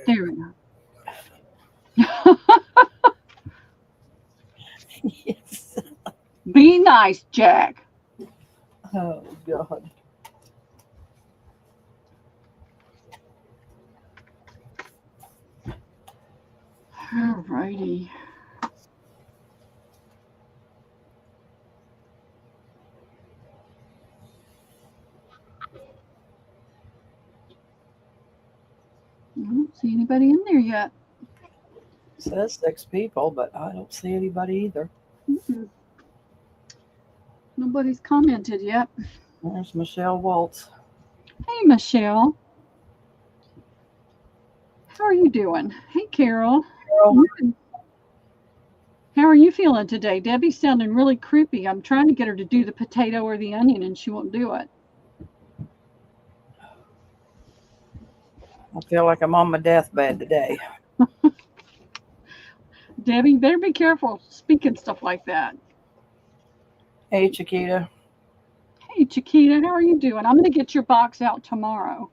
There we go. Yes. Be nice, Jack. Oh, God. All righty. I don't see anybody in there yet. It says 6 people, but I don't see anybody either. Mm-mm. Nobody's commented yet. There's Michelle Waltz. Hey, Michelle. How are you doing? Hey, Carol. Carol, How are you feeling today? Debbie's sounding really creepy. I'm trying to get her to do the potato or the onion, and she won't do it. I feel like I'm on my deathbed today. Debbie, you better be careful speaking stuff like that. Hey, Chiquita. Hey, Chiquita, how are you doing? I'm going to get your box out tomorrow.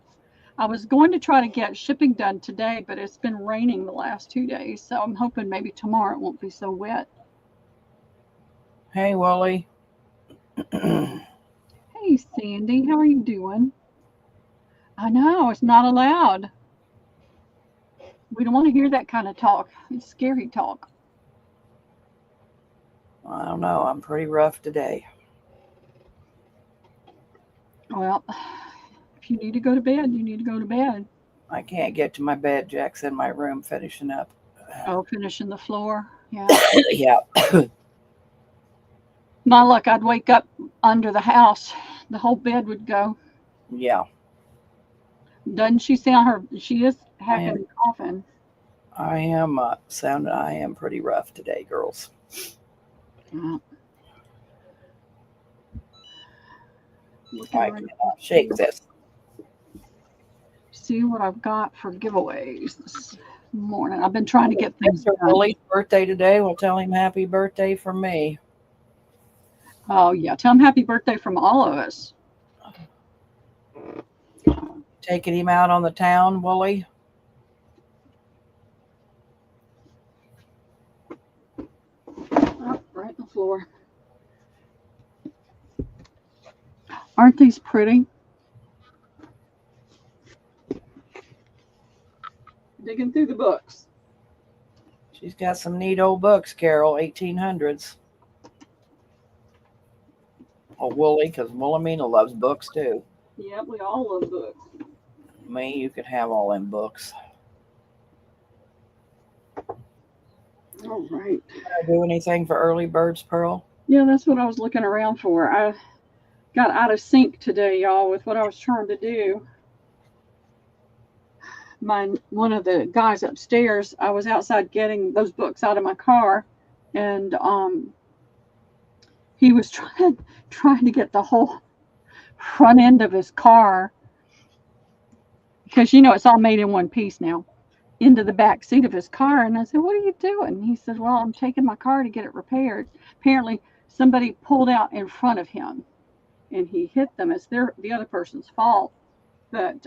I was going to try to get shipping done today, but it's been raining the last 2 days, so I'm hoping maybe tomorrow it won't be so wet. Hey, Wooly. Hey, Sandy, how are you doing? I know, it's not allowed. We don't want to hear that kind of talk. It's scary talk. I don't know. I'm pretty rough today. Well, if you need to go to bed, you need to go to bed. I can't get to my bed. Jack's in my room finishing up. Oh, finishing the floor. Yeah. Yeah. My luck, I'd wake up under the house. The whole bed would go. Yeah. Doesn't she sound her? She is I hacking am. and coughing. I am pretty rough today, girls. Yeah. I cannot shake this. See what I've got for giveaways this morning. I've been trying to get things It's done. Willie's birthday today. We'll tell him happy birthday from me. Oh yeah, tell him happy birthday from all of us. Taking him out on the town, Wooly. Oh, right on the floor. Aren't these pretty? Digging through the books. She's got some neat old books, Carol, 1800s. Oh, Wooly, because Wilhelmina loves books too. Yeah, we all love books. Me, you could have all them books. All right. Did I do anything for early birds, Pearl? Yeah, that's what I was looking around for. I got out of sync today, y'all, with what I was trying to do. One of the guys upstairs, I was outside getting those books out of my car, and he was trying to get the whole front end of his car, because it's all made in one piece now, into the back seat of his car. And I said, "What are you doing?" He said, "Well, I'm taking my car to get it repaired." Apparently somebody pulled out in front of him and he hit them. It's the other person's fault, but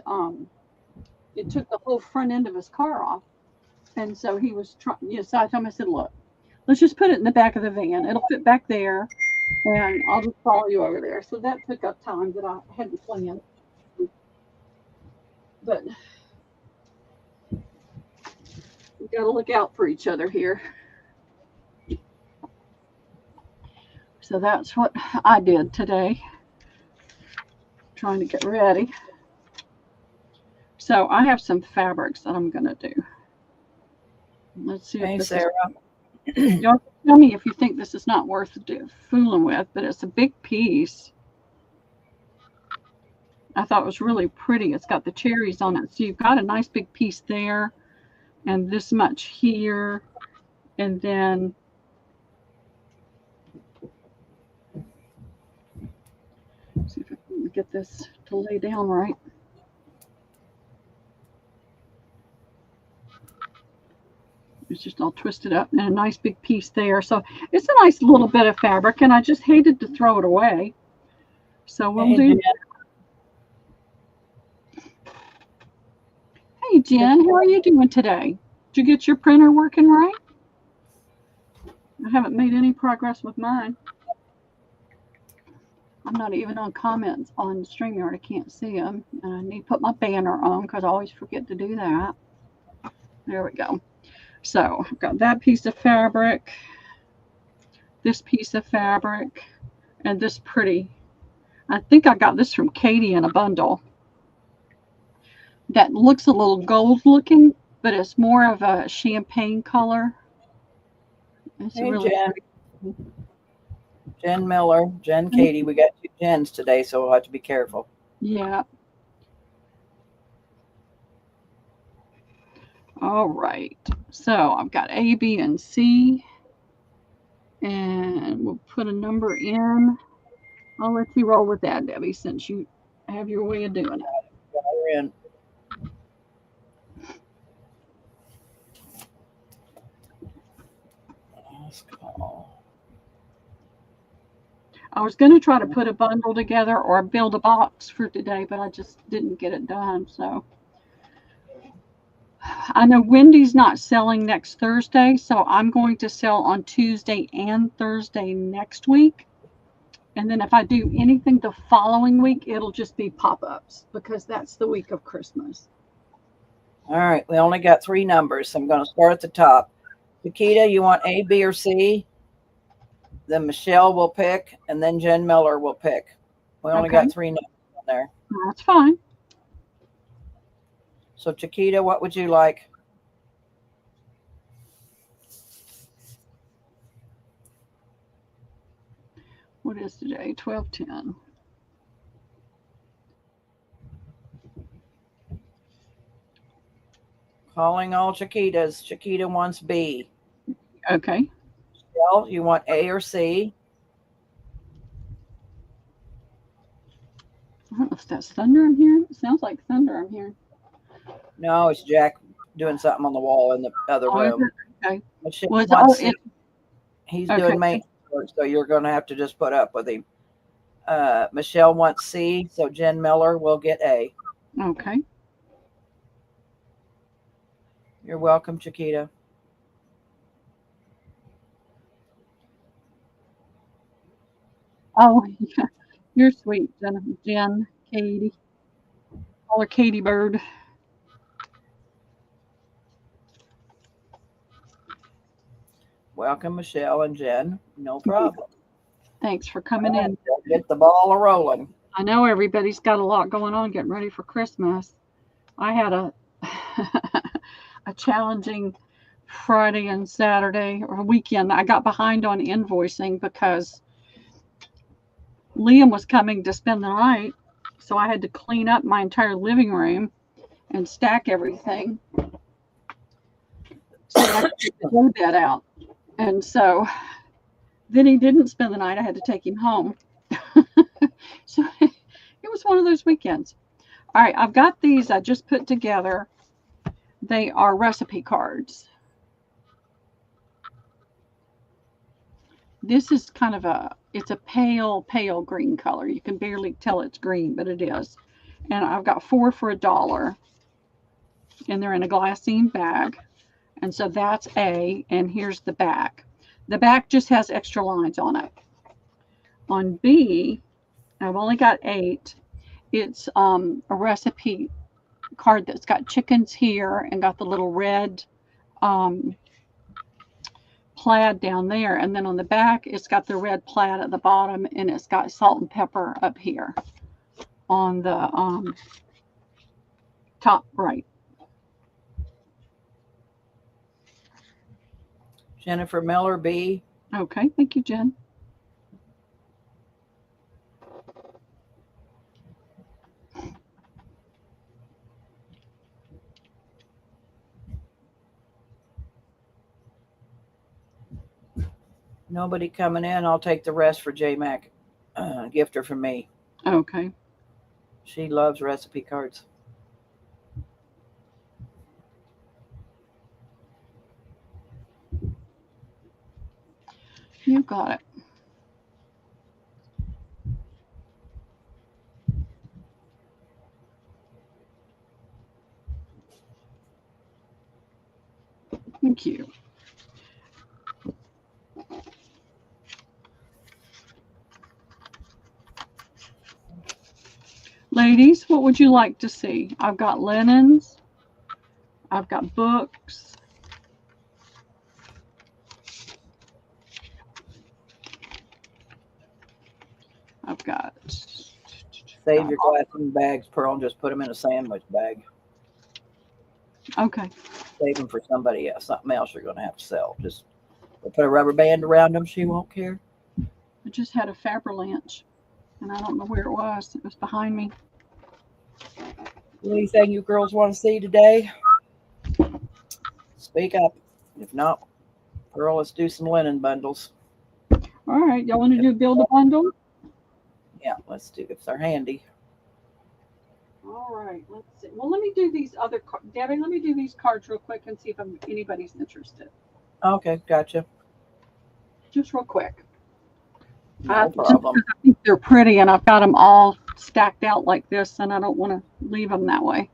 it took the whole front end of his car off. And so he was trying. So I told him, I said, "Look, let's just put it in the back of the van. It'll fit back there, and I'll just follow you over there." So that took up time that I hadn't planned. But we got to look out for each other here. So that's what I did today, trying to get ready. So I have some fabrics that I'm going to do. Let's see if Hey, this Sarah. Y'all tell me if you think this is not worth fooling with, but it's a big piece. I thought it was really pretty. It's got the cherries on it. So you've got a nice big piece there, and this much here, and then see if I can get this to lay down right. It's just all twisted up, and a nice big piece there. So it's a nice little bit of fabric, and I just hated to throw it away. So we'll do. Hey, Jen. How are you doing today? Did you get your printer working right? I haven't made any progress with mine. I'm not even on comments on StreamYard. I can't see them. And I need to put my banner on because I always forget to do that. There we go. So I've got that piece of fabric, this piece of fabric, and this pretty. I think I got this from Katie in a bundle. That looks a little gold looking, but it's more of a champagne color. It's Hey, really Jen. pretty. Jen Miller, Jen Katie. We got 2 Jens today, so we'll have to be careful. Yeah. All right. So I've got A, B, and C. And we'll put a number in. I'll let you roll with that, Debbie, since you have your way of doing it. We're in. Let's call. I was going to try to put a bundle together or build a box for today, but I just didn't get it done. So I know Wendy's not selling next Thursday, so I'm going to sell on Tuesday and Thursday next week. And then if I do anything the following week, it'll just be pop-ups because that's the week of Christmas. All right, we only got 3 numbers, so I'm going to start at the top. Chiquita, you want A, B, or C? Then Michelle will pick, and then Jen Miller will pick. We only got 3 numbers on there. That's fine. So Chiquita, what would you like? What is today? 12/10. Calling all Chiquitas. Chiquita wants B. Okay. Michelle, you want A or C? I don't know if that's thunder I'm hearing. It sounds like thunder I'm hearing. No, it's Jack doing something on the wall in the other room. Okay. Michelle Well, wants C. He's okay. doing maintenance work, so you're going to have to just put up with him. Michelle wants C, so Jen Miller will get A. Okay. You're welcome, Chiquita. Oh, yeah. You're sweet, Jen, Katie. Call her Katie Bird. Welcome, Michelle and Jen. No problem. Thanks for coming in. Get the ball rolling. I know everybody's got a lot going on getting ready for Christmas. I had a a challenging Friday and Saturday or weekend. I got behind on invoicing because Liam was coming to spend the night, so I had to clean up my entire living room and stack everything so that I could get the day bed out. And so then he didn't spend the night. I had to take him home. So it was one of those weekends. All right, I've got these I just put together. They are recipe cards. This is kind of it's a pale green color. You can barely tell it's green, but it is. And I've got 4 for $1. And they're in a glassine bag. And so that's A, and here's the back. The back just has extra lines on it. On B, I've only got 8. It's a recipe card that's got chickens here and got the little red plaid down there. And then on the back, it's got the red plaid at the bottom, and it's got salt and pepper up here on the top right. Jennifer Miller, B. Okay, thank you, Jen. Nobody coming in. I'll take the rest for J Mac. Gift her from me. Okay. She loves recipe cards. You got it. Thank you. Ladies, what would you like to see? I've got linens. I've got books. I've got. Save your glass in bags, Pearl, and just put them in a sandwich bag. Okay. Save them for somebody else, something else you're going to have to sell. Just put a rubber band around them. She won't care. I just had a Faberlanche, and I don't know where it was. It was behind me. Anything you girls want to see today? Speak up. If not, Pearl, let's do some linen bundles. All right. Y'all want to do build a bundle? Yeah, let's do it if they're handy. All right. Let's see. Well, let me do these other cards. Debbie, let me do these cards real quick and see if anybody's interested. Okay, gotcha. Just real quick. No problem. I think they're pretty, and I've got them all stacked out like this, and I don't want to leave them that way.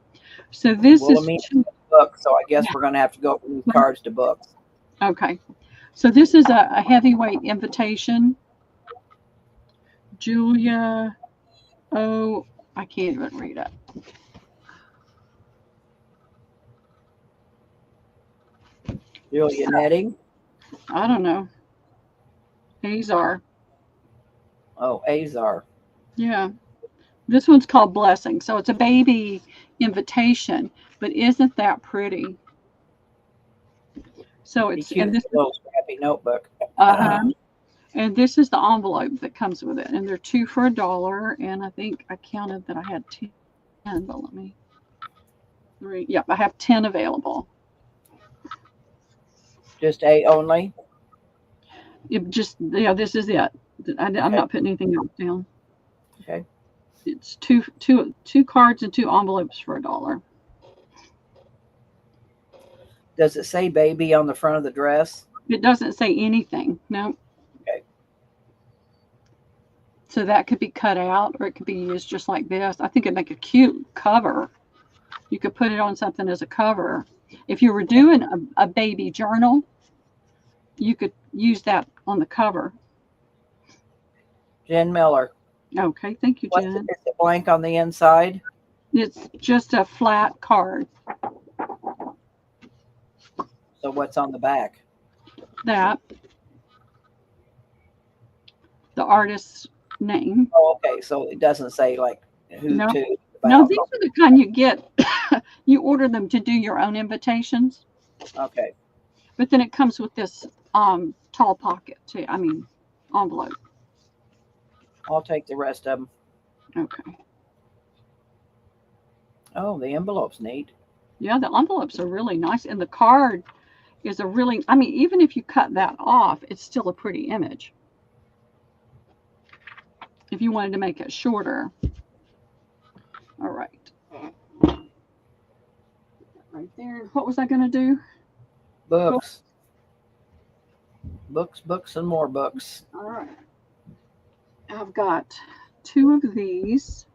So this Well, is books, so I guess we're going to have to go from these cards to books. okay. So this is a heavyweight invitation. Julia, oh, I can't even read it. Julia Netting. I don't know. Azar. Oh, Azar. Yeah. This one's called Blessing. So it's a baby invitation, but isn't that pretty? So it's cute, and this little scrappy notebook. And this is the envelope that comes with it. And they're 2 for $1. And I think I counted that I had 10, but let me 3. Yep, I have 10 available. Just A only? This is it. I'm not putting anything else down. Okay. It's two cards and 2 envelopes for $1. Does it say baby on the front of the dress? It doesn't say anything. No. Okay. So that could be cut out, or it could be used just like this. I think it'd make a cute cover. You could put it on something as a cover. If you were doing a baby journal, you could use that on the cover. Jen Miller. Okay, thank you, Jen. Is it blank on the inside? It's just a flat card. So what's on the back? That. The artist's name. Oh, okay. So it doesn't say like who No. to. No, these are the kind you get. You order them to do your own invitations. Okay. But then it comes with this tall pocket too. I mean, envelope. I'll take the rest of them. Okay. Oh, the envelope's neat. Yeah, the envelopes are really nice, and the card is I mean, even if you cut that off, it's still a pretty image. If you wanted to make it shorter. All right. Right there. What was I going to do? Books. Books, and more books. All right. I've got 2 of these.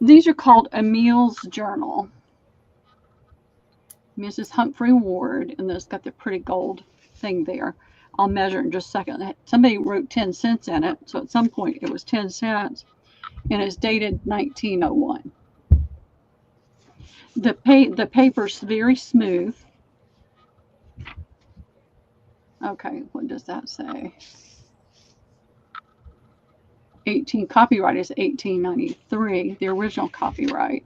These are called Emil's Journal. Mrs. Humphrey Ward, and it's got the pretty gold thing there. I'll measure in just a second. Somebody wrote 10 cents in it, so at some point it was 10 cents, and it's dated 1901. The paper's very smooth. Okay, what does that say? Copyright is 1893, the original copyright.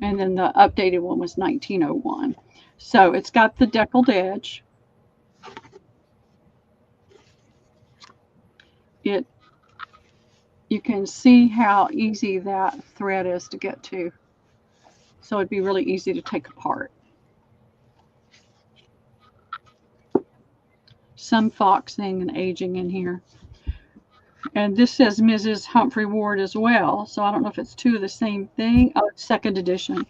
And then the updated one was 1901. So it's got the deckled edge. You can see how easy that thread is to get to. So it'd be really easy to take apart. Some foxing and aging in here. And this says Mrs. Humphrey Ward as well. So I don't know if it's 2 of the same thing. Oh, it's 2nd edition.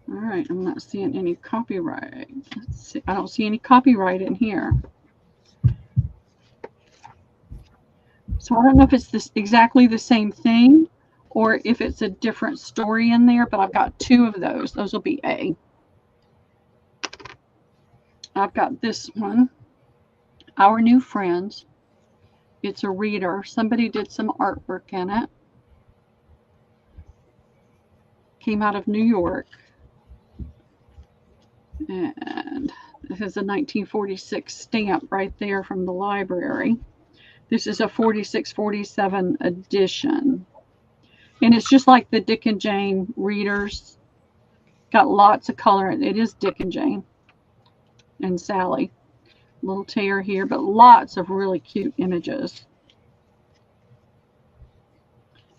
All right. right, I'm not seeing any copyright. Let's see. I don't see any copyright in here. So I don't know if it's this exactly the same thing or if it's a different story in there, but I've got 2 of those. Those will be A. I've got this one, Our New Friends. It's a reader. Somebody did some artwork in it. Came out of New York. And it has a 1946 stamp right there from the library. This is a 46-47 edition. And it's just like the Dick and Jane readers. Got lots of color. It is Dick and Jane and Sally. Little tear here, but lots of really cute images.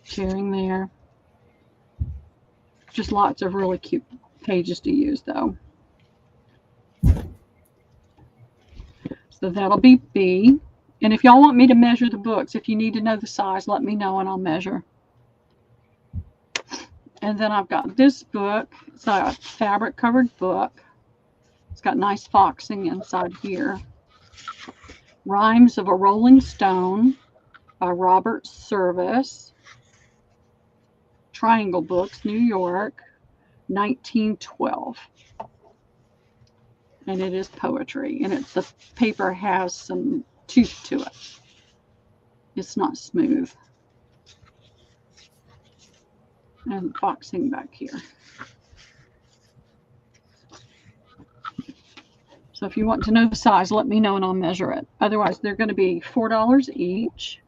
Sharing there. Just lots of really cute pages to use, though. So that'll be B. And if y'all want me to measure the books, if you need to know the size, let me know and I'll measure. And then I've got this book. It's a fabric covered book. It's got nice foxing inside here. Rhymes of a Rolling Stone by Robert Service. Triangle Books, New York, 1912. And it is poetry. And the paper has some tooth to it. It's not smooth. And foxing back here. So if you want to know the size, let me know and I'll measure it. Otherwise, they're going to be $4 each.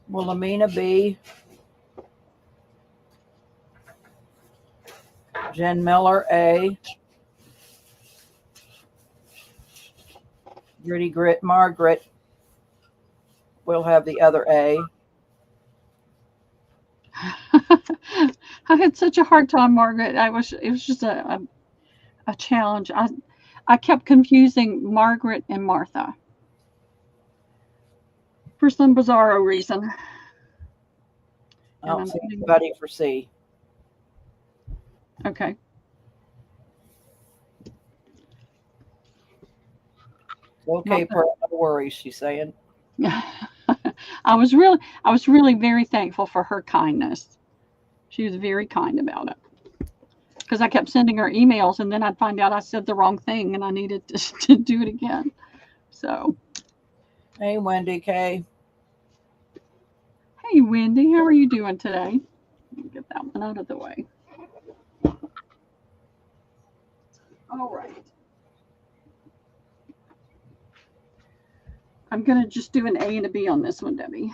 Wilhelmina B. Jen Miller A. Gritty Grit Margaret will have the other A. I had such a hard time, Margaret. It was just a challenge. I kept confusing Margaret and Martha for some bizarro reason. I don't see anybody for C. Okay. Okay, Pearl, no worries, she's saying. I was really very thankful for her kindness. She was very kind about it. Because I kept sending her emails and then I'd find out I said the wrong thing and I needed to do it again. So. Hey, Wendy K. Hey, Wendy, how are you doing today? Let me get that one out of the way. All right. I'm going to just do an A and a B on this one, Debbie.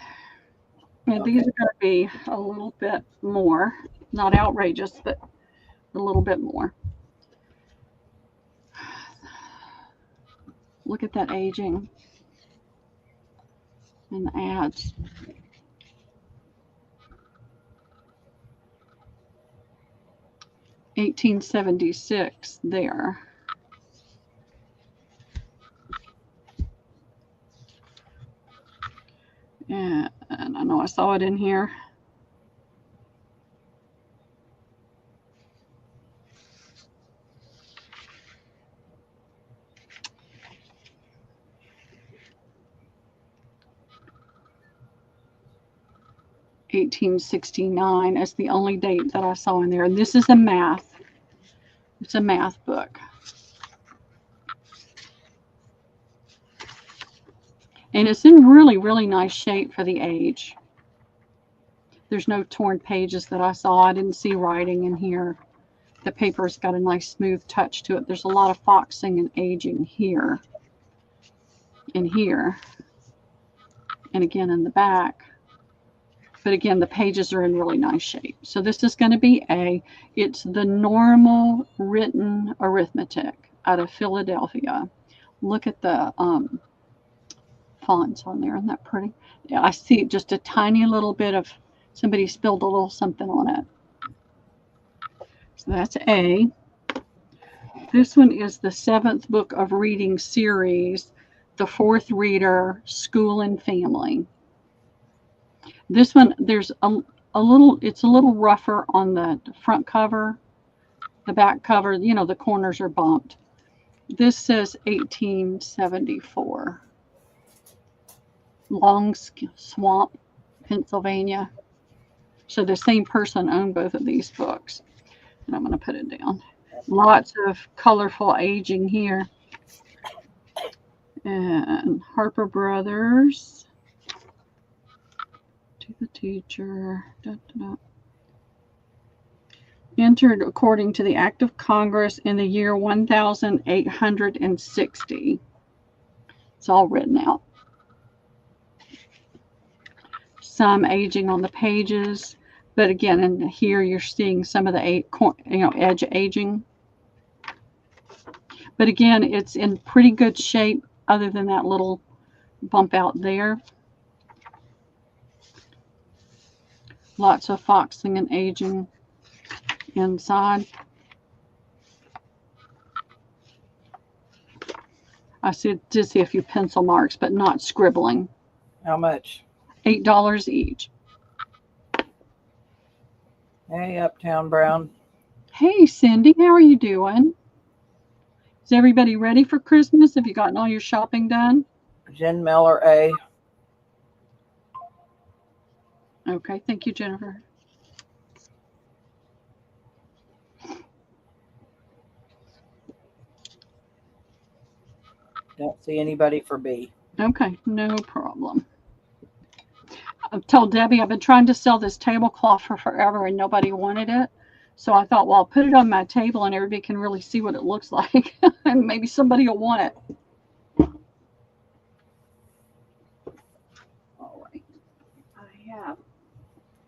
And okay. These are going to be a little bit more, not outrageous, but a little bit more. Look at that aging and the ads. $18.76 there. And I know I saw it in here. $18.69 is the only date that I saw in there. And this is a math. It's a math book. And it's in really, really nice shape for the age. There's no torn pages that I saw. I didn't see writing in here. The paper's got a nice smooth touch to it. There's a lot of foxing and aging here. And here. And again in the back. But again, the pages are in really nice shape. So this is going to be A. It's the Normal Written Arithmetic out of Philadelphia. Look at the fonts on there. Isn't that pretty? Yeah, I see just a tiny little bit of somebody spilled a little something on it. So that's A. This one is the 7th book of reading series, The Fourth Reader, School and Family. This one, there's it's a little rougher on the front cover. The back cover, you know, the corners are bumped. This says 1874. Long Swamp, Pennsylvania. So the same person owned both of these books. And I'm going to put it down. Lots of colorful aging here. And Harper Brothers. To the teacher. Da, da, da. Entered according to the Act of Congress in the year 1860. It's all written out. Some aging on the pages, but again, in here you're seeing some of the edge aging. But again, it's in pretty good shape, other than that little bump out there. Lots of foxing and aging inside. I did see a few pencil marks, but not scribbling. How much? $8 each. Hey, Uptown Brown. Hey, Cindy, how are you doing? Is everybody ready for Christmas? Have you gotten all your shopping done? Jen Miller, A. Okay, thank you, Jennifer. Don't see anybody for B. Okay, no problem. I've told Debbie I've been trying to sell this tablecloth for forever and nobody wanted it. So I thought, well, I'll put it on my table and everybody can really see what it looks like. And maybe somebody will want it. All right. I have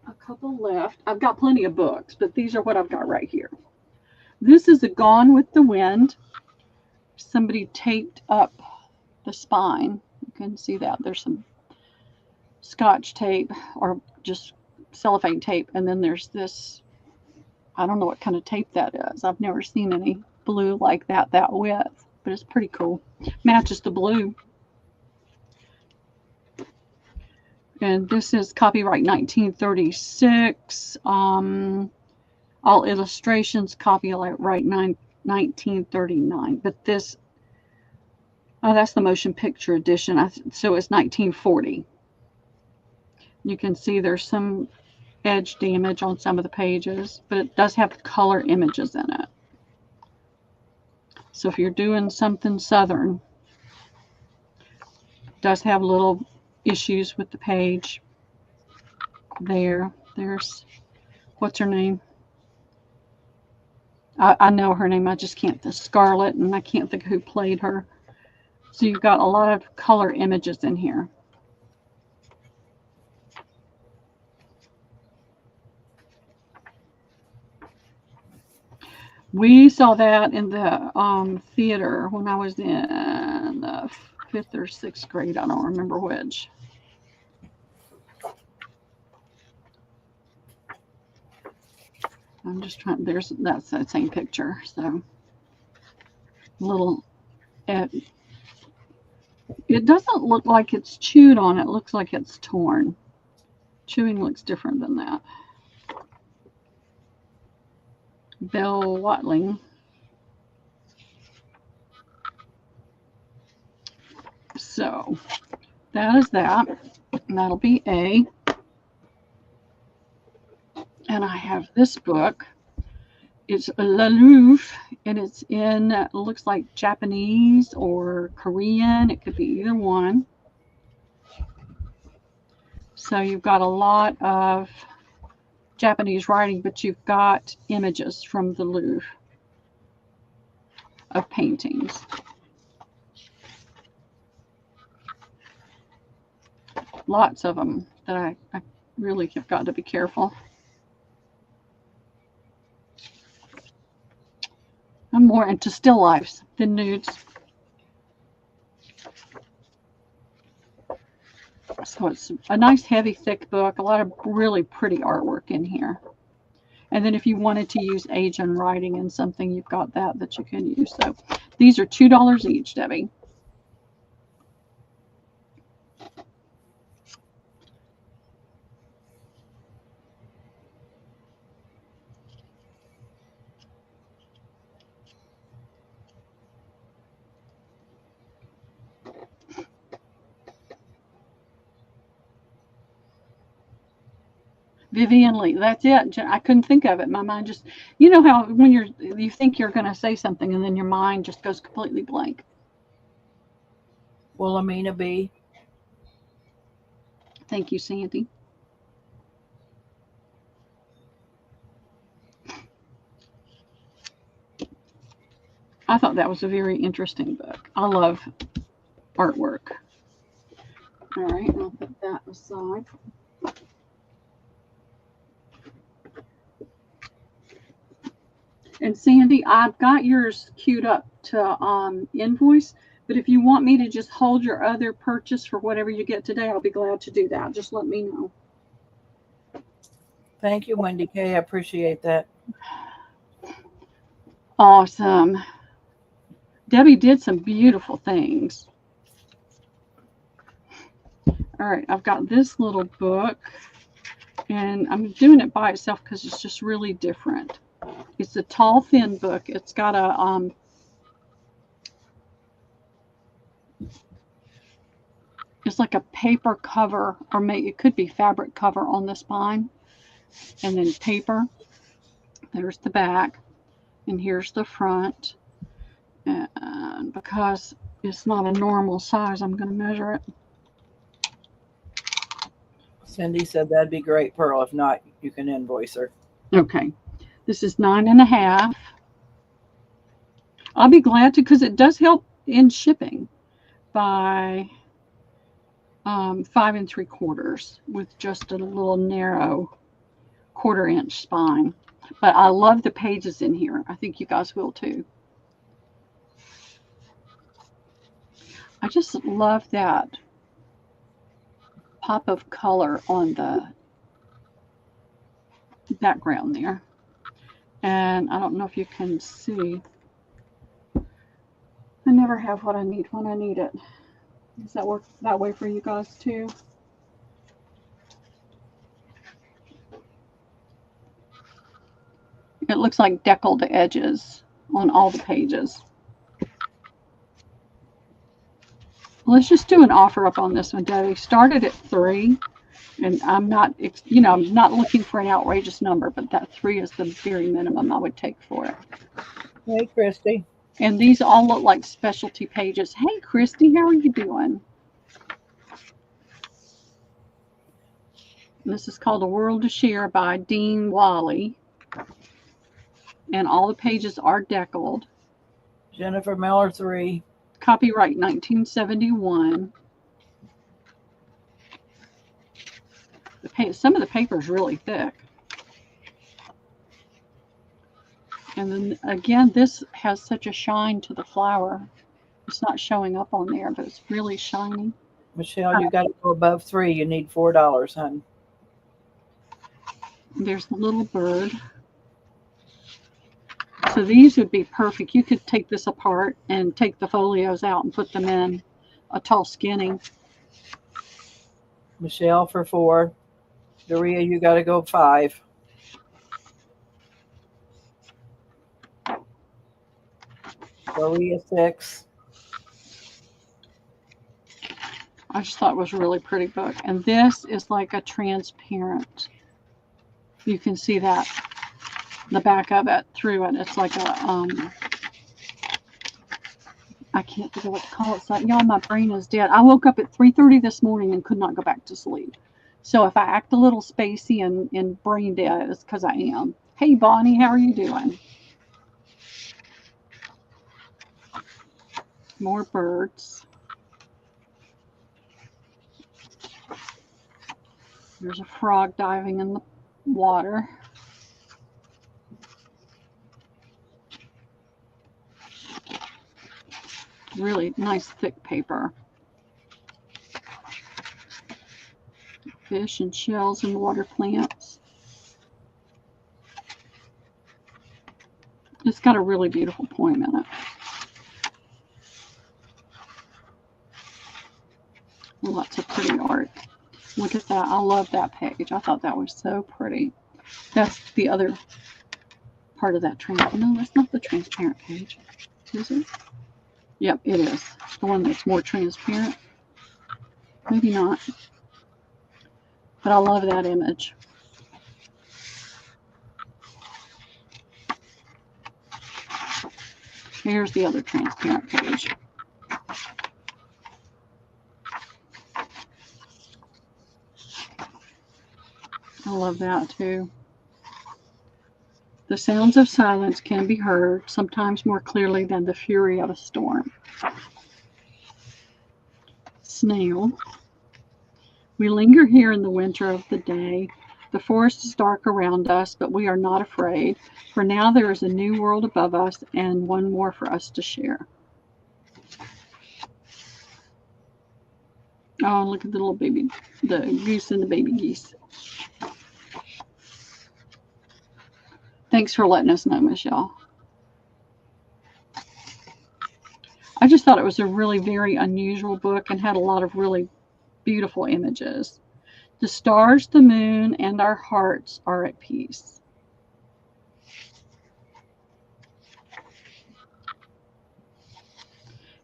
a couple left. I've got plenty of books, but these are what I've got right here. This is a Gone with the Wind. Somebody taped up the spine. You can see that. There's some Scotch tape or just cellophane tape. And then there's this, I don't know what kind of tape that is. I've never seen any blue like that width, but it's pretty cool. Matches the blue. And this is copyright 1936. All illustrations copyright 1939. But this, oh, that's the motion picture edition. So it's 1940. You can see there's some edge damage on some of the pages, but it does have color images in it. So if you're doing something southern, it does have little issues with the page. There's, what's her name? I know her name, I just can't, Scarlett, and I can't think of who played her. So you've got a lot of color images in here. We saw that in the theater when I was in the 5th or 6th grade. I don't remember which. I'm just trying. That's that same picture. So little. It doesn't look like it's chewed on. It looks like it's torn. Chewing looks different than that. Bill Watling. So that is that. And that'll be A. And I have this book. It's La Louvre, and it's in, looks like Japanese or Korean. It could be either one. So you've got a lot of Japanese writing, but you've got images from the Louvre of paintings. Lots of them that I really have got to be careful. I'm more into still lifes than nudes. So it's a nice, heavy, thick book. A lot of really pretty artwork in here. And then if you wanted to use age and writing in something, you've got that you can use. So these are $2 each, Debbie. Vivian Lee, that's it. I couldn't think of it. My mind just, you know how when you think you're going to say something and then your mind just goes completely blank. Wilhelmina B. Thank you, Sandy. I thought that was a very interesting book. I love artwork. All right, I'll put that aside. And Sandy, I've got yours queued up to invoice, but if you want me to just hold your other purchase for whatever you get today, I'll be glad to do that. Just let me know. Thank you, Wendy K. I appreciate that. Awesome. Debbie did some beautiful things. All right, I've got this little book, and I'm doing it by itself because it's just really different. It's a tall, thin book. It's got a it's like a paper cover, or maybe it could be fabric cover on the spine, and then paper. There's the back, and here's the front. And because it's not a normal size, I'm going to measure it. Cindy said that'd be great, Pearl. If not, you can invoice her. Okay, this is 9.5. I'll be glad to, because it does help in shipping by 5 3/4 with just a little narrow 1/4-inch spine. But I love the pages in here. I think you guys will too. I just love that pop of color on the background there. And I don't know if you can see. I never have what I need when I need it. Does that work that way for you guys too? It looks like deckled edges on all the pages. Let's just do an offer up on this one, Debbie. Started at 3, and I'm not, I'm not looking for an outrageous number, but that 3 is the very minimum I would take for it. Hey, Christy. And these all look like specialty pages. Hey, Christy, how are you doing? This is called A World to Share by Dean Wally. And all the pages are deckled. Jennifer Miller 3. Copyright 1971. Some of the paper is really thick. And then again, this has such a shine to the flower. It's not showing up on there, but it's really shiny. Michelle, you got to go above 3. You need $4, hon. There's the little bird. So these would be perfect. You could take this apart and take the folios out and put them in a tall skinny. Michelle for 4. Doria, you got to go 5. Doria 6. I just thought it was a really pretty book. And this is like a transparent. You can see that, the back of it through it. It's like a, I can't think of what to call it. It's like, y'all, my brain is dead. I woke up at 3:30 this morning and could not go back to sleep. So if I act a little spacey and brain dead, it's because I am. Hey, Bonnie, how are you doing? More birds. There's a frog diving in the water. Really nice thick paper. Fish and shells and water plants. got a really beautiful poem in it. Lots of pretty art. Look at that. I love that page. I thought that was so pretty. That's the other part of that no, that's not the transparent page. Is it? Yep, it is. The one that's more transparent. Maybe not. But I love that image. Here's the other transparent page. I love that too. The sounds of silence can be heard, sometimes more clearly than the fury of a storm. Snail. We linger here in the winter of the day. The forest is dark around us, but we are not afraid, for now there is a new world above us and one more for us to share. Oh, look at the little baby, the goose and the baby geese. Thanks for letting us know, Michelle. I just thought it was a really very unusual book and had a lot of really beautiful images. The stars, the moon, and our hearts are at peace.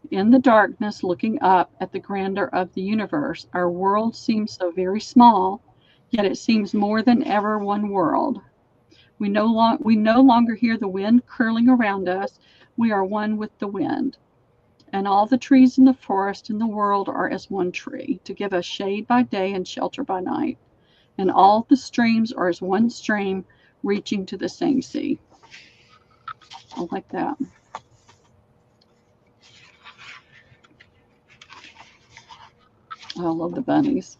In the darkness, looking up at the grandeur of the universe, our world seems so very small, yet it seems more than ever one world. We no longer hear the wind curling around us. We are one with the wind. And all the trees in the forest in the world are as one tree, to give us shade by day and shelter by night. And all the streams are as one stream, reaching to the same sea. I like that. I love the bunnies.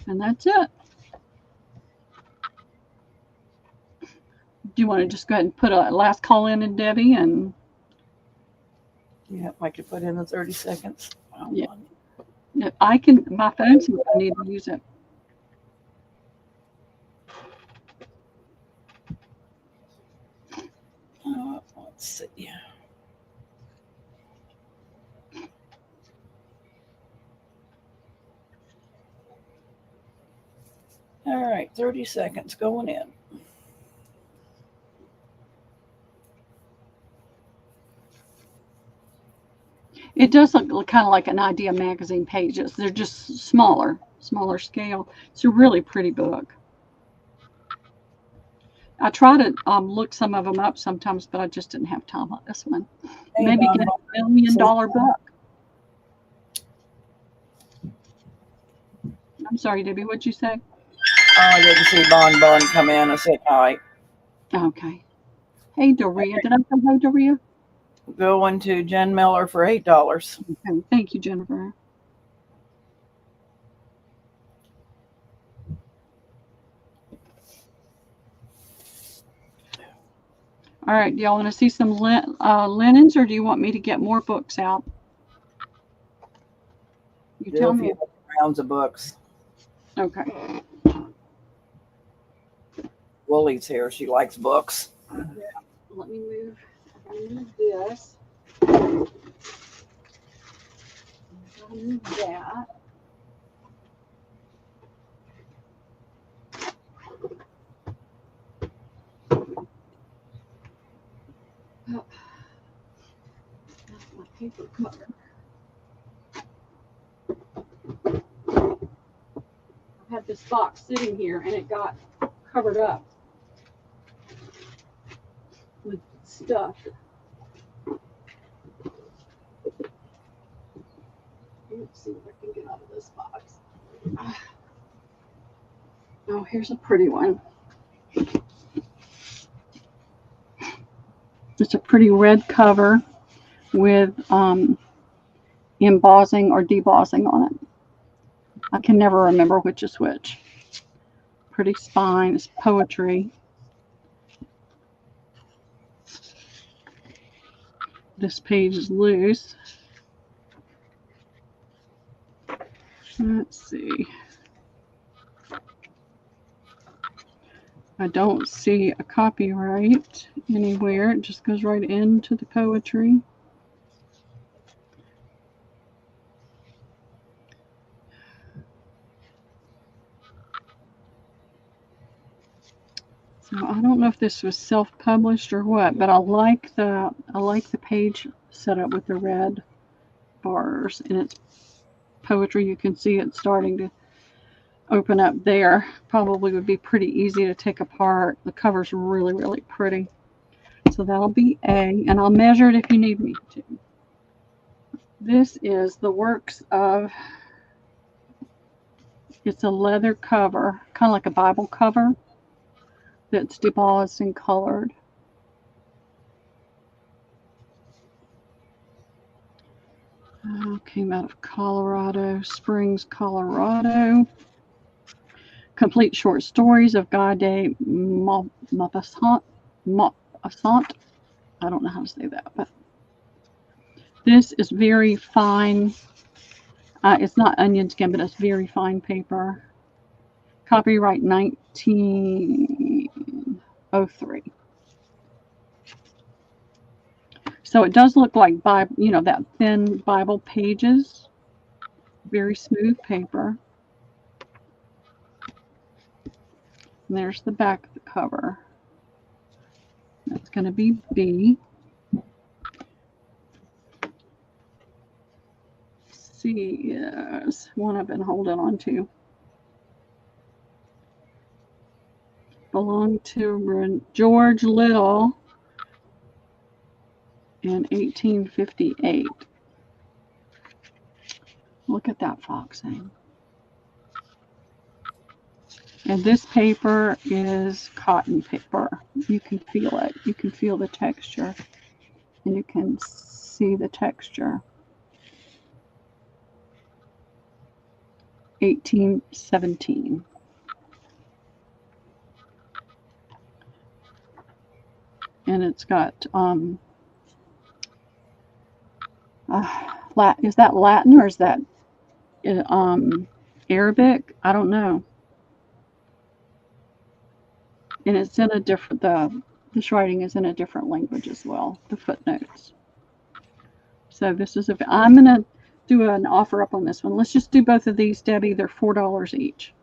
And that's it. Do you want to just go ahead and put a last call in, Debbie? And Yeah, I could put in the 30 seconds. yeah, I can. My phone's if I need to use it. Let's see. All right, 30 seconds going in. It does look kind of like an Idea magazine pages. They're just smaller scale. It's a really pretty book. I try to look some of them up sometimes, but I just didn't have time on this one. Hey, Maybe Don, get a $1 million book. I'm sorry, Debbie, what'd you say? I didn't see Bon come in. I said hi. Okay. Hey, Doria. Did I say hi, Doria? Going to Jen Miller for $8. Okay. Thank you, Jennifer. All right. Do y'all want to see some linens, or do you want me to get more books out? You tell me. Rounds of books. Okay. Woolie's here. She likes books. Yeah. Let me move this. I'll move that. Oh. That's my paper cover. I've had this box sitting here and it got covered up with stuff. Let's see what I can get out of this box. Oh, here's a pretty one. It's a pretty red cover with embossing or debossing on it. I can never remember which is which. Pretty spine. It's poetry. This page is loose. Let's see. I don't see a copyright anywhere. It just goes right into the poetry. So I don't know if this was self-published or what, but I like the page set up with the red bars, and it's poetry. You can see it starting to open up there. Probably would be pretty easy to take apart. The cover's really, really pretty. So that'll be A, and I'll measure it if you need me to. This is the works of, it's a leather cover, kind of like a Bible cover that's debossed and colored. Came out of Colorado Springs, Colorado. Complete short stories of Guy de Maupassant. I don't know how to say that, but this is very fine. It's not onion skin, but it's very fine paper. Copyright 1903. So it does look like Bible, that thin Bible pages. Very smooth paper. And there's the back of the cover. That's going to be B. C is one I've been holding on to. Belonged to George Little in 1858. Look at that foxing. And this paper is cotton paper. You can feel it. You can feel the texture. And you can see the texture. 1817. And it's got, is that Latin or is that Arabic? I don't know. And it's in a different, this writing is in a different language as well, the footnotes. So this is, I'm going to do an offer up on this one. Let's just do both of these, Debbie. They're $4 each.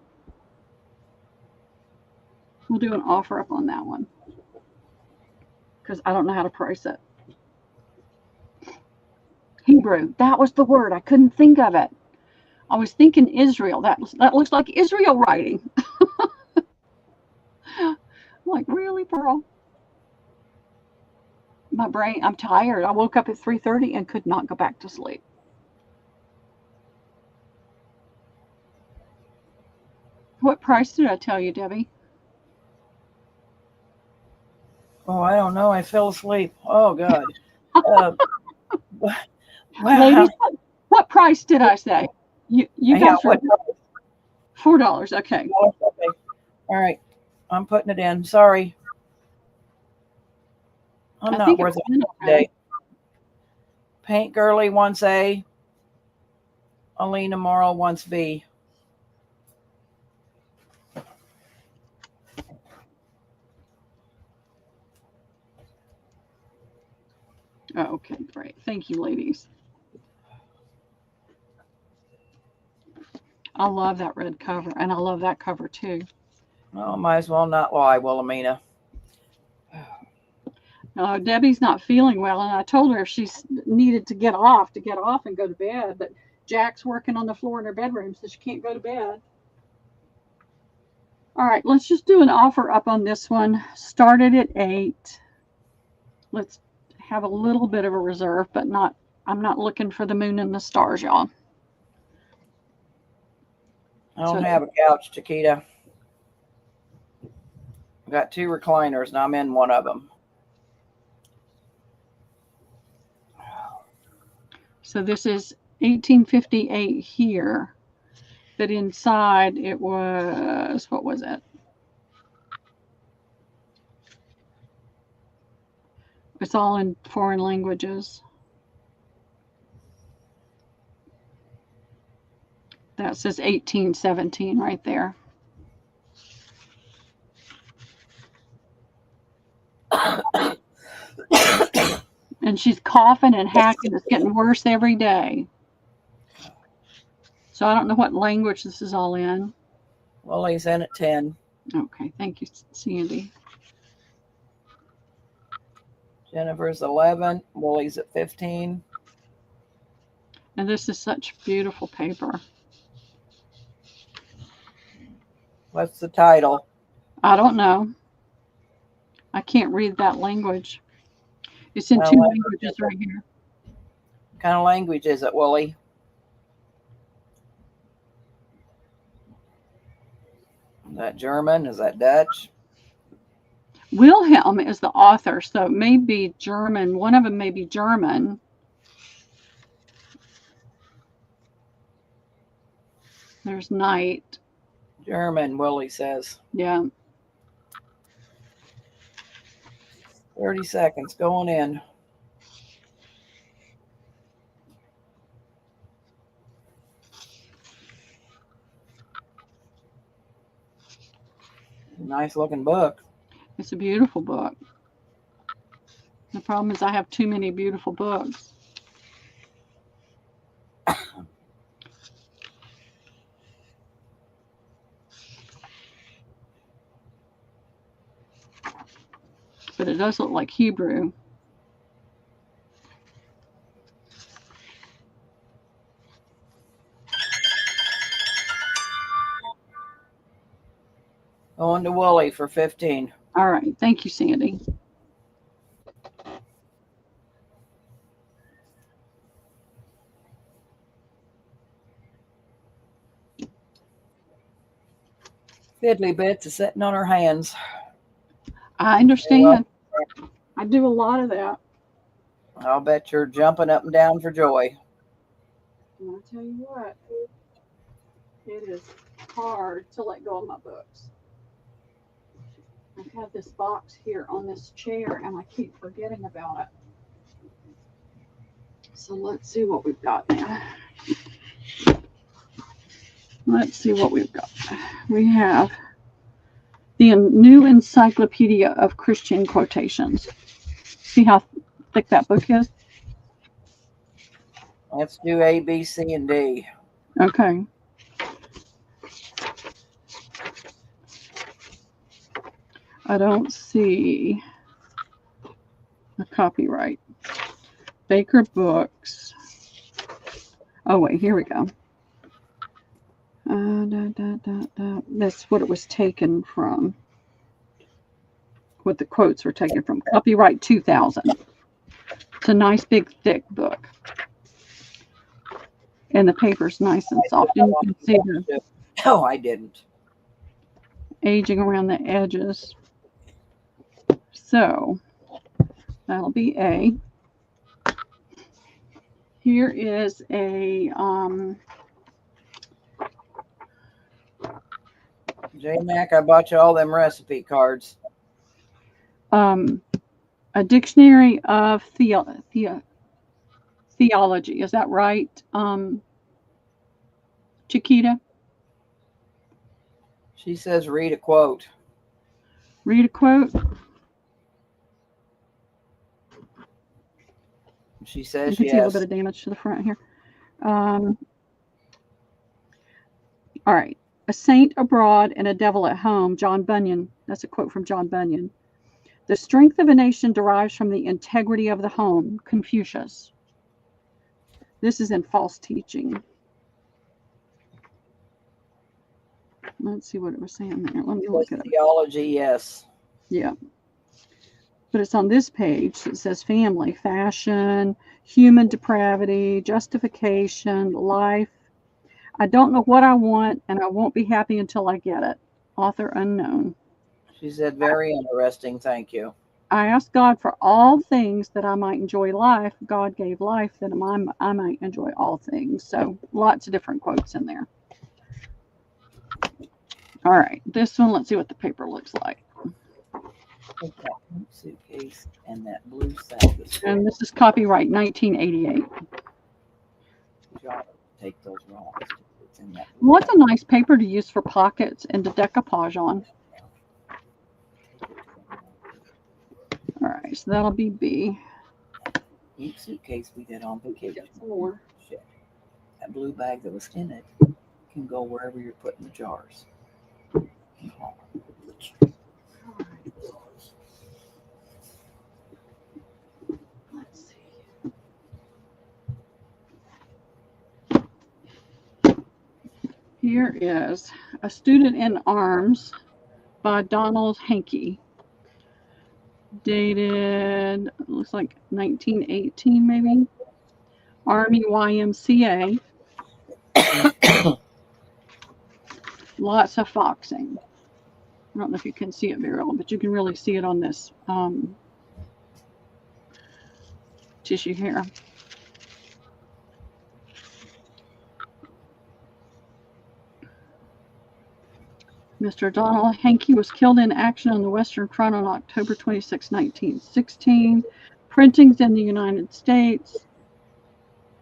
We'll do an offer up on that one because I don't know how to price it. Hebrew, that was the word. I couldn't think of it. I was thinking Israel. That looks like Israel writing. I'm like, really, Pearl? My brain, I'm tired. I woke up at 3:30 and could not go back to sleep. What price did I tell you, Debbie? Oh, I don't know. I fell asleep. Oh, God. Wow. Ladies, what price did I say? You guys were $4. Okay. All right. I'm putting it in. Sorry. I'm not worth it today. Paint Girly wants A. Alina Morrow wants B. Oh, okay, great. Thank you, ladies. I love that red cover, and I love that cover too. Oh, might as well not lie, Wilhelmina. Debbie's not feeling well, and I told her if she needed to get off and go to bed, but Jack's working on the floor in her bedroom, so she can't go to bed. All right, let's just do an offer up on this one. Started at 8. Let's have a little bit of a reserve, but I'm not looking for the moon and the stars, y'all. I don't have a couch, Chiquita. I've got 2 recliners, and I'm in one of them. So this is 1858 here. But inside it was, what was it? It's all in foreign languages. That says 1817 right there. And she's coughing and hacking. It's getting worse every day. So I don't know what language this is all in. Willie's in at 10. Okay, thank you, Sandy. Jennifer's 11. Willie's at 15. And this is such beautiful paper. What's the title? I don't know. I can't read that language. It's in two languages right here. What kind of language is it, Willie? Is that German? Is that Dutch? Wilhelm is the author, so it may be German. One of them may be German. There's night. German, Willie says. Yeah. 30 seconds going in. Nice looking book. It's a beautiful book. The problem is I have too many beautiful books. But it does look like Hebrew. Going to Willie for 15. All right. Thank you, Sandy. Fiddly bits is sitting on her hands. I understand. I do a lot of that. I'll bet you're jumping up and down for joy. And I'll tell you what, it is hard to let go of my books. I've had this box here on this chair and I keep forgetting about it. So let's see what we've got now. Let's see what we've got. We have the New Encyclopedia of Christian Quotations. See how thick that book is? Let's do A, B, C, and D. Okay. I don't see a copyright. Baker Books. Oh, wait, here we go. That's what it was taken from. What the quotes were taken from. Copyright 2000. It's a nice, big, thick book. And the paper's nice and soft. And you can see the Oh, I didn't. aging around the edges. So that'll be A. Here is a J-Mac, I bought you all them recipe cards. A dictionary of theology. Is that right, Chiquita? She says read a quote. Read a quote. She says You can see a yes. little bit of damage to the front here. All right. A saint abroad and a devil at home, John Bunyan. That's a quote from John Bunyan. The strength of a nation derives from the integrity of the home, Confucius. This is in false teaching. Let's see what it was saying there. Let me look at it. Theology, yes. Yeah. But it's on this page. It says family, fashion, human depravity, justification, life. I don't know what I want, and I won't be happy until I get it. Author unknown. She said very interesting. Thank you. I asked God for all things that I might enjoy life. God gave life that I might enjoy all things. So lots of different quotes in there. All right. This one, let's see what the paper looks like. Take that pink suitcase and that blue sack. And this is copyright 1988. Take those rocks. It's in that What's a nice paper to use for pockets and to decoupage on? right, so that'll be B. Each suitcase we did on vacation. 4. Shit. That blue bag that was in it can go wherever you're putting the jars. Let's see. Here is A Student in Arms by Donald Hankey. Dated, looks like 1918 maybe. Army YMCA. Lots of foxing. I don't know if you can see it very well, but you can really see it on this tissue here. Mr. Donald Hankey was killed in action on the Western Front on October 26, 1916. Printings in the United States,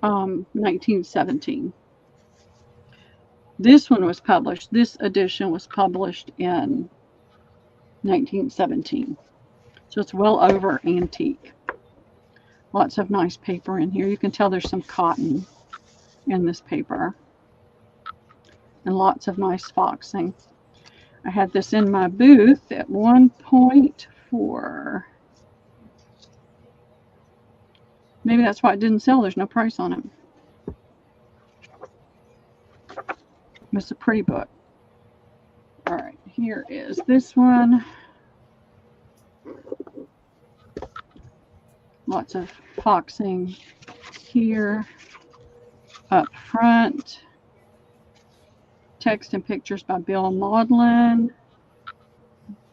1917. This one was published, this edition was published in 1917. So it's well over antique. Lots of nice paper in here. You can tell there's some cotton in this paper. And lots of nice foxing. I had this in my booth at one point for, maybe that's why it didn't sell. There's no price on it. It's a pretty book. All right, here is this one. Lots of foxing here up front. Text and pictures by Bill Maudlin.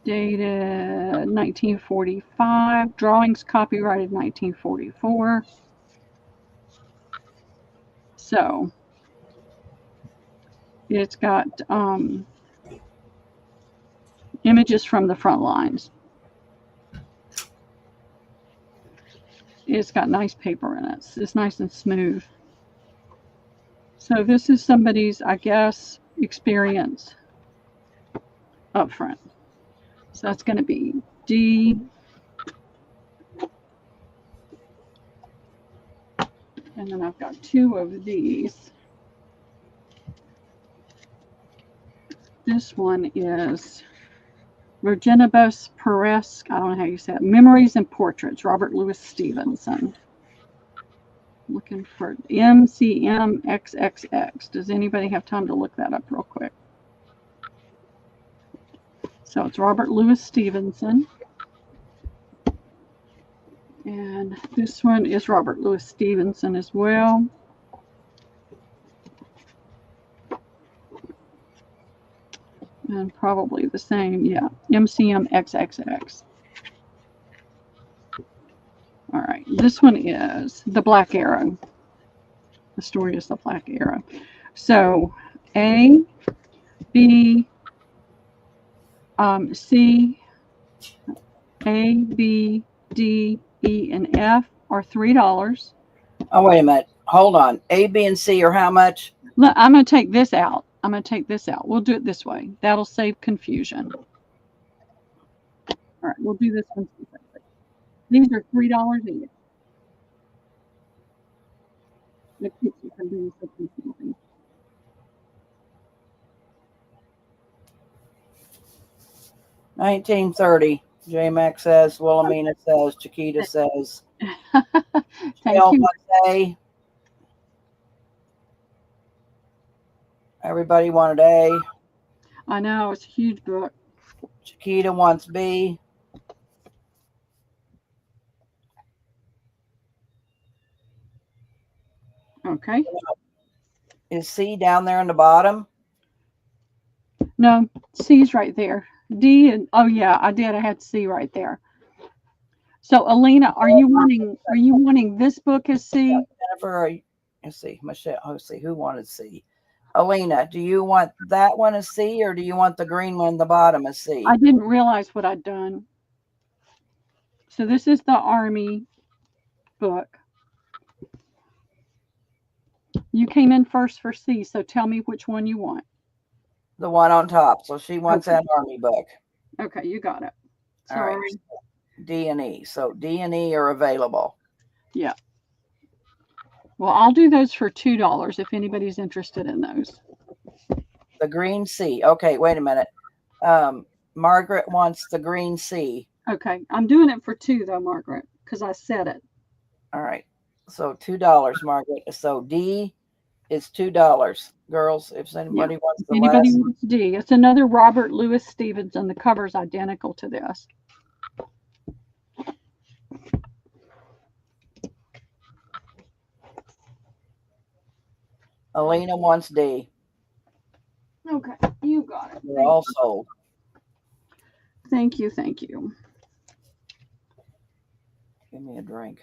Dated 1945. Drawings copyrighted 1944. So it's got images from the front lines. It's got nice paper in it. It's nice and smooth. So this is somebody's, I guess, experience up front. So that's going to be D. And then I've got 2 of these. This one is Virginibus Peresque, I don't know how you say it, Memories and Portraits, Robert Louis Stevenson. Looking for MCMXXX. Does anybody have time to look that up real quick? So it's Robert Louis Stevenson. And this one is Robert Louis Stevenson as well. And probably the same, yeah, MCMXXX. All right, this one is The Black Arrow. The story is The Black Arrow. So A, B, C, A, B, D, E, and F are $3. Oh, wait a minute. Hold on. A, B, and C are how much? Look, I'm going to take this out. I'm going to take this out. We'll do it this way. That'll save confusion. All right, we'll do this one separately. These are $3 each. It keeps you from being so confusing. $19.30. J-Mac says. Wilhelmina says. Chiquita says. Thank you. A. Everybody wanted A. I know, it's a huge book. Chiquita wants B. Okay. Is C down there in the bottom? No, C's right there. D and oh yeah, I did. I had C right there. So Alina, are you wanting this book as C? Jennifer, let's see, Michelle. Let's see, who wanted C? Alina, do you want that one as C, or do you want the green one in the bottom as C? I didn't realize what I'd done. So this is the Army book. You came in first for C, so tell me which one you want. The one on top. So she wants Okay. that Army book. Okay, you got it. All Sorry. right. D and E. So D and E are available. Yeah. Well, I'll do those for $2 if anybody's interested in those. The green C. Okay, wait a minute. Margaret wants the green C. Okay. I'm doing it for 2 though, Margaret, because I said it. All right. So $2, Margaret. So D is $2. Girls, if Yeah. anybody wants If the anybody last. wants D, it's another Robert Louis Stevenson. The cover's identical to this. Alina wants D. Okay. You got it. They're all sold. Thank you. Thank you. Give me a drink.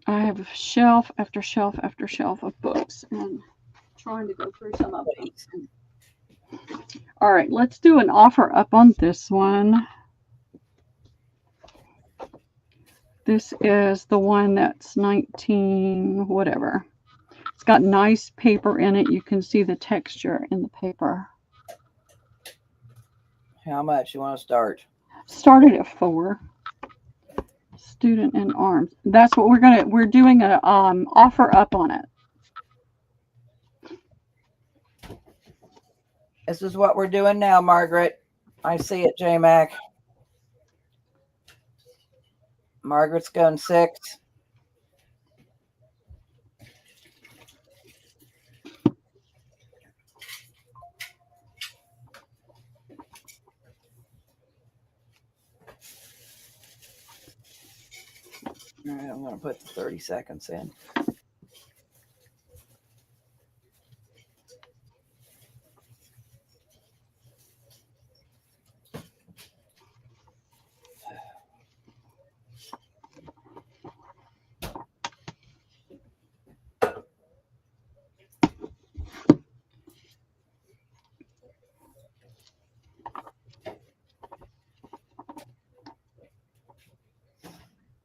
I have shelf after shelf after shelf of books and trying to go through some of them. All right, let's do an offer up on this one. This is the one that's 19 whatever. It's got nice paper in it. You can see the texture in the paper. How much you want to start? Started at 4. Student in Arms. That's what we're doing a offer up on it. This is what we're doing now, Margaret. I see it, J-Mac. Margaret's going 6. All right, I'm going to put the 30 seconds in.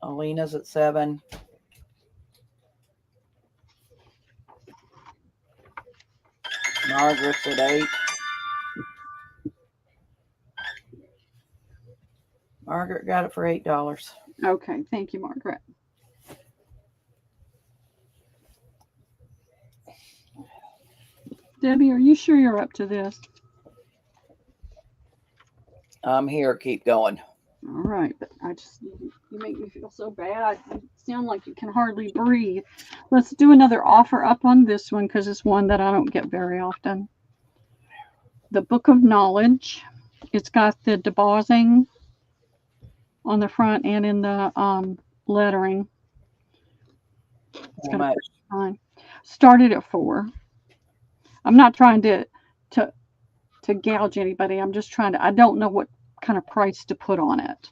Alina's at 7. Margaret's at 8. Margaret got it for $8. Okay, thank you, Margaret. Debbie, are you sure you're up to this? I'm here. Keep going. All right, but you make me feel so bad. You sound like you can hardly breathe. Let's do another offer up on this one because it's one that I don't get very often. The Book of Knowledge. It's got the debossing on the front and in the lettering. It's How much? Fine. Started at 4. I'm not trying to gouge anybody. I'm just trying to. I don't know what kind of price to put on it.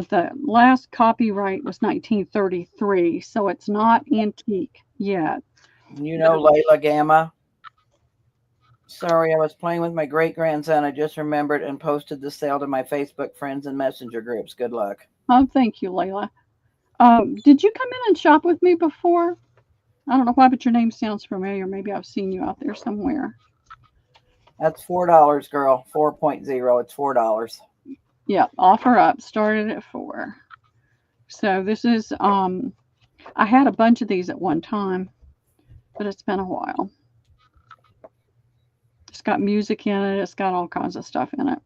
The last copyright was 1933, so it's not antique yet. You know Layla Gamma? Sorry, I was playing with my great-grandson. I just remembered and posted the sale to my Facebook friends and messenger groups. Good luck. Oh, thank you, Layla. Did you come in and shop with me before? I don't know why, but your name sounds familiar. Maybe I've seen you out there somewhere. That's $4, girl. 4.0. It's $4. Yeah, offer up. Started at 4. So this is, I had a bunch of these at one time, but it's been a while. It's got music in it. It's got all kinds of stuff in it.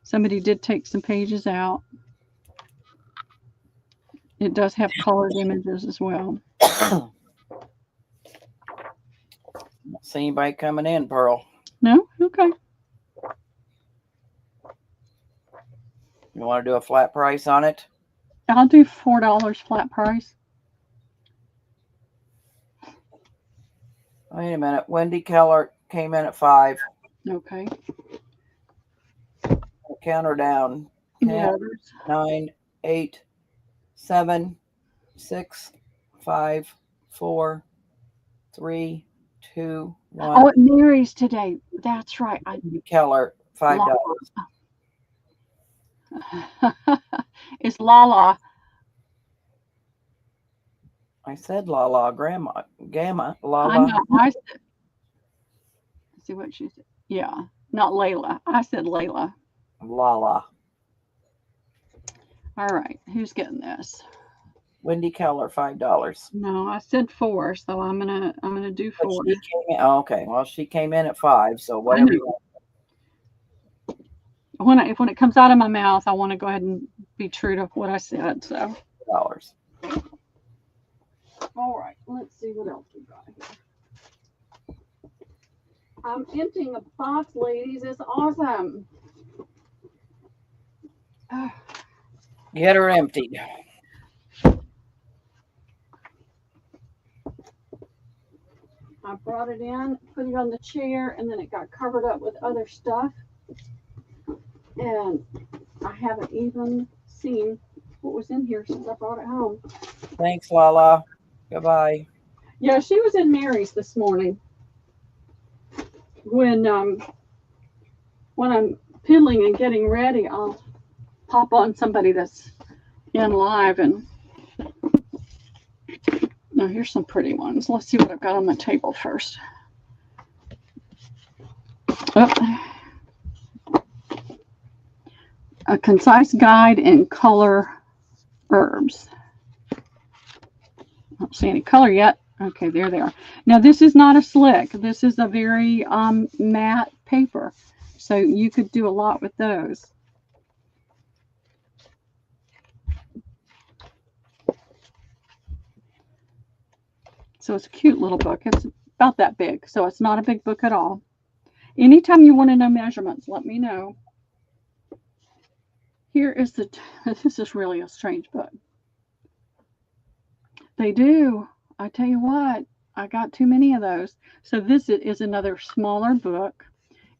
Somebody did take some pages out. It does have colored images as well. Don't see anybody coming in, Pearl. No? Okay. You want to do a flat price on it? I'll do $4 flat price. Wait a minute. Wendy Keller came in at 5. Okay. I'll count her down. 10, Yeah. 9, 8, 7, 6, 5, 4, 3, 2, 1. Oh, it Mary's today. That's right. Wendy Keller, $5. It's Lala. I said Lala, Grandma, Gamma, I Lala. know. I said, see what she said. Yeah, not Layla. I said Layla. Lala. All right, who's getting this? Wendy Keller, $5. No, I said 4, so I'm gonna do But 4. she came in. Oh, okay. Well, she came in at 5. So I whatever know. you want. When it comes out of my mouth, I want to go ahead and be true to what I said. So, $. all right, let's see what else we got here. I'm emptying a box, ladies. It's awesome. Get her emptied. I brought it in, put it on the chair, and then it got covered up with other stuff. And I haven't even seen what was in here since I brought it home. Thanks, Lala. Goodbye. Yeah, she was in Mary's this morning. When I'm piddling and getting ready, I'll pop on somebody that's in live. And now here's some pretty ones. Let's see what I've got on my table first. Oh. A concise guide in color herbs. I don't see any color yet. Okay, there they are. Now this is not a slick. This is a very matte paper. So you could do a lot with those. So it's a cute little book. It's about that big. So it's not a big book at all. Anytime you want to know measurements, let me know. Here is this is really a strange book. They do. I tell you what, I got too many of those. So this is another smaller book.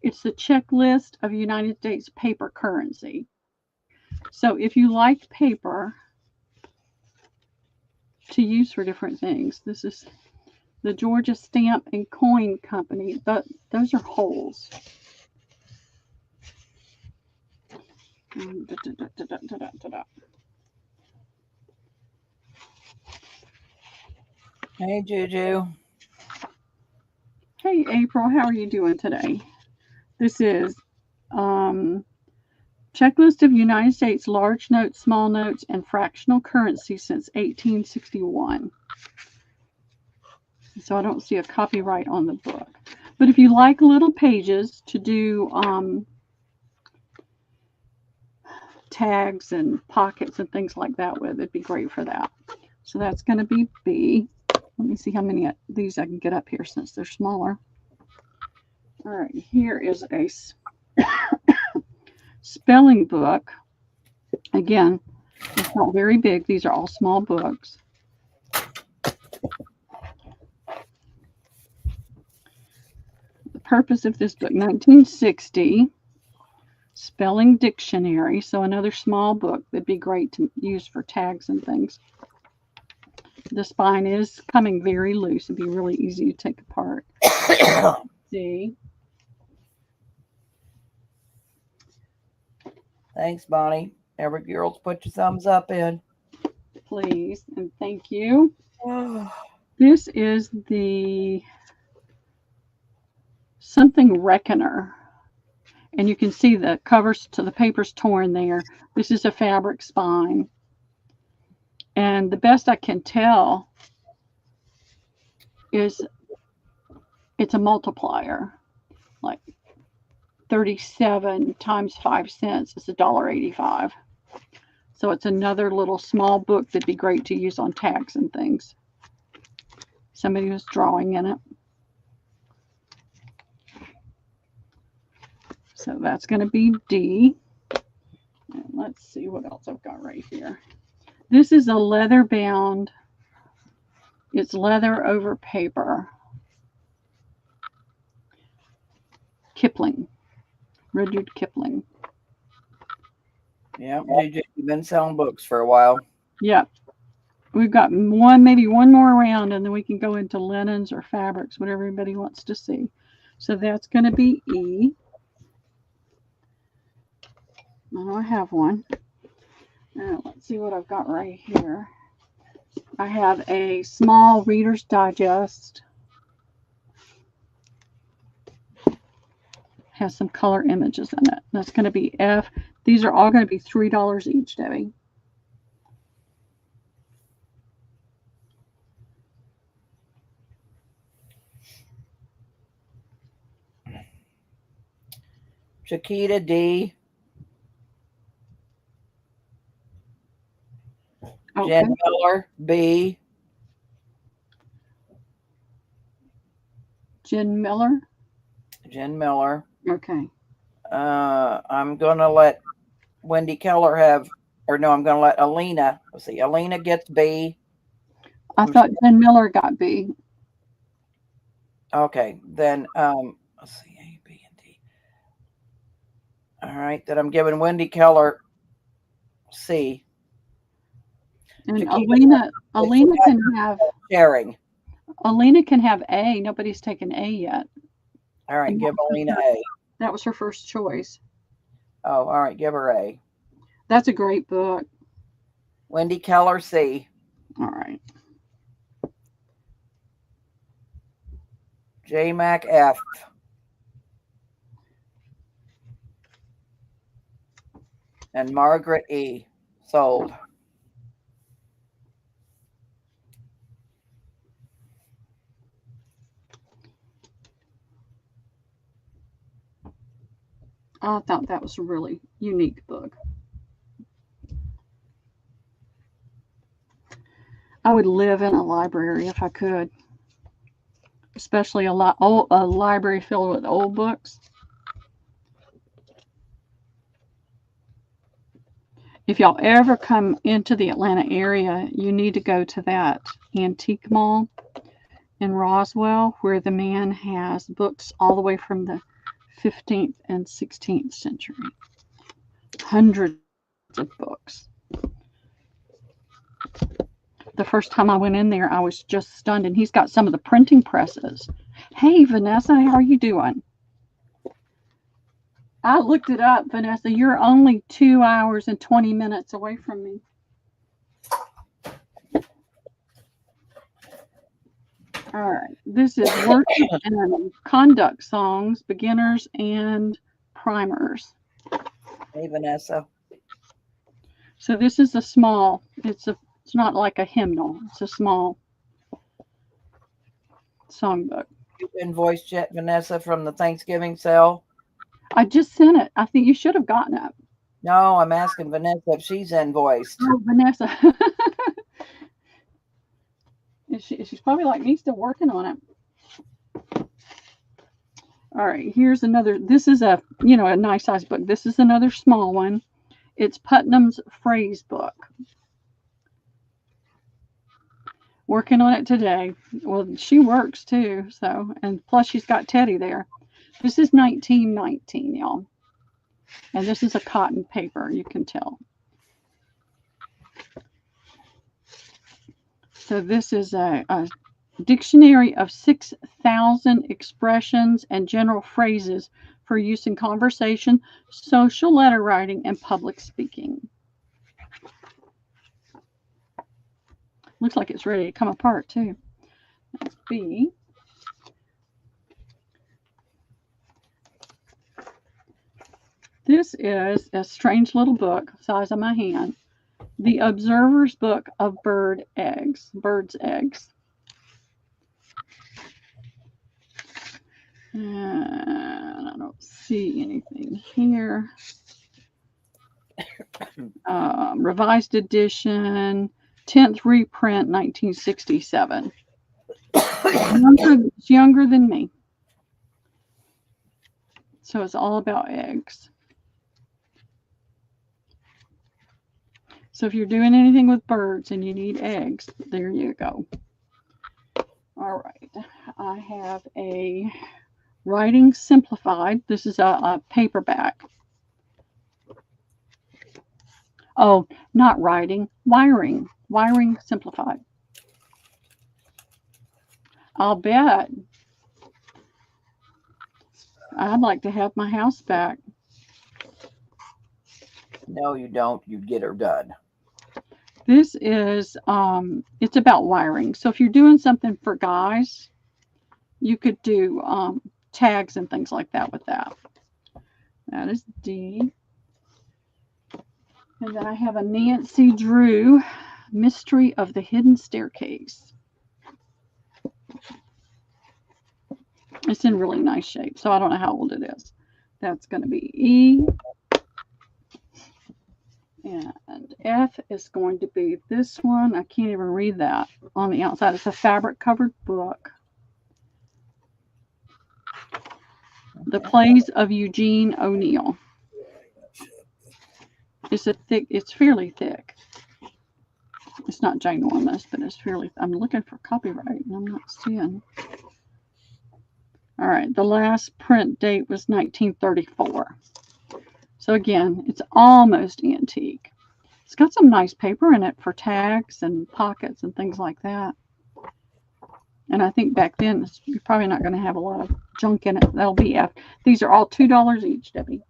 It's the checklist of United States paper currency. So if you like paper to use for different things, this is the Georgia Stamp and Coin Company. Those are holes. Hey, Juju. Hey, April, how are you doing today? This is checklist of United States large notes, small notes, and fractional currency since 1861. So I don't see a copyright on the book. But if you like little pages to do tags and pockets and things like that with, it'd be great for that. So that's going to be B. Let me see how many of these I can get up here since they're smaller. All right, here is a spelling book. Again, it's not very big. These are all small books. The purpose of this book, 1960, spelling dictionary. So another small book that'd be great to use for tags and things. The spine is coming very loose. It'd be really easy to take apart. See? Thanks, Bonnie. Every girl's put your thumbs up in. Please, and thank you. This is the something reckoner. And you can see the covers to the paper's torn there. This is a fabric spine. And the best I can tell is it's a multiplier. Like 37 times 5 cents is $1.85. So it's another little small book that'd be great to use on tags and things. Somebody was drawing in it. So that's going to be D. And let's see what else I've got right here. This is a leather bound. It's leather over paper. Kipling. Rudyard Kipling. Yeah, JJ, you've been selling books for a while. Yeah. We've got maybe one more round, and then we can go into linens or fabrics, whatever everybody wants to see. So that's going to be E. Oh, I have one. Now, let's see what I've got right here. I have a small Reader's Digest. Has some color images in it. That's going to be F. These are all going to be $3 each, Debbie. Chiquita D. Okay. Jen Miller B. Jen Miller. Jen Miller. Okay. I'm going to let Wendy Keller have, or no, I'm going to let Alina. Let's see. Alina gets B. I thought Jen Miller got B. Okay. Then, let's see. A, B, and D. All right. Then I'm giving Wendy Keller C. And Chiquita, Alina can have sharing. Alina can have A. Nobody's taken A yet. All right. Give Alina A. That was her first choice. Oh, all right. Give her A. That's a great book. Wendy Keller C. All right. J Mac F. And Margaret E. Sold. I thought that was a really unique book. I would live in a library if I could, especially a library filled with old books. If y'all ever come into the Atlanta area, you need to go to that antique mall in Roswell, where the man has books all the way from the 15th and 16th century. Hundreds of books. The first time I went in there, I was just stunned, and he's got some of the printing presses. Hey, Vanessa, how are you doing? I looked it up, Vanessa. You're only 2 hours and 20 minutes away from me. All right. This is worship and conduct songs, beginners and primers. Hey, Vanessa. So this is a small. It's not like a hymnal. It's a small songbook. You invoiced yet, Vanessa, from the Thanksgiving sale? I just sent it. I think you should have gotten it. No, I'm asking Vanessa if she's invoiced. Oh, Vanessa. She's probably like me, still working on it. All right, here's another. This is a nice size book. This is another small one. It's Putnam's phrase book. Working on it today. Well, she works too, so, and plus she's got Teddy there. This is 1919, y'all. And this is a cotton paper, you can tell. So this is a dictionary of 6,000 expressions and general phrases for use in conversation, social letter writing, and public speaking. Looks like it's ready to come apart too. That's B. This is a strange little book, size of my hand. The Observer's Book of Bird's Eggs. And I don't see anything here. Revised edition, 10th reprint, 1967. It's younger than me. So it's all about eggs. So if you're doing anything with birds and you need eggs, there you go. All right. I have a Writing Simplified. This is a paperback. Oh, not writing, wiring. Wiring Simplified. I'll bet. I'd like to have my house back. No, you don't. You'd get her done. This is, it's about wiring. So if you're doing something for guys, you could do tags and things like that with that. That is D. And then I have a Nancy Drew, Mystery of the Hidden Staircase. It's in really nice shape, so I don't know how old it is. That's going to be E. And F is going to be this one. I can't even read that on the outside. It's a fabric-covered book. The Plays of Eugene O'Neill. It's fairly thick. It's not ginormous, but it's fairly, I'm looking for copyright and I'm not seeing. All right, the last print date was 1934. So again, it's almost antique. It's got some nice paper in it for tags and pockets and things like that. And I think back then, you're probably not going to have a lot of junk in it. That'll be F. These are all $2 each, Debbie.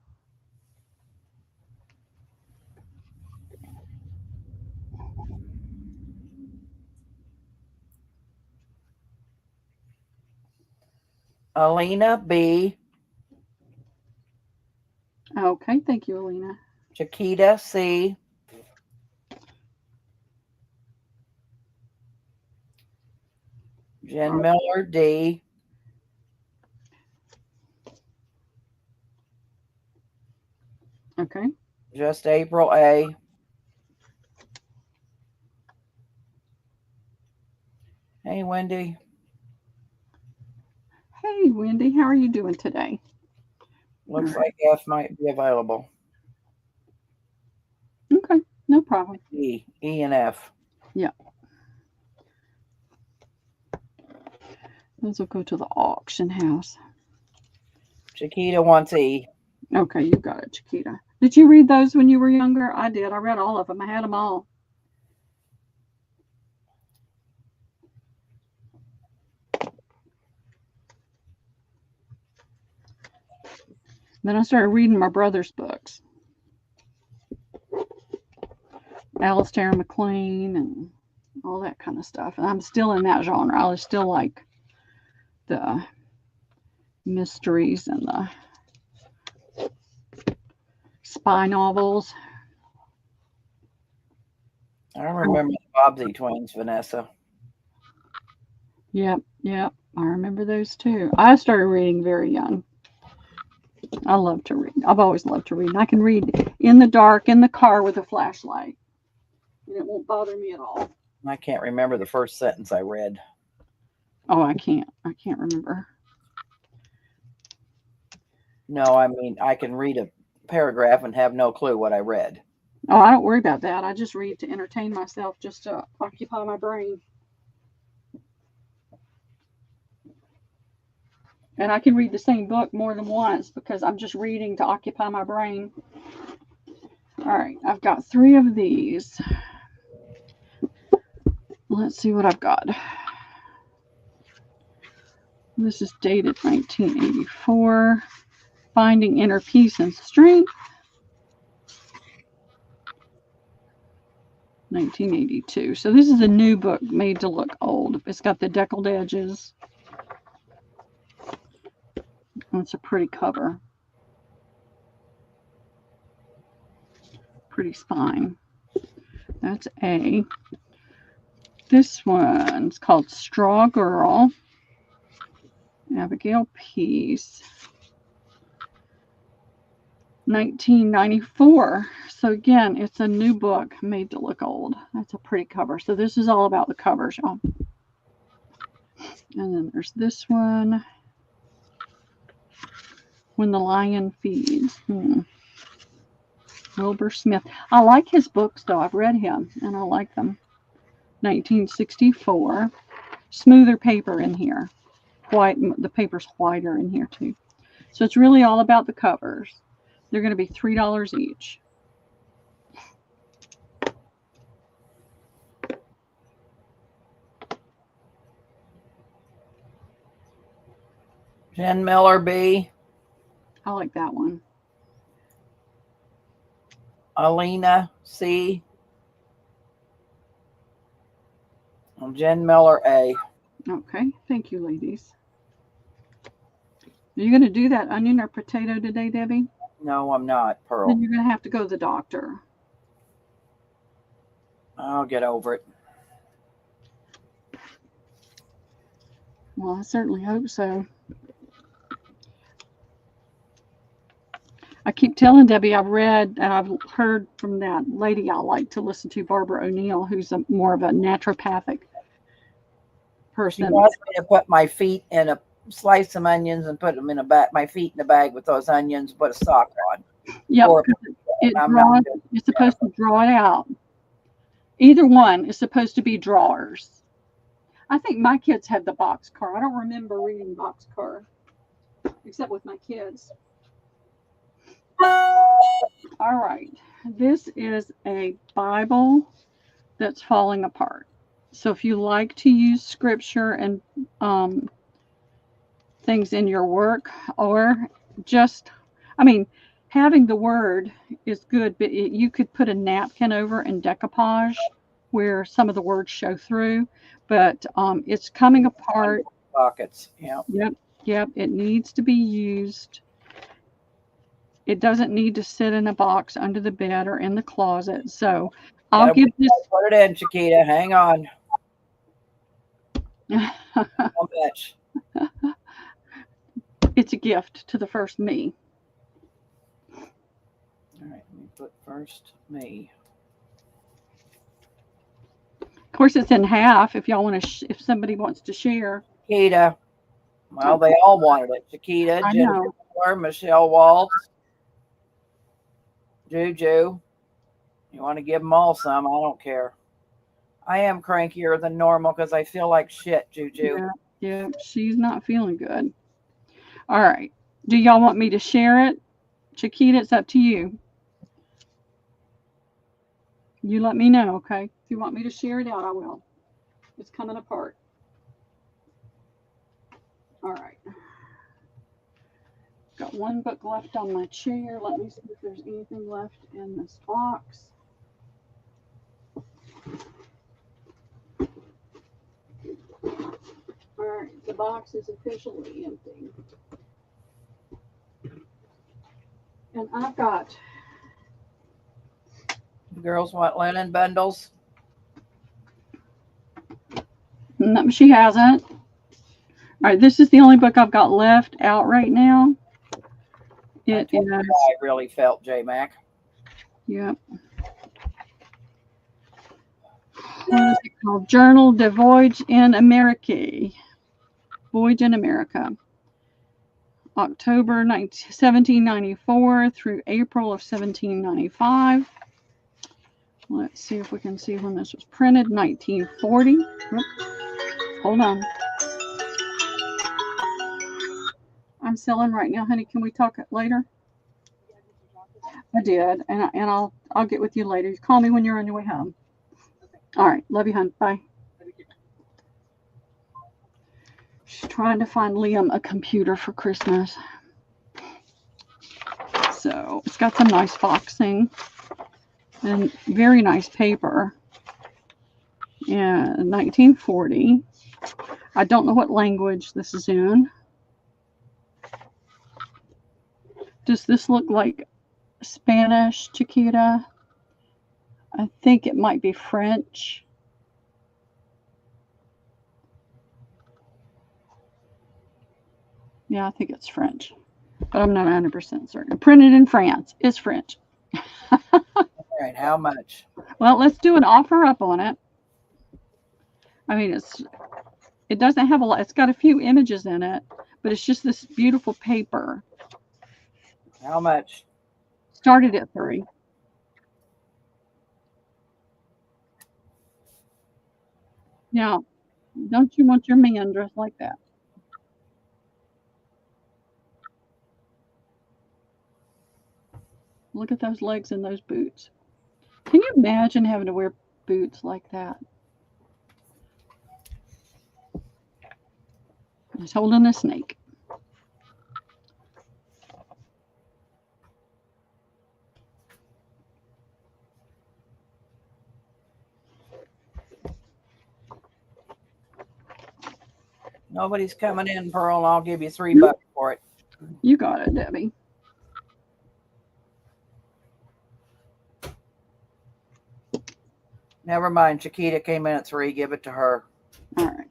Alina B. Okay, thank you, Alina. Chiquita C. Jen Miller D. Okay. Just April A. Hey, Wendy. Hey, Wendy, how are you doing today? Looks like F might be available. Okay, no problem. E and F. Yeah. Those will go to the auction house. Chiquita wants E. Okay, you got it, Chiquita. Did you read those when you were younger? I did. I read all of them. I had them all. Then I started reading my brother's books. Alistair MacLean and all that kind of stuff. And I'm still in that genre. I still like the mysteries and the spy novels. I remember the Bobbsey twins, Vanessa. Yep. I remember those too. I started reading very young. I love to read. I've always loved to read. I can read in the dark in the car with a flashlight. And it won't bother me at all. I can't remember the first sentence I read. Oh, I can't remember. No, I mean, I can read a paragraph and have no clue what I read. Oh, I don't worry about that. I just read to entertain myself, just to occupy my brain. And I can read the same book more than once because I'm just reading to occupy my brain. All right, I've got 3 of these. Let's see what I've got. This is dated 1984. Finding Inner Peace and Strength. 1982. So this is a new book made to look old. It's got the deckled edges. It's a pretty cover. Pretty spine. That's A. This one's called Straw Girl. Abigail Peace. 1994. So again, it's a new book made to look old. That's a pretty cover. So this is all about the covers, y'all. And then there's this one. When the Lion Feeds. Wilbur Smith. I like his books, though. I've read him, and I like them. 1964. Smoother paper in here. White. The paper's whiter in here, too. So it's really all about the covers. They're going to be $3 each. Jen Miller B. I like that one. Alina C. And Jen Miller A. Okay, thank you, ladies. Are you going to do that onion or potato today, Debbie? No, I'm not, Pearl. Then you're going to have to go to the doctor. I'll get over it. Well, I certainly hope so. I keep telling Debbie I've read and I've heard from that lady I like to listen to, Barbara O'Neill, who's more of a naturopathic She person. wants me to put my feet in a slice some onions and put them in a bag. My feet in a bag with those onions. Put a sock on. Yep, Or it I'm draws. not good. You're supposed to draw it out. Either one is supposed to be drawers. I think my kids had the boxcar. I don't remember reading boxcar, except with my kids. All right, this is a Bible that's falling apart. So if you like to use scripture and things in your work, or just, I mean, having the word is good, but you could put a napkin over and decoupage where some of the words show through, but it's coming apart. Pockets. Yeah. Yep, it needs to be used. It doesn't need to sit in a box under the bed or in the closet. So I'll give this. Put it in, Chiquita. Hang on. How much? It's a gift to the first me. All right, let me put first me. Of course, it's in half if y'all want to, if somebody wants to share. Chiquita. Well, they all wanted it. Chiquita, I Jennifer know. Miller, Michelle Waltz, Juju. You want to give them all some? I don't care. I am crankier than normal because I feel like shit, Juju. Yeah, she's not feeling good. All right. Do y'all want me to share it? Chiquita, it's up to you. You let me know, okay? If you want me to share it out, I will. It's coming apart. All right. Got one book left on my chair. Let me see if there's anything left in this box. All right, the box is officially empty. And I've got. The girls want linen bundles. No, she hasn't. All right, this is the only book I've got left out right now. It is. I really felt, J Mac. Yep. What is it called? Journal de Voyage in America. Voyage in America. October 1794 through April of 1795. Let's see if we can see when this was printed. 1940. Oops. Hold on. I'm selling right now, honey. Can we talk later? I did, and I'll get with you later. Call me when you're on your way home. All right, love you, hon. Bye. She's trying to find Liam a computer for Christmas. So it's got some nice boxing and very nice paper. Yeah, 1940. I don't know what language this is in. Does this look like Spanish, Chiquita? I think it might be French. Yeah, I think it's French, but I'm not 100% certain. Printed in France. It's French. All right, how much? Well, let's do an offer up on it. I mean, it doesn't have a lot. It's got a few images in it, but it's just this beautiful paper. How much? Started at $3. Now, don't you want your man dressed like that? Look at those legs in those boots. Can you imagine having to wear boots like that? He's holding a snake. Nobody's coming in, Pearl, and I'll give you $3 for it. You got it, Debbie. Never mind. Chiquita came in at 3. Give it to her. All right.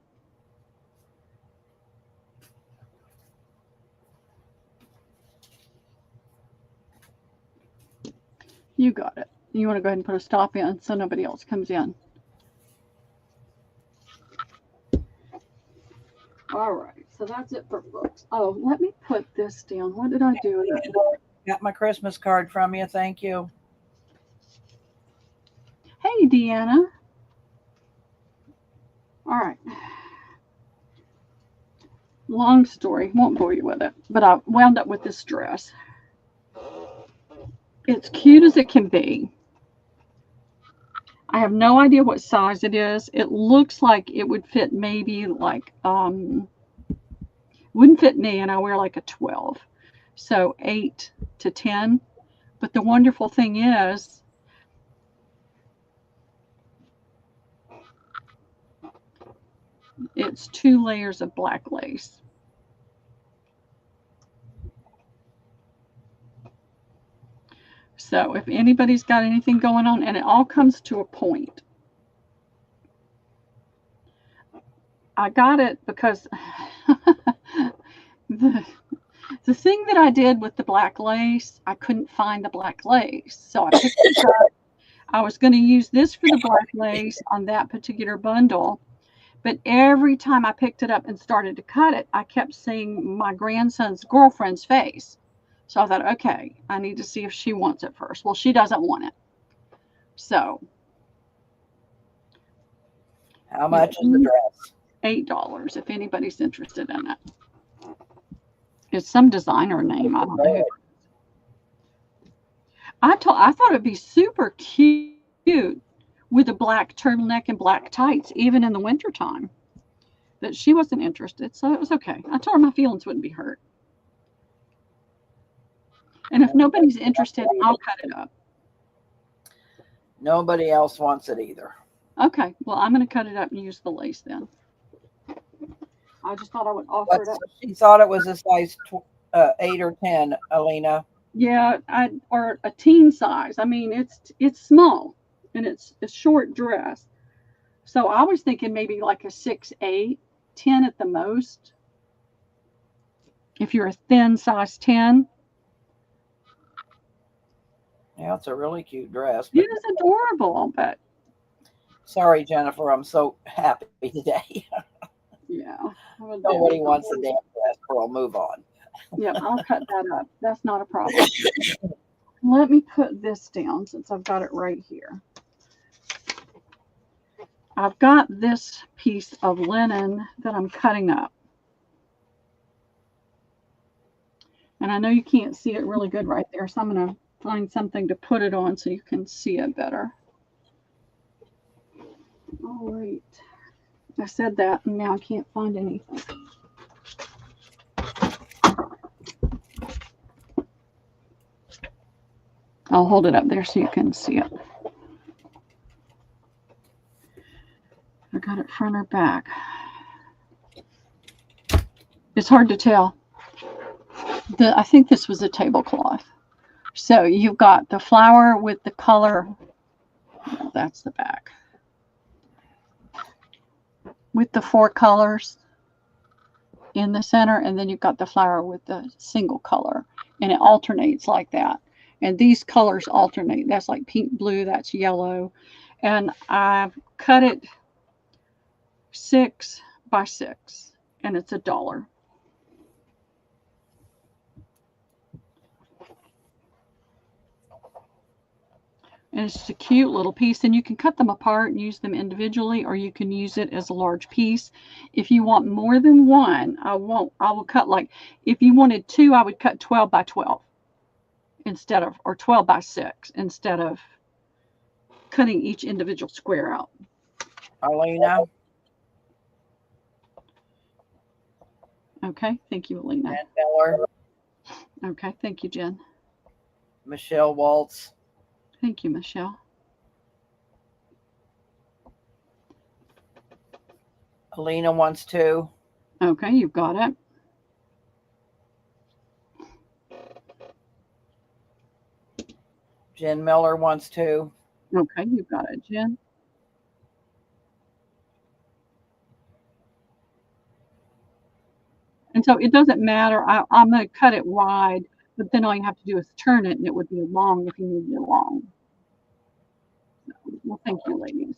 You got it. You want to go ahead and put a stop in so nobody else comes in. All right. So that's it for books. Oh, let me put this down. What did I do with it? Got my Christmas card from you. Thank you. Hey, Deanna. All right. Long story. Won't bore you with it. But I wound up with this dress. It's cute as it can be. I have no idea what size it is. It looks like it would fit maybe like, wouldn't fit me, and I wear like a 12. So 8 to 10. But the wonderful thing is, it's 2 layers of black lace. So if anybody's got anything going on, and it all comes to a point. I got it because the thing that I did with the black lace, I couldn't find the black lace. So I picked it up. I was going to use this for the black lace on that particular bundle. But every time I picked it up and started to cut it, I kept seeing my grandson's girlfriend's face. So I thought, okay, I need to see if she wants it first. Well, she doesn't want it. So. How much is the dress? $8 if anybody's interested in it. It's some designer name. I don't know. I thought it'd be super cute with a black turtleneck and black tights, even in the wintertime. But she wasn't interested, so it was okay. I told her my feelings wouldn't be hurt. And if nobody's interested, I'll cut it up. Nobody else wants it either. Okay, well, I'm going to cut it up and use the lace then. I just thought I would offer it up. She thought it was a size 8 or 10, Alina. Yeah, or a teen size. I mean, it's small, and it's a short dress. So I was thinking maybe like a 6, 8, 10 at the most. If you're a thin size 10. Yeah, it's a really cute dress. It is adorable, but. Sorry, Jennifer, I'm so happy today. Yeah. Nobody wants a damn dress, or I'll move on. Yep, I'll cut that up. That's not a problem. Let me put this down since I've got it right here. I've got this piece of linen that I'm cutting up. And I know you can't see it really good right there, so I'm going to find something to put it on so you can see it better. All right. I said that, and now I can't find anything. I'll hold it up there so you can see it. I got it front or back. It's hard to tell. I think this was a tablecloth. So you've got the flower with the color. Oh, that's the back. With the 4 colors in the center, and then you've got the flower with the single color, and it alternates like that. And these colors alternate. That's like pink, blue, that's yellow. And I've cut it 6 by 6, and it's $1. And it's just a cute little piece, and you can cut them apart and use them individually, or you can use it as a large piece. If you want more than one, I will cut, like, if you wanted 2, I would cut 12 by 12 instead of, or 12 by 6 instead of cutting each individual square out. Alina. Okay, thank you, Alina. Jen Miller. Okay, thank you, Jen. Michelle Waltz. Thank you, Michelle. Alina wants 2. Okay, you've got it. Jen Miller wants 2. Okay, you've got it, Jen. And so it doesn't matter. I'm going to cut it wide, but then all you have to do is turn it, and it would be long if you needed it long. Well, thank you, ladies.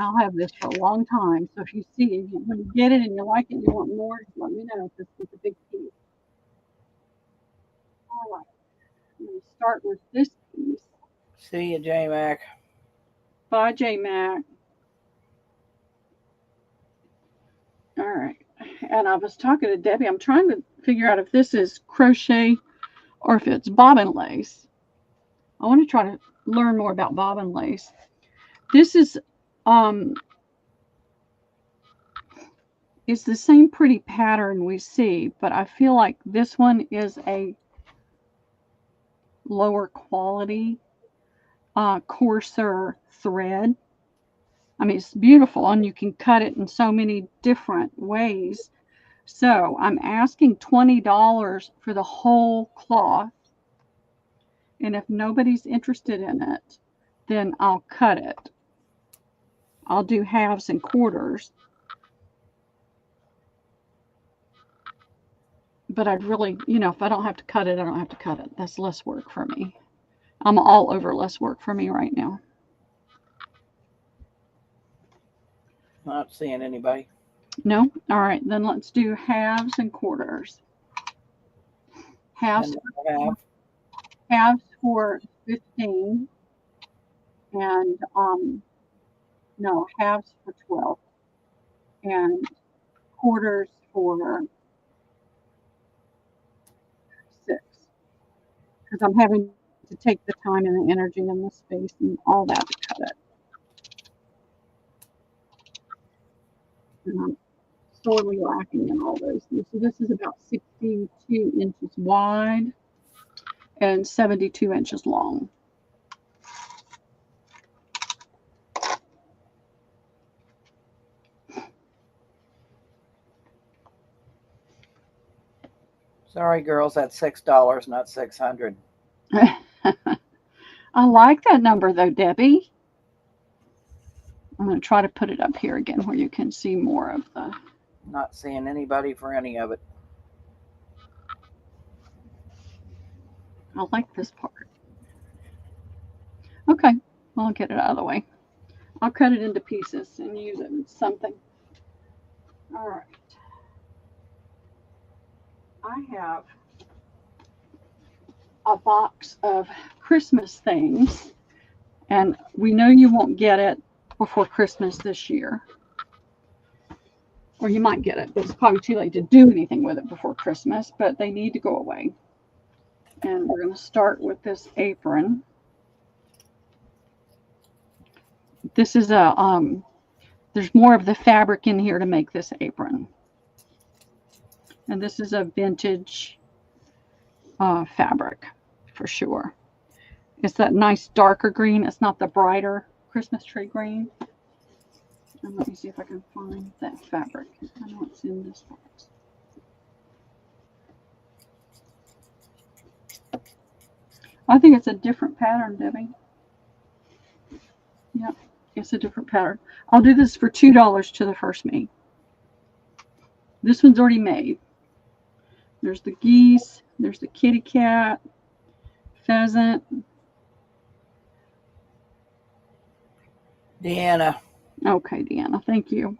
I'll have this for a long time. So if you see, when you get it and you like it and you want more, just let me know because it's a big piece. All right. I'm going to start with this piece. See you, J Mac. Bye, J Mac. All right. And I was talking to Debbie. I'm trying to figure out if this is crochet or if it's bobbin lace. I want to try to learn more about bobbin lace. This is it's the same pretty pattern we see, but I feel like this one is a lower quality, coarser thread. I mean, it's beautiful and you can cut it in so many different ways. So I'm asking $20 for the whole cloth. And if nobody's interested in it, then I'll cut it. I'll do halves and quarters. But I'd really, if I don't have to cut it, I don't have to cut it. That's less work for me. I'm all over less work for me right now. Not seeing anybody. No? All right, then let's do halves and quarters. Halves for 15 and no, halves for 12 and quarters for 6 because I'm having to take the time and the energy and the space and all that to cut it. And I'm sorely lacking in all those things. So this is about 62 inches wide and 72 inches long. Sorry, girls, that's $6, not 600. I like that number though, Debbie. I'm going to try to put it up here again where you can see more of the. Not seeing anybody for any of it. I like this part. Okay, I'll get it out of the way. I'll cut it into pieces and use it in something. All right. I have a box of Christmas things, and we know you won't get it before Christmas this year. Or you might get it, but it's probably too late to do anything with it before Christmas, but they need to go away. And we're going to start with this apron. This is there's more of the fabric in here to make this apron. And this is a vintage fabric for sure. It's that nice darker green. It's not the brighter Christmas tree green. And let me see if I can find that fabric. I know it's in this box. I think it's a different pattern, Debbie. Yep, it's a different pattern. I'll do this for $2 to the first me. This one's already made. There's the geese. There's the kitty cat, pheasant. Deanna. Okay, Deanna, thank you.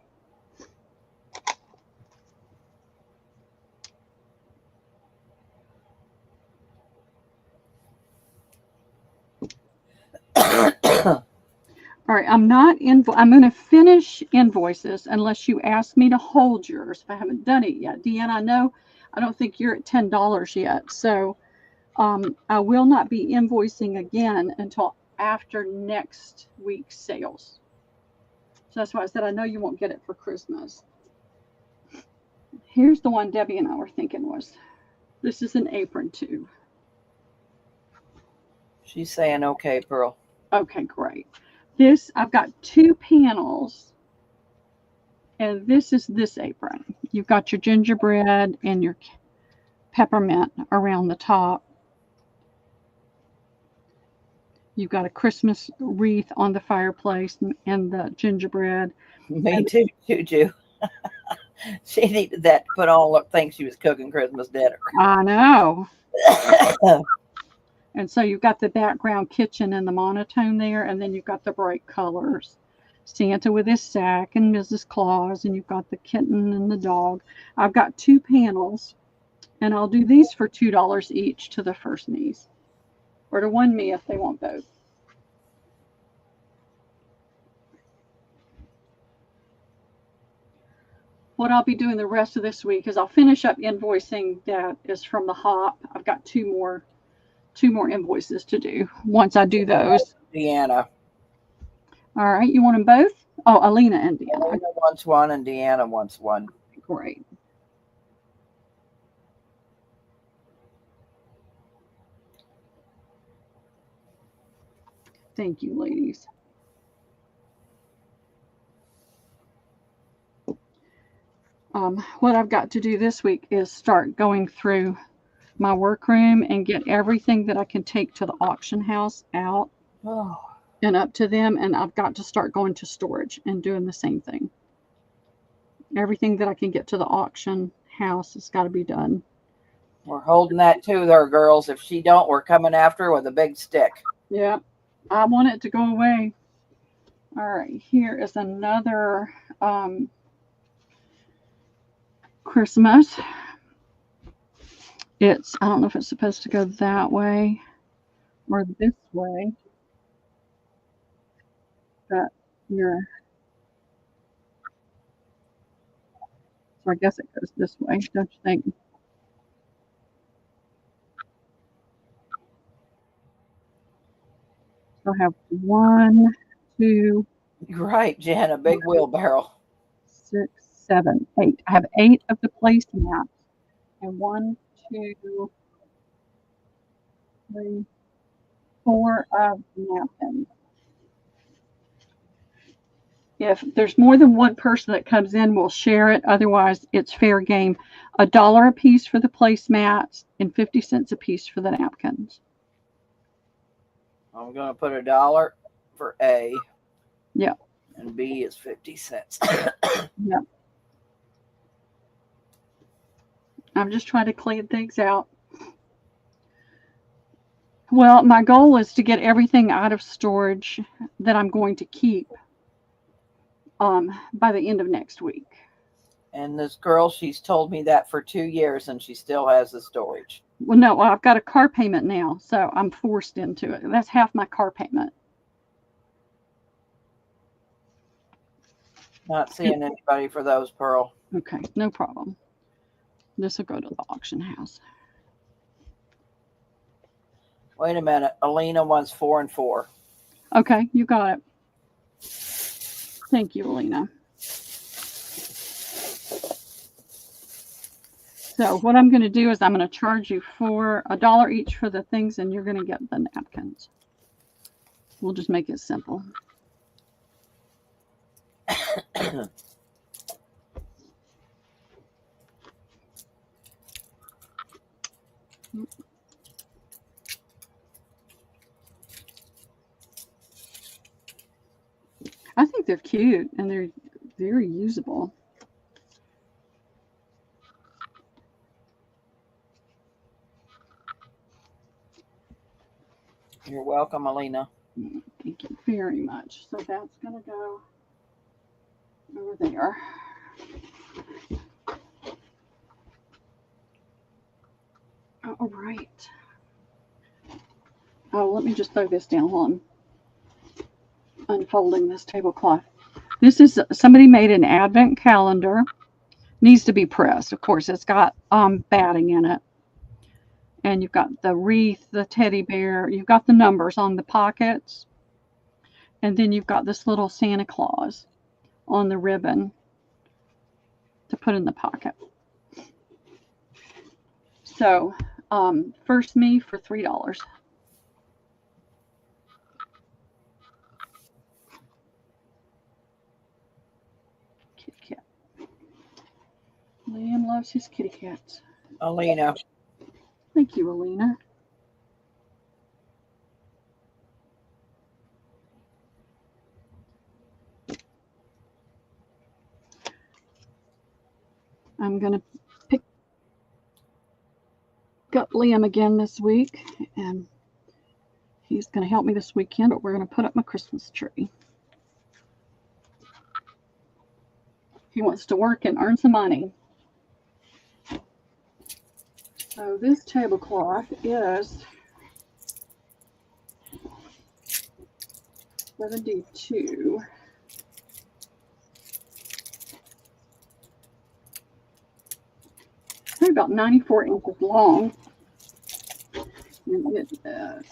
All right, I'm going to finish invoices unless you ask me to hold yours if I haven't done it yet. Deanna, I don't think you're at $10 yet. So I will not be invoicing again until after next week's sales. So that's why I said I know you won't get it for Christmas. Here's the one Debbie and I were thinking was. This is an apron too. She's saying okay, Pearl. Okay, great. This, I've got 2 panels, and this is this apron. You've got your gingerbread and your peppermint around the top. You've got a Christmas wreath on the fireplace and the gingerbread. Me And too, Juju. She needed that to put on look think she was cooking Christmas dinner. I know. And so you've got the background kitchen and the monotone there, and then you've got the bright colors. Santa with his sack and Mrs. Claus, and you've got the kitten and the dog. I've got 2 panels, and I'll do these for $2 each to the first niece, or to one me if they want both. What I'll be doing the rest of this week is I'll finish up invoicing that is from the hop. I've got two more invoices to do once I do those. Deanna. All right, you want them both? Oh, Alina and Deanna. Alina wants one and Deanna wants one. Great. Thank you, ladies. What I've got to do this week is start going through my workroom and get everything that I can take to the auction house out and up to them. And I've got to start going to storage and doing the same thing. Everything that I can get to the auction house has got to be done. We're holding that to her, girls. If she don't, we're coming after her with a big stick. Yeah, I want it to go away. All right, here is another Christmas. I don't know if it's supposed to go that way or this way, but so I guess it goes this way, don't you think? So I have 1, 2, You're right, Jen, a big wheelbarrow. 6, 7, 8. I have 8 of the placemats, and 1, 2, 3, 4 of napkins. If there's more than one person that comes in, we'll share it. Otherwise, it's fair game. $1 a piece for the placemats and 50 cents a piece for the napkins. I'm going to put $1 for A. Yeah. And B is 50 cents. Yeah. I'm just trying to clean things out. Well, my goal is to get everything out of storage that I'm going to keep by the end of next week. And this girl, she's told me that for 2 years and she still has the storage. Well, no, I've got a car payment now, so I'm forced into it. That's half my car payment. Not seeing anybody for those, Pearl. Okay, no problem. This will go to the auction house. Wait a minute. Alina wants 4 and 4. Okay, you got it. Thank you, Alina. So what I'm going to do is I'm going to charge you for $1 each for the things, and you're going to get the napkins. We'll just make it simple. I think they're cute and they're very usable. You're welcome, Alina. Thank you very much. So that's going to go over there. All right. Oh, let me just throw this down while I'm unfolding this tablecloth. This is somebody made an advent calendar. Needs to be pressed. Of course, it's got batting in it. And you've got the wreath, the teddy bear. You've got the numbers on the pockets. And then you've got this little Santa Claus on the ribbon to put in the pocket. So, first me for $3. Kitty cat. Liam loves his kitty cats. Alina. Thank you, Alina. I'm going to pick up Liam again this week, and he's going to help me this weekend, but we're going to put up my Christmas tree. He wants to work and earn some money. So this tablecloth is $72. Maybe about 94 inches long. And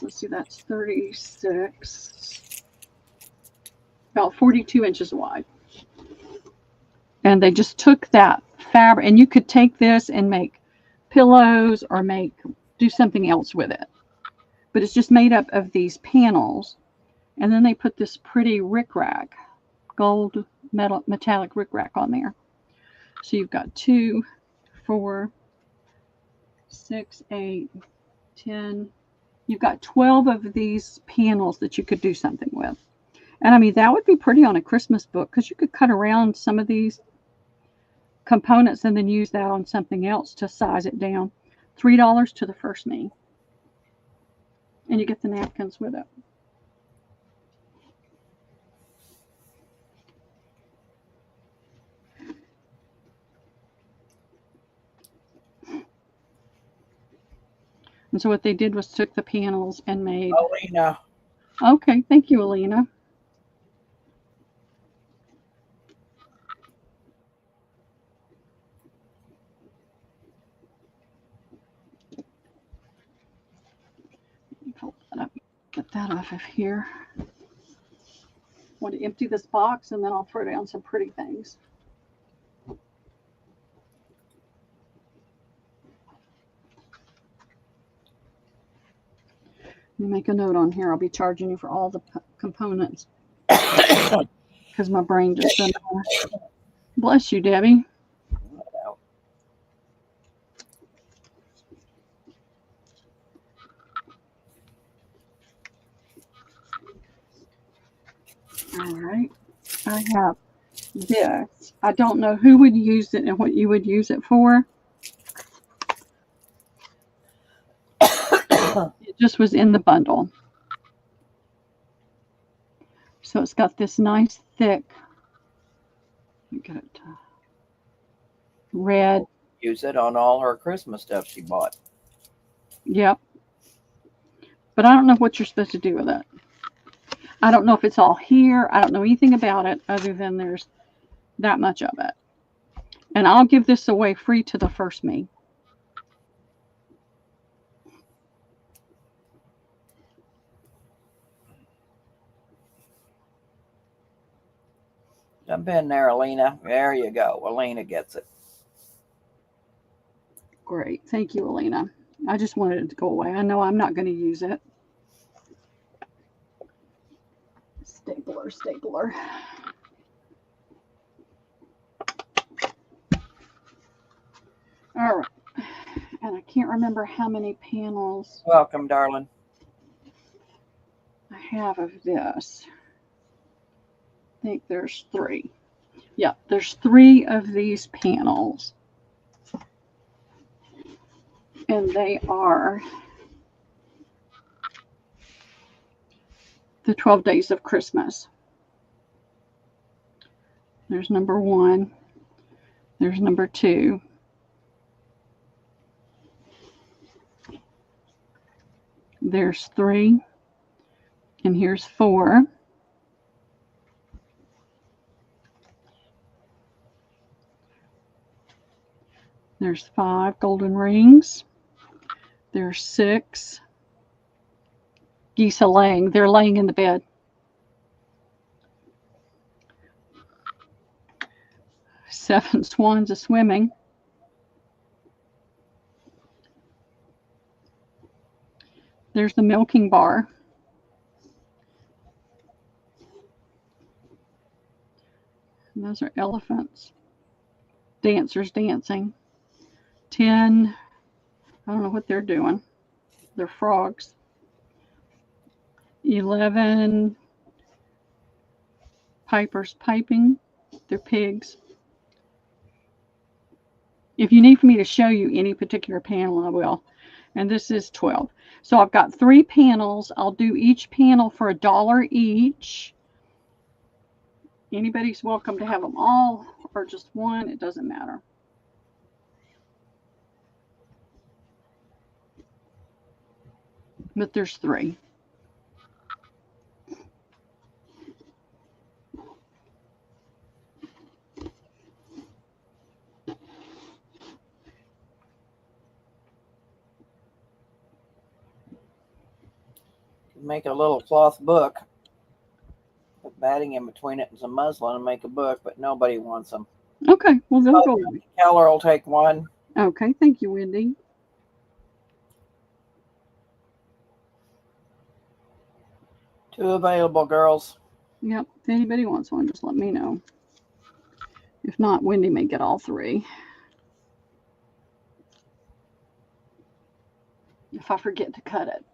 let's see, that's 36. About 42 inches wide. And they just took that fabric, and you could take this and make pillows or do something else with it. But it's just made up of these panels. And then they put this pretty rickrack, gold metallic rickrack on there. So you've got 2, 4, 6, 8, 10. You've got 12 of these panels that you could do something with. And I mean, that would be pretty on a Christmas book, because you could cut around some of these components and then use that on something else to size it down. $3 to the first me. And you get the napkins with it. And so what they did was took the panels and made... Alina. Okay, thank you, Alina. Hold that up. Get that off of here. I want to empty this box, and then I'll throw down some pretty things. Let me make a note on here. I'll be charging you for all the components because my brain just doesn't. Bless you, Debbie. All right. I have this. I don't know who would use it and what you would use it for. It just was in the bundle. So it's got this nice thick, get it, red. Use it on all her Christmas stuff she bought. Yep. But I don't know what you're supposed to do with it. I don't know if it's all here. I don't know anything about it other than there's that much of it. And I'll give this away free to the first me. Jump in there, Alina. There you go. Alina gets it. Great. Thank you, Alina. I just wanted it to go away. I know I'm not going to use it. Stapler, stapler. All right. And I can't remember how many panels. Welcome, darling. I have of this. I think there's 3. Yeah, there's 3 of these panels. And they are the 12 days of Christmas. There's number 1. There's number 2. There's 3. And here's 4. There's 5 golden rings. There's 6 geese laying. They're laying in the bed. 7 swans are swimming. There's the milking bar. And those are elephants. Dancers dancing. 10, I don't know what they're doing. They're frogs. 11 pipers piping. They're pigs. If you need for me to show you any particular panel, I will. And this is 12. So I've got 3 panels. I'll do each panel for $1 each. Anybody's welcome to have them all or just one. It doesn't matter. But there's 3. Make a little cloth book, put batting in between it and some muslin and make a book, but nobody wants them. Okay, well, they'll go away. Keller will take one. Okay, thank you, Wendy. Two available, girls. Yep, if anybody wants one, just let me know. If not, Wendy may get all 3. If I forget to cut it.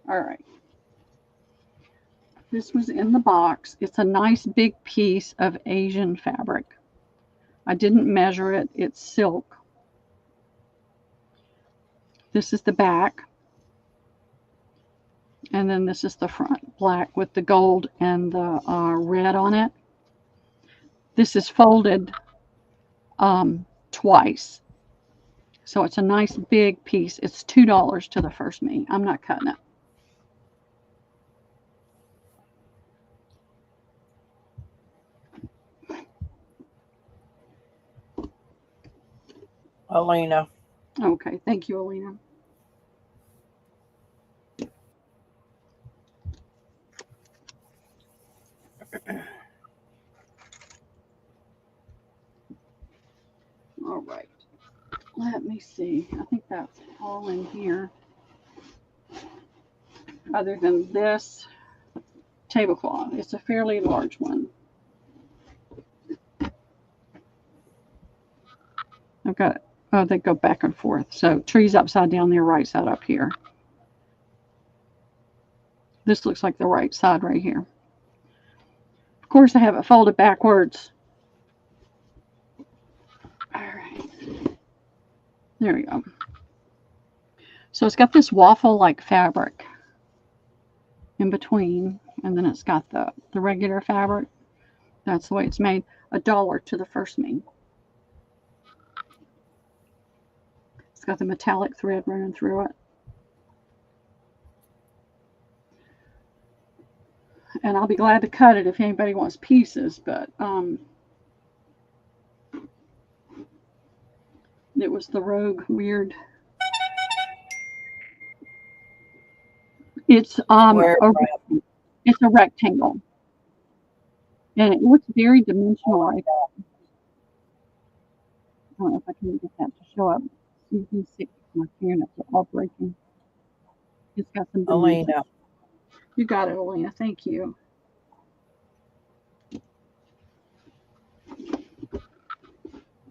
All right. This was in the box. It's a nice big piece of Asian fabric. I didn't measure it. It's silk. This is the back. And then this is the front, black with the gold and the red on it. This is folded twice. So it's a nice big piece. It's $2 to the first me. I'm not cutting it. Alina. Okay, thank you, Alina. All right. Let me see. I think that's all in here. Other than this tablecloth. It's a fairly large one. I've got, oh, they go back and forth. So trees upside down there, right side up here. This looks like the right side right here. Of course, I have it folded backwards. All right. There we go. So it's got this waffle-like fabric in between, and then it's got the regular fabric. That's the way it's made. $1 to the first me. It's got the metallic thread running through it. And I'll be glad to cut it if anybody wants pieces, but it was the rogue weird. It's it's a rectangle, and it looks very dimensional. I don't know if I can get that to show up. You can see my fingernails are all breaking. It's got some dimension. Alina. You got it, Alina. Thank you.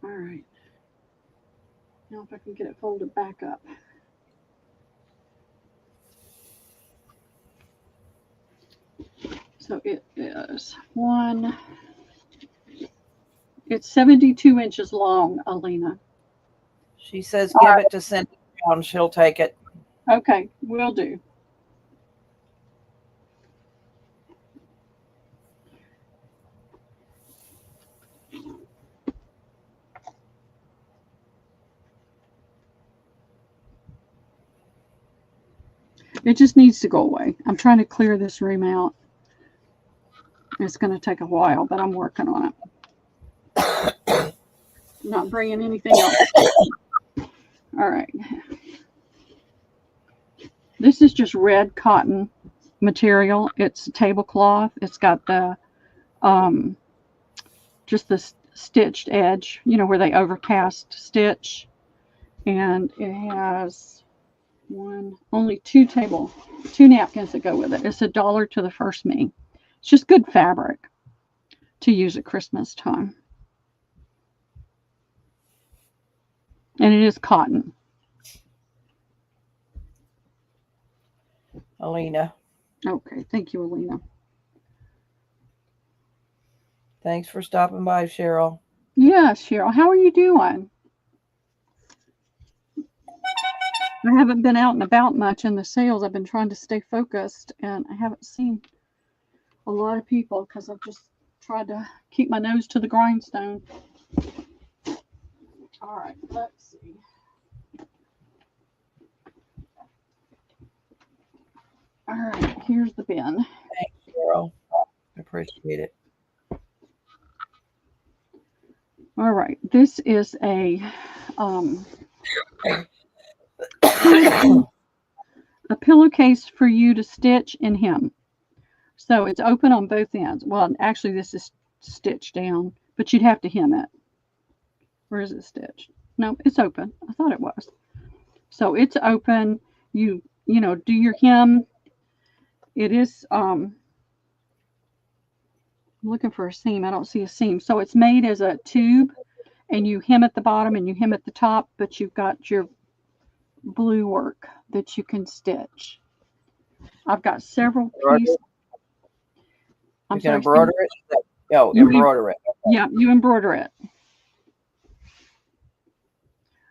All right. Now if I can get it folded back up. So it is it's 72 inches long, Alina. She says give it to Cindy and she'll take it. Okay, will do. It just needs to go away. I'm trying to clear this room out. It's going to take a while, but I'm working on it. I'm not bringing anything else. All right. This is just red cotton material. It's a tablecloth. It's got the just the stitched edge, you know, where they overcast stitch. And it has only two napkins that go with it. It's $1 to the first me. It's just good fabric to use at Christmas time. And it is cotton. Alina. Okay, thank you, Alina. Thanks for stopping by, Cheryl. Yeah, Cheryl. How are you doing? I haven't been out and about much in the sales. I've been trying to stay focused, and I haven't seen a lot of people because I've just tried to keep my nose to the grindstone. All right, let's see. All right, here's the bin. Thanks, girl. I appreciate it. All right, this is a pillowcase for you to stitch and hem. So it's open on both ends. Well, actually, this is stitched down, but you'd have to hem it. Where is it stitched? No, it's open. I thought it was. So it's open. You know, do your hem. It is I'm looking for a seam. I don't see a seam. So it's made as a tube, and you hem at the bottom and you hem at the top, but you've got your blue work that you can stitch. I've got several pieces. You can embroider it? Oh, embroider it. Yeah, you embroider it.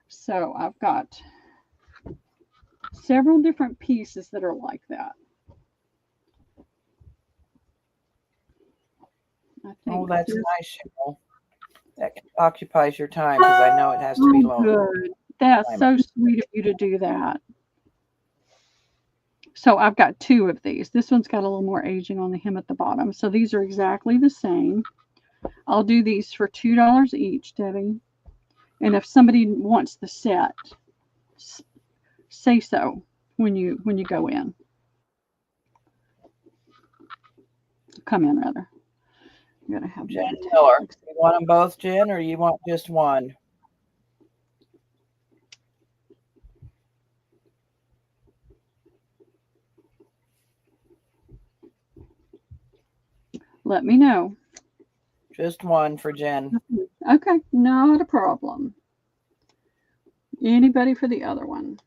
So I've got several different pieces that are like that. Oh, that's nice, Cheryl. That occupies your time because I know it has to be long. Good. That's so sweet of you to do that. So I've got two of these. This one's got a little more aging on the hem at the bottom. So these are exactly the same. I'll do these for $2 each, Debbie. And if somebody wants the set, say so when you go in. Come in, rather. You gotta have Jen Miller. You want them both, Jen, or you want just one? Let me know. Just one for Jen. Okay, not a problem. Anybody for the other one?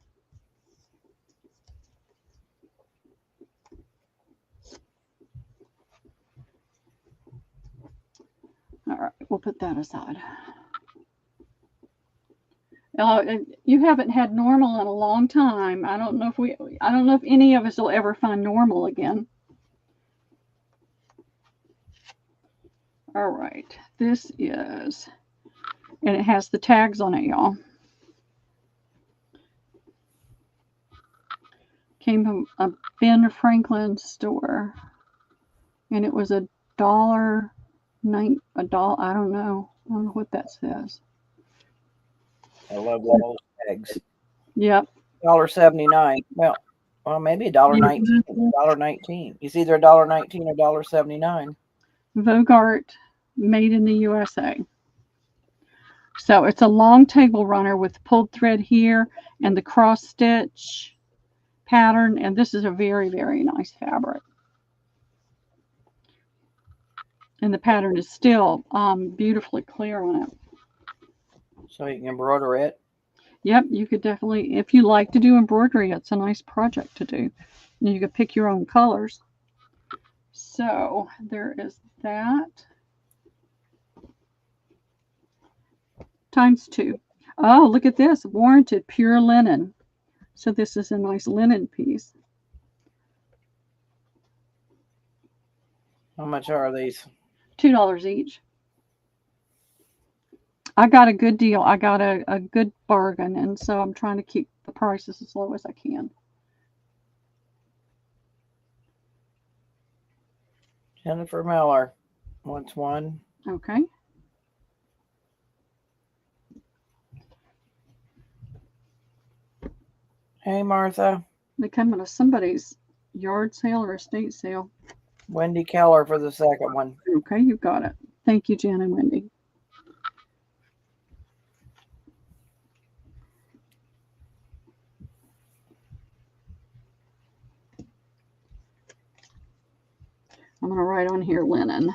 All right, we'll put that aside. You haven't had normal in a long time. I don't know if any of us will ever find normal again. All right, this is, and it has the tags on it, y'all. Came from a Ben Franklin store, and it was $1. I don't know what that says. I love those tags. Yep. $1.79. Well, maybe $1.19. $1.19. It's either $1.19 or $1.79. Vogart, made in the USA. So it's a long table runner with pulled thread here and the cross stitch pattern, and this is a very, very nice fabric. And the pattern is still beautifully clear on it. So you can embroider it? Yep, you could definitely, if you like to do embroidery, it's a nice project to do. And you could pick your own colors. So there is that. ×2. Oh, look at this. Warranted pure linen. So this is a nice linen piece. How much are these? $2 each. I got a good deal. I got a good bargain, and so I'm trying to keep the prices as low as I can. Jennifer Miller wants one. Okay. Hey, Martha. They come out of somebody's yard sale or estate sale. Wendy Keller for the second one. Okay, you got it. Thank you, Jan and Wendy. I'm going to write on here linen.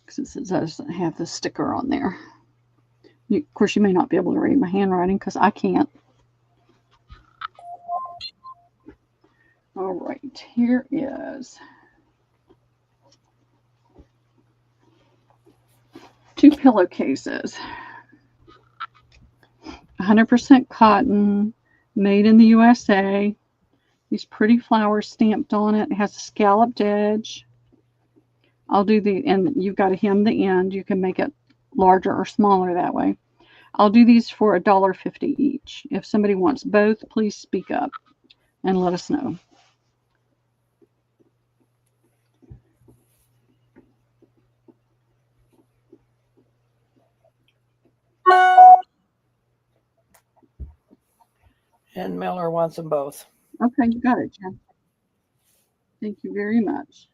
Since it doesn't have the sticker on there. Of course, you may not be able to read my handwriting because I can't. All right, here is 2 pillowcases. 100% cotton, made in the USA. These pretty flowers stamped on it. It has a scalloped edge. I'll do and you've got to hem the end. You can make it larger or smaller that way. I'll do these for $1.50 each. If somebody wants both, please speak up and let us know. Jen Miller wants them both. Okay, you got it, Jen. Thank you very much.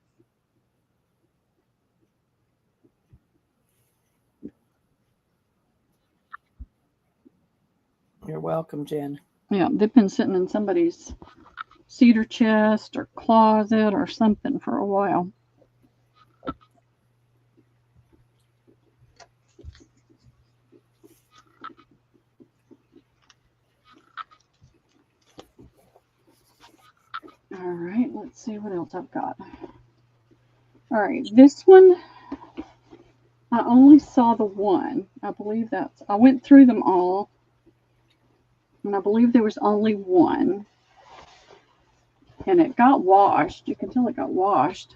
You're welcome, Jen. Yeah, they've been sitting in somebody's cedar chest or closet or something for a while. All right, let's see what else I've got. All right, this one, I only saw the one. I believe I went through them all, and I believe there was only one. And it got washed. You can tell it got washed.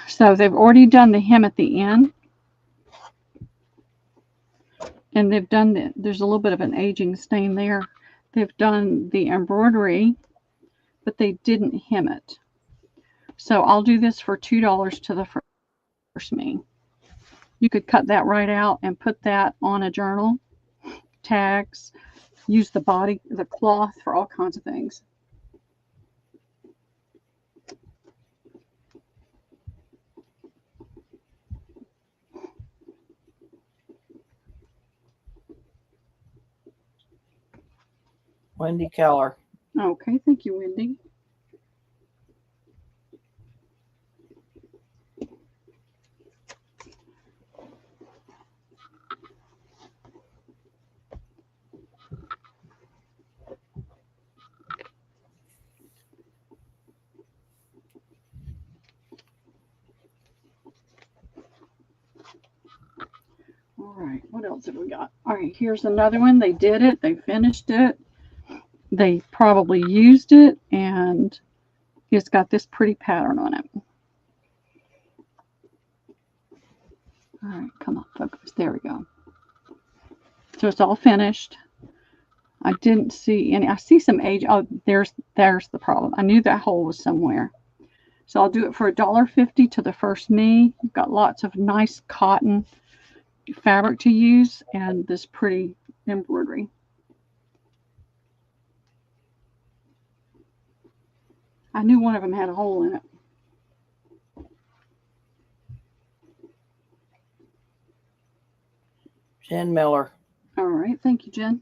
So they've already done the hem at the end. And they've done there's a little bit of an aging stain there. They've done the embroidery, but they didn't hem it. So I'll do this for $2 to the first me. You could cut that right out and put that on a journal, tags, use the cloth for all kinds of things. Wendy Keller. Okay, thank you, Wendy. All right, what else have we got? All right, here's another one. They did it. They finished it. They probably used it, and it's got this pretty pattern on it. All right, come on, focus. There we go. So it's all finished. I didn't see any. I see some age. Oh, there's the problem. I knew that hole was somewhere. So I'll do it for $1.50 to the first me. You've got lots of nice cotton fabric to use and this pretty embroidery. I knew one of them had a hole in it. Jen Miller. All right, thank you, Jen.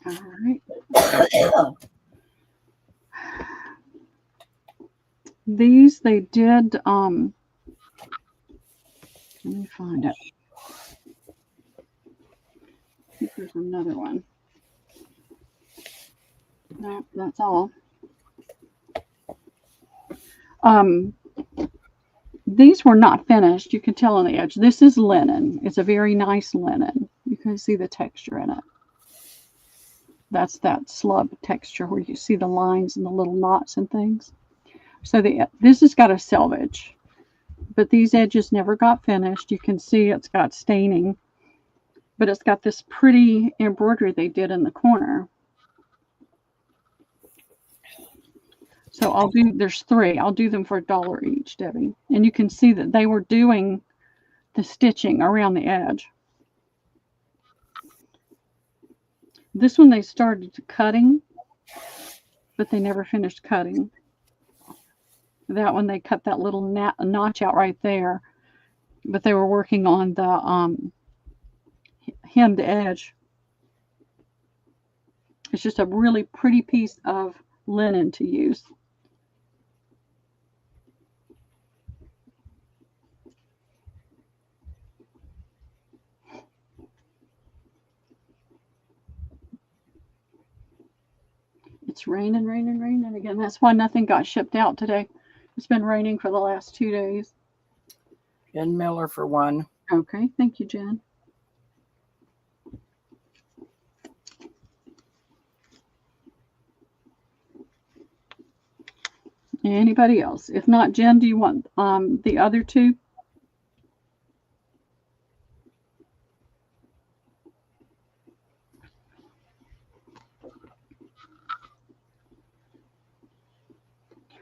All right. These they did. Let me find it. I think there's another one. No, that's all. These were not finished. You can tell on the edge. This is linen. It's a very nice linen. You can see the texture in it. That's that slub texture where you see the lines and the little knots and things. So this has got a selvage, but these edges never got finished. You can see it's got staining, but it's got this pretty embroidery they did in the corner. So there's 3. I'll do them for $1 each, Debbie. And you can see that they were doing the stitching around the edge. This one they started cutting, but they never finished cutting. That one they cut that little notch out right there, but they were working on the hemmed edge. It's just a really pretty piece of linen to use. It's raining, raining, raining again. That's why nothing got shipped out today. It's been raining for the last 2 days. Jen Miller for 1. Okay, thank you, Jen. Anybody else? If not, Jen, do you want the other 2?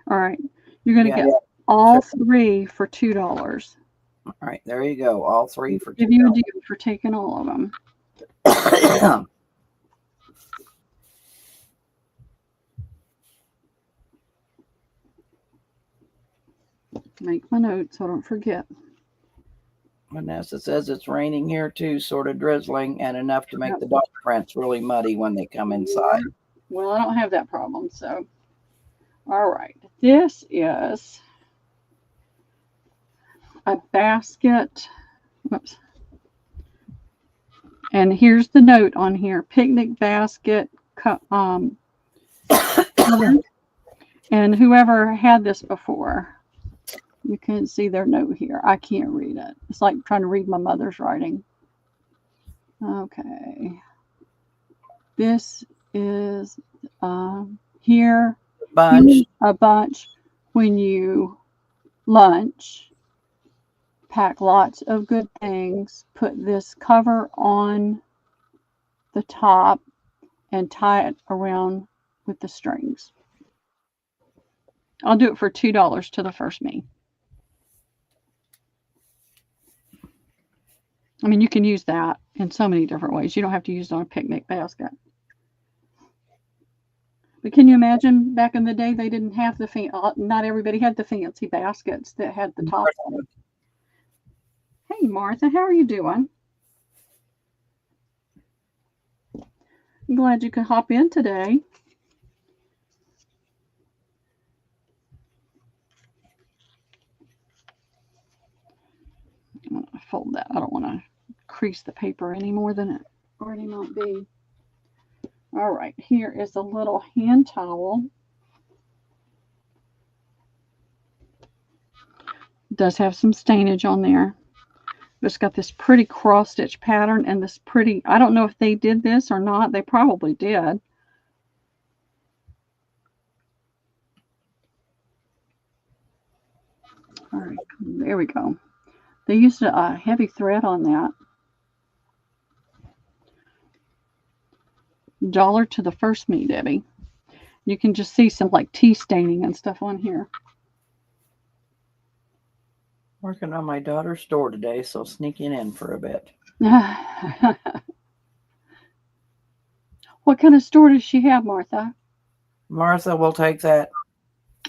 All right, you're going to get all 3 for $2. All right, there you go. All 3 for $2. Give you a deal for taking all of them. Make my notes so I don't forget. Vanessa says it's raining here too, sort of drizzling, and enough to make the dog prints really muddy when they come inside. Well, I don't have that problem, so. All right, this is a basket. Whoops. And here's the note on here: picnic basket. And whoever had this before, you can see their note here. I can't read it. It's like trying to read my mother's writing. Okay. This is here. A bunch when you lunch. Pack lots of good things. Put this cover on the top and tie it around with the strings. I'll do it for $2 to the first me. I mean, you can use that in so many different ways. You don't have to use it on a picnic basket. But can you imagine back in the day, they didn't have not everybody had the fancy baskets that had the top on it. Hey, Martha, how are you doing? I'm glad you could hop in today. I'm going to fold that. I don't want to crease the paper any more than it already might be. All right, here is a little hand towel. It does have some stainage on there. It's got this pretty cross stitch pattern and this pretty, I don't know if they did this or not. They probably did. All right, there we go. They used a heavy thread on that. $1 to the first me, Debbie. You can just see some like tea staining and stuff on here. Working on my daughter's store today, so sneaking in for a bit. What kind of store does she have, Martha? Martha will take that.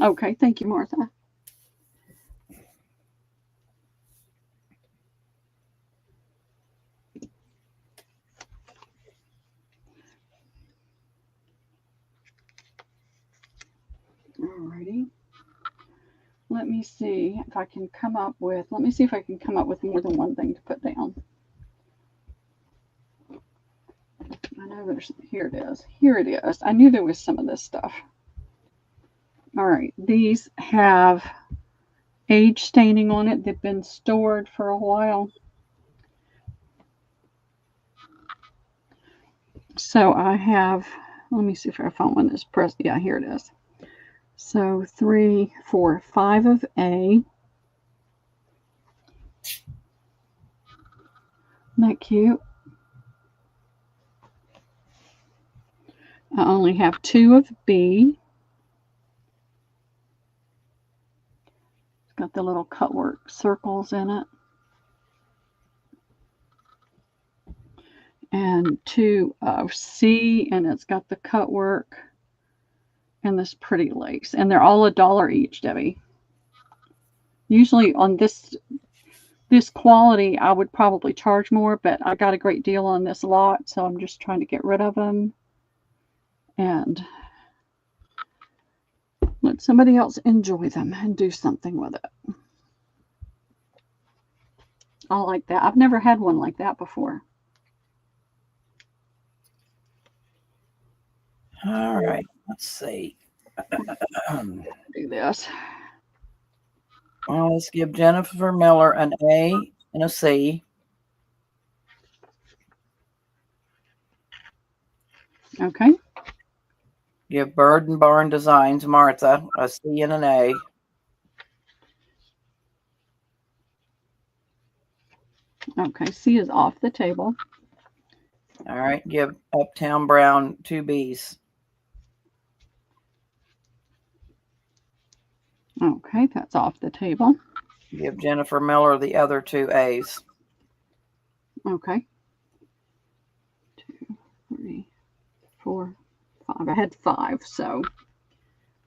Okay, thank you, Martha. Alrighty. Let me see if I can come up with, more than one thing to put down. I know here it is. Here it is. I knew there was some of this stuff. All right, these have age staining on it. They've been stored for a while. So I have, let me see if I found one that's pressed. Yeah, here it is. So 3, 4, 5 of A. Isn't that cute? I only have 2 of B. It's got the little cut work circles in it. And 2 of C, and it's got the cut work and this pretty lace. And they're all $1 each, Debbie. Usually on this quality, I would probably charge more, but I got a great deal on this lot, so I'm just trying to get rid of them and let somebody else enjoy them and do something with it. I like that. I've never had one like that before. All right. Let's see. Do this. Well, let's give Jennifer Miller an A and a C. Okay. Give Bird and Barn Designs Martha a C and an A. Okay, C is off the table. All right, give Uptown Brown 2 Bs. Okay, that's off the table. Give Jennifer Miller the other 2 A's. Okay. 2, 3, 4, 5. I had 5, so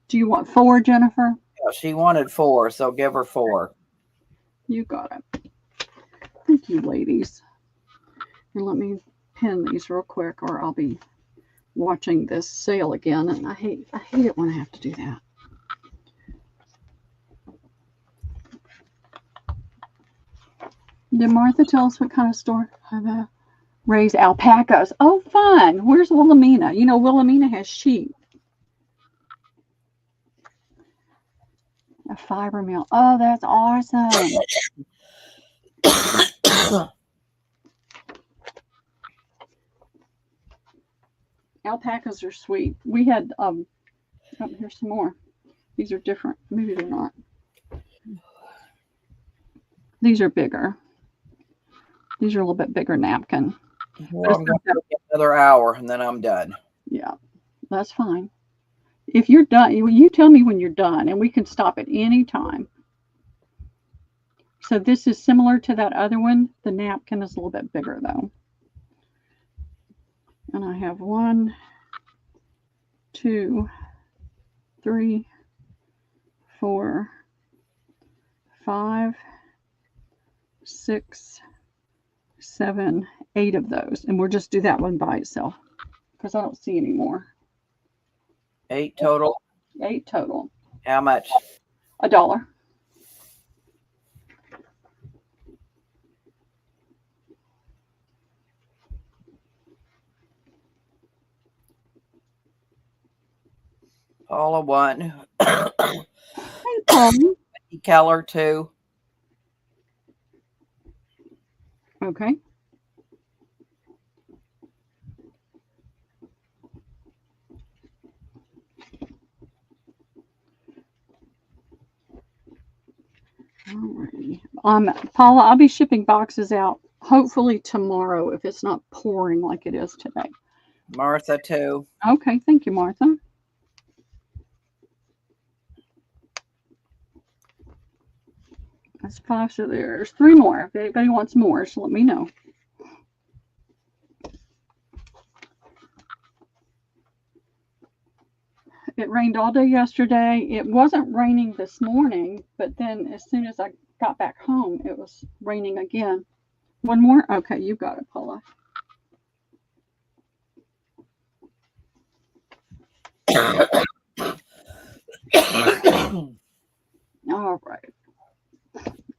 do you want 4, Jennifer? Yeah, she wanted 4, so give her 4. You got it. Thank you, ladies. And let me pin these real quick, or I'll be watching this sale again, and I hate it when I have to do that. Did Martha tell us what kind of store raise alpacas? Oh, fun. Where's Wilhelmina? You know, Wilhelmina has sheep. A fiber mill. Oh, that's awesome. Alpacas are sweet. We had, oh, here's some more. These are different. Maybe they're not. These are bigger. These are a little bit bigger napkin. Well, I'm going to get another hour and then I'm done. Yeah, that's fine. If you're done, you tell me when you're done and we can stop at any time. So this is similar to that other one. The napkin is a little bit bigger though. And I have 1, 2, 3, 4, 5, 6, 7, 8 of those. And we'll just do that one by itself because I don't see any more. 8 total? 8 total. How much? $1. Paula 1. Hey, Paula. Keller 2. Okay. Alrighty. Paula, I'll be shipping boxes out hopefully tomorrow if it's not pouring like it is today. Martha 2. Okay, thank you, Martha. That's 5, so there's 3 more. If anybody wants more, so let me know. It rained all day yesterday. It wasn't raining this morning, but then as soon as I got back home, it was raining again. 1 more? Okay, you got it, Paula. All right.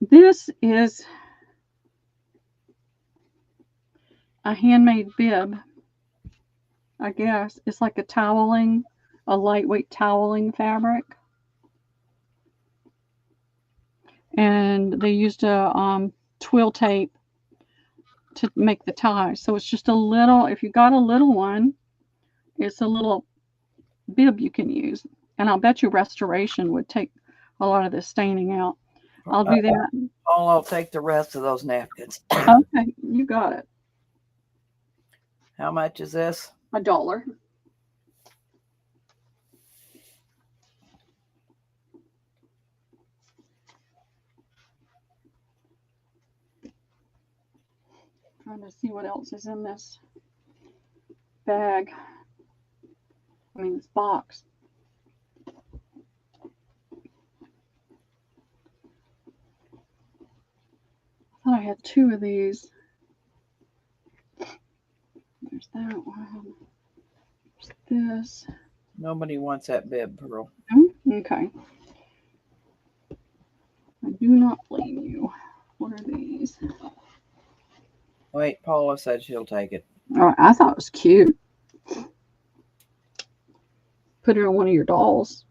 This is a handmade bib, I guess. It's like a lightweight toweling fabric. And they used a twill tape to make the tie. So it's just a little, if you got a little one, it's a little bib you can use. And I'll bet you restoration would take a lot of the staining out. I'll do that. I'll take the rest of those napkins. Okay, you got it. How much is this? $1. Trying to see what else is in this bag. I mean, this box. I thought I had 2 of these. There's that one. There's this. Nobody wants that bib, Pearl. Okay. I do not blame you. What are these? Wait, Paula said she'll take it. Oh, I thought it was cute. put it on one of your dolls.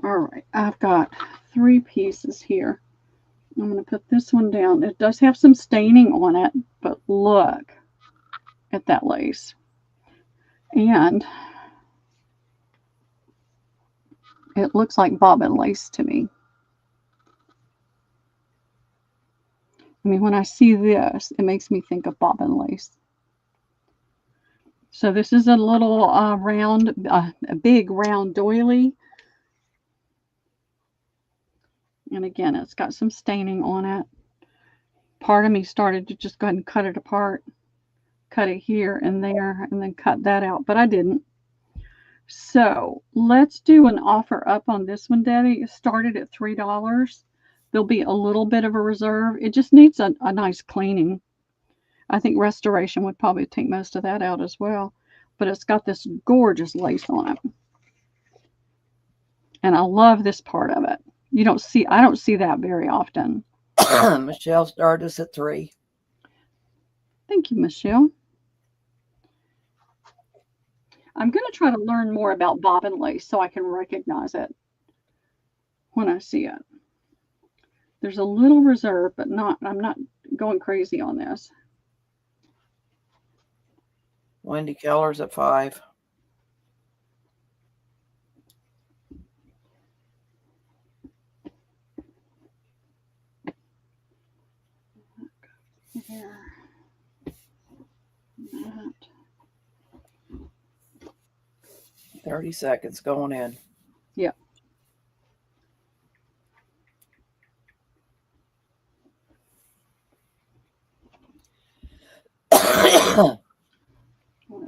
All right, I've got 3 pieces here. I'm going to put this one down. It does have some staining on it, but look at that lace. And it looks like bobbin lace to me. I mean, when I see this, it makes me think of bobbin lace. So this is a little a big round doily. And again, it's got some staining on it. Part of me started to just go ahead and cut it apart. Cut it here and there, and then cut that out, but I didn't. So let's do an offer up on this one, Debbie. It started at $3. There'll be a little bit of a reserve. It just needs a nice cleaning. I think restoration would probably take most of that out as well. But it's got this gorgeous lace on it. And I love this part of it. I don't see that very often. Michelle started us at 3. Thank you, Michelle. I'm going to try to learn more about bobbin lace so I can recognize it when I see it. There's a little reserve, but I'm not going crazy on this. Wendy Keller's at 5. Here. That. 30 seconds going in. Yep. What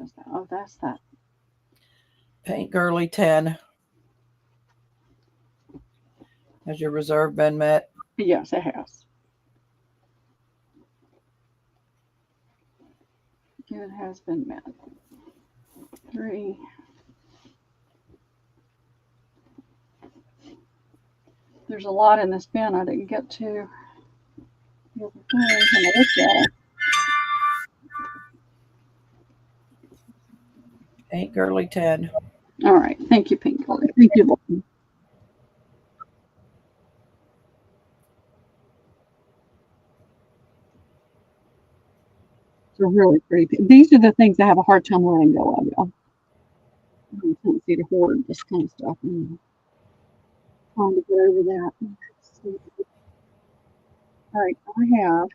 is that? Oh, that's that. Paint Girly 10. Has your reserve been met? Yes, it has. It has been met. 3. There's a lot in this bin I didn't get to. Paint Girly 10. All right. Thank you, Pink Girly. Thank you, Lauren. They're really pretty. These are the things I have a hard time letting go of, y'all. I can't see to hoard this kind of stuff. Trying to get over that. All right, I have.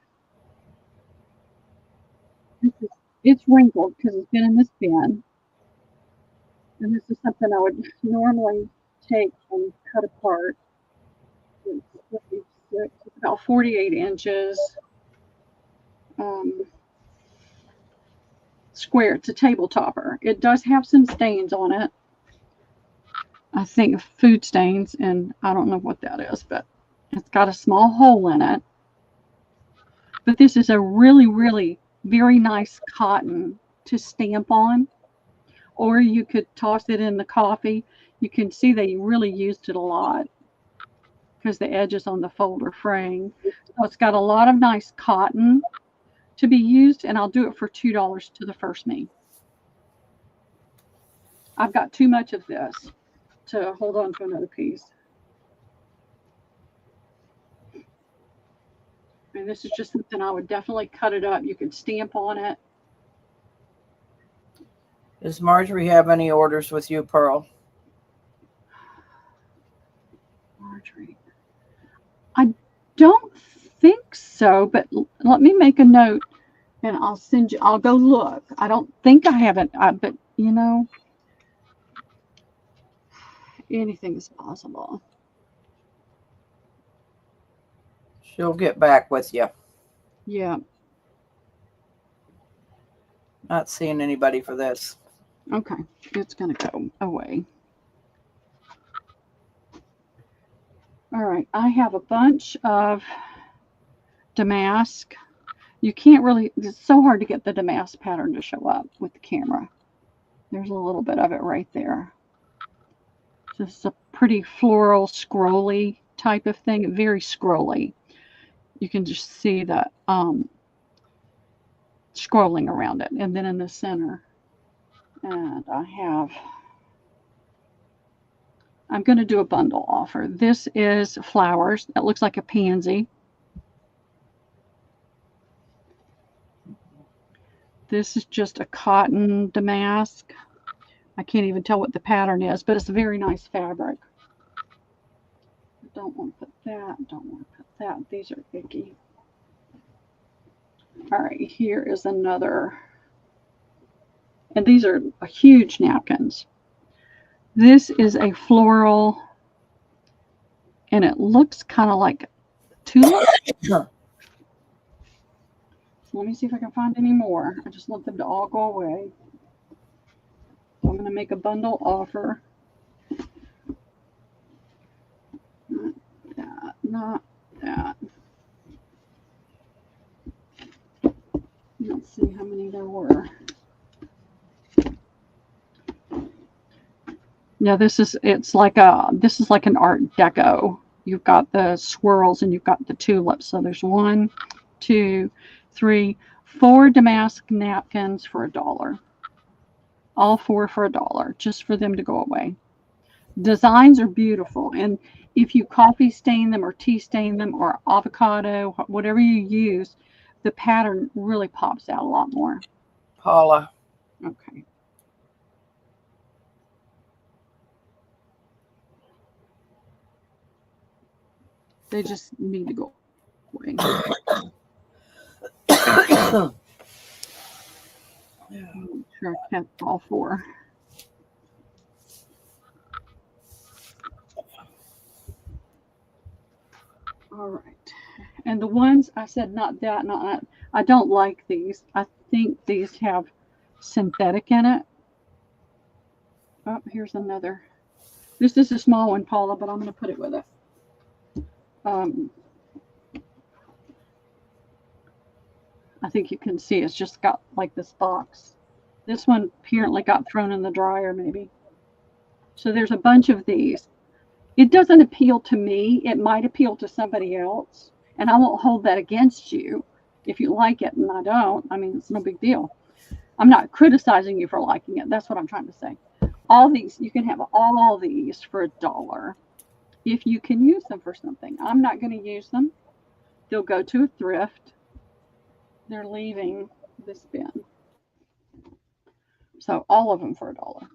It's wrinkled because it's been in this bin. And this is something I would normally take and cut apart. It's about 48 inches square. It's a table topper. It does have some stains on it. I think food stains, and I don't know what that is, but it's got a small hole in it. But this is a really, really very nice cotton to stamp on. Or you could toss it in the coffee. You can see they really used it a lot because the edges on the fold are fraying. So it's got a lot of nice cotton to be used, and I'll do it for $2 to the first me. I've got too much of this to hold on to another piece. And this is just something I would definitely cut it up. You could stamp on it. Does Marjorie have any orders with you, Pearl? Marjorie. I don't think so, but let me make a note and I'll send you. I'll go look. I don't think I haven't, but you know, anything is possible. She'll get back with you. Yeah. Not seeing anybody for this. Okay. It's going to go away. All right. I have a bunch of damask. You can't really, it's so hard to get the damask pattern to show up with the camera. There's a little bit of it right there. This is a pretty floral, scrolly type of thing, very scrolly. You can just see the scrolling around it. And then in the center, and I'm going to do a bundle offer. This is flowers. That looks like a pansy. This is just a cotton damask. I can't even tell what the pattern is, but it's a very nice fabric. Don't want to put that. Don't want to put that. These are icky. All right, here is another. And these are huge napkins. This is a floral, and it looks kind of like tulip. So let me see if I can find any more. I just want them to all go away. So I'm going to make a bundle offer. Not that, not that. Let's see how many there were. Yeah, this is like an art deco. You've got the swirls and you've got the tulips. So there's 1, 2, 3, 4 damask napkins for $1. All 4 for $1, just for them to go away. Designs are beautiful, and if you coffee stain them or tea stain them or avocado, whatever you use, the pattern really pops out a lot more. Paula. Okay. They just need to go away. I'm sure I kept all 4. All right. And the ones I said not that, not that. I don't like these. I think these have synthetic in it. Oh, here's another. This is a small one, Paula, but I'm going to put it with it. I think you can see it's just got like this box. This one apparently got thrown in the dryer, maybe. So there's a bunch of these. It doesn't appeal to me. It might appeal to somebody else. And I won't hold that against you if you like it and I don't. I mean, it's no big deal. I'm not criticizing you for liking it. That's what I'm trying to say. All these, you can have all these for $1 if you can use them for something. I'm not going to use them. They'll go to a thrift. They're leaving this bin. So all of them for $1.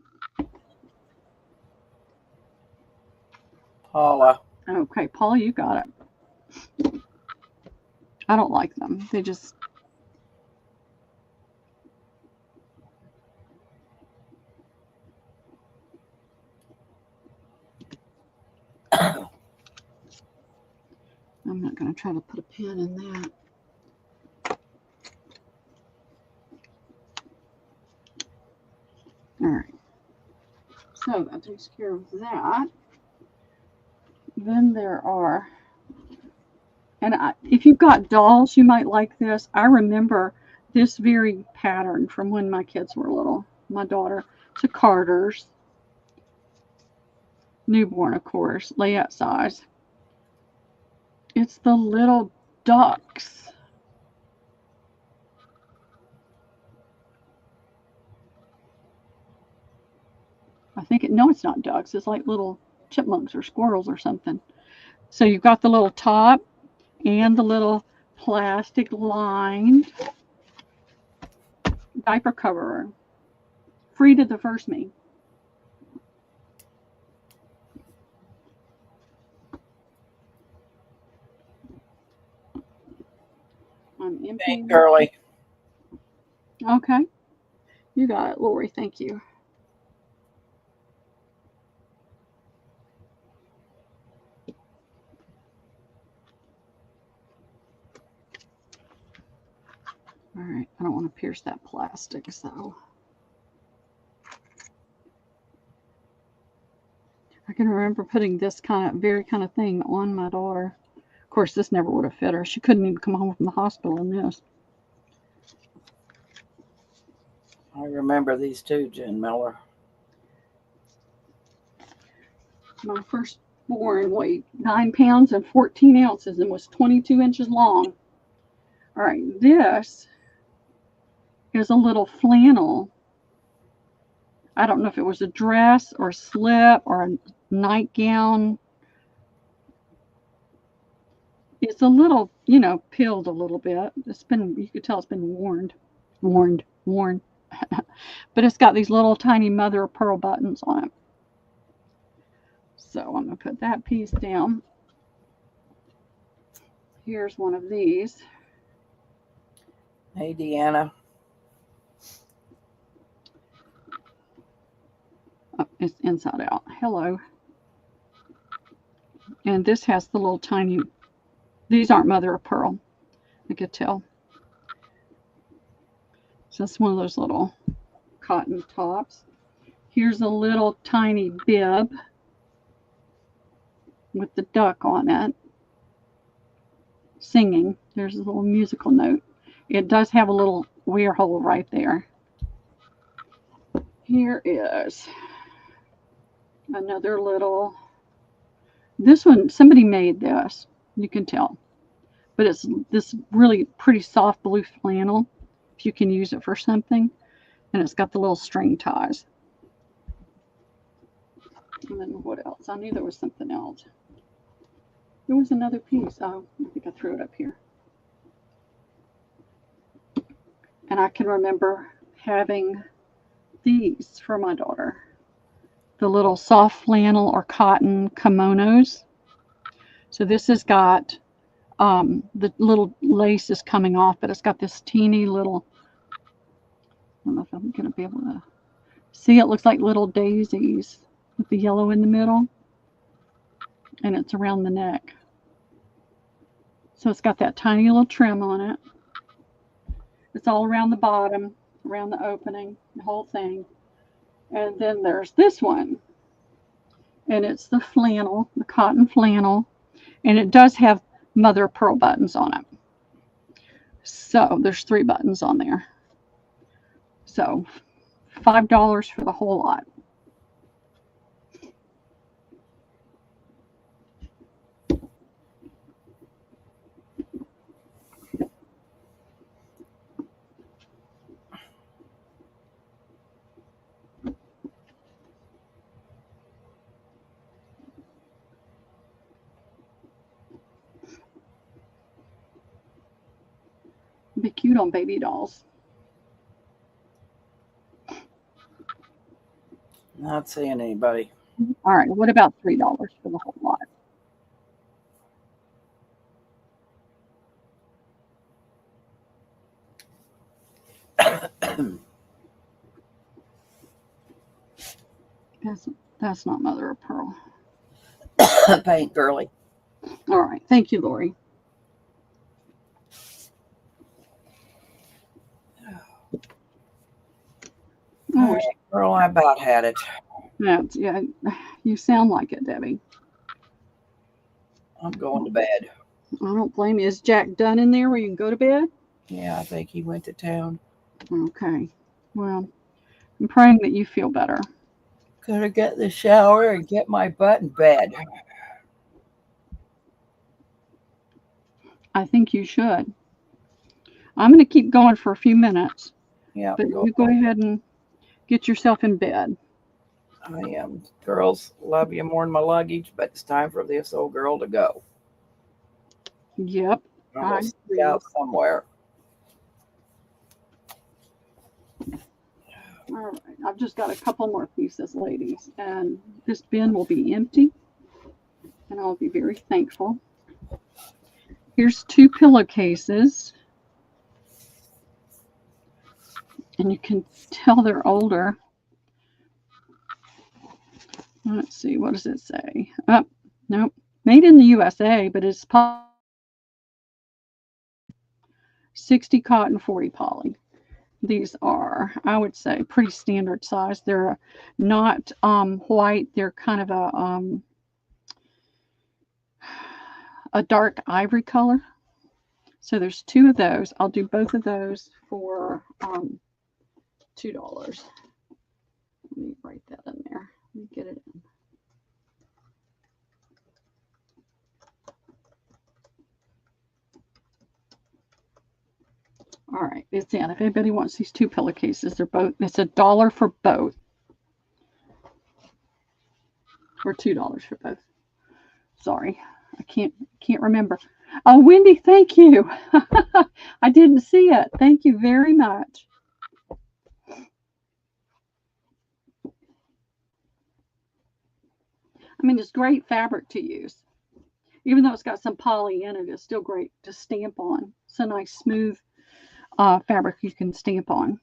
Paula. Okay, Paula, you got it. I don't like them. They just. I'm not going to try to put a pin in that. All right. So that takes care of that. Then there are, and if you've got dolls, you might like this. I remember this very pattern from when my kids were little. My daughter, it's a Carter's. Newborn, of course, layette size. It's the little ducks. I think no, it's not ducks. It's like little chipmunks or squirrels or something. So you've got the little top and the little plastic lined diaper cover. Free to the first me. I'm emptying. Hey, girly. Okay. You got it, Lori. Thank you. All right. I don't want to pierce that plastic, so. I can remember putting this very kind of thing on my daughter. Of course, this never would have fit her. She couldn't even come home from the hospital in this. I remember these too, Jen Miller. My first born weighed 9 pounds and 14 ounces and was 22 inches long. All right, this is a little flannel. I don't know if it was a dress or a slip or a nightgown. It's a little, peeled a little bit. You could tell it's been worn. But it's got these little tiny mother of pearl buttons on it. So I'm going to put that piece down. Here's one of these. Hey, Deanna. Oh, it's inside out. Hello. And this has the little tiny, these aren't mother of pearl, I could tell. So it's one of those little cotton tops. Here's a little tiny bib with the duck on it singing. There's a little musical note. It does have a little weir hole right there. Here is another little, this one, somebody made this, you can tell. But it's this really pretty soft blue flannel, if you can use it for something. And it's got the little string ties. And then what else? I knew there was something else. There was another piece. Oh, I think I threw it up here. And I can remember having these for my daughter. The little soft flannel or cotton kimonos. So this has got the little lace is coming off, but it's got this teeny little, I don't know if I'm going to be able to see, it looks like little daisies with the yellow in the middle. And it's around the neck. So it's got that tiny little trim on it. It's all around the bottom, around the opening, the whole thing. And then there's this one. And it's the flannel, the cotton flannel. And it does have mother of pearl buttons on it. So there's 3 buttons on there. So $5 for the whole lot. Be cute on baby dolls. Not seeing anybody. All right, what about $3 for the whole lot? That's not mother of pearl. Paint girly. All right, thank you, Lori. All right, girl, I about had it. Yeah, you sound like it, Debbie. I'm going to bed. I don't blame you. Is Jack done in there where you can go to bed? Yeah, I think he went to town. Okay. Well, I'm praying that you feel better. Gonna get in the shower and get my butt in bed. I think you should. I'm going to keep going for a few minutes. Yeah, but you go ahead and get yourself in bed. I am. Girls, love you more than my luggage, but it's time for this old girl to go. Yep. I'm going to stay out somewhere. All right. I've just got a couple more pieces, ladies, and this bin will be empty, and I'll be very thankful. Here's 2 pillowcases, and you can tell they're older. Let's see, what does it say? Oh, nope. Made in the USA, but it's 60 cotton, 40 poly. These are, I would say, pretty standard size. They're not white. They're kind of a dark ivory color. So there's 2 of those. I'll do both of those for $2. Let me write that in there. Let me get it in. All right, it's in. If anybody wants these 2 pillowcases, they're both, it's $1 for both. Or $2 for both. Sorry, I can't remember. Oh, Wendy, thank you. I didn't see it. Thank you very much. I mean, it's great fabric to use. Even though it's got some poly in it, it's still great to stamp on. It's a nice smooth fabric you can stamp on.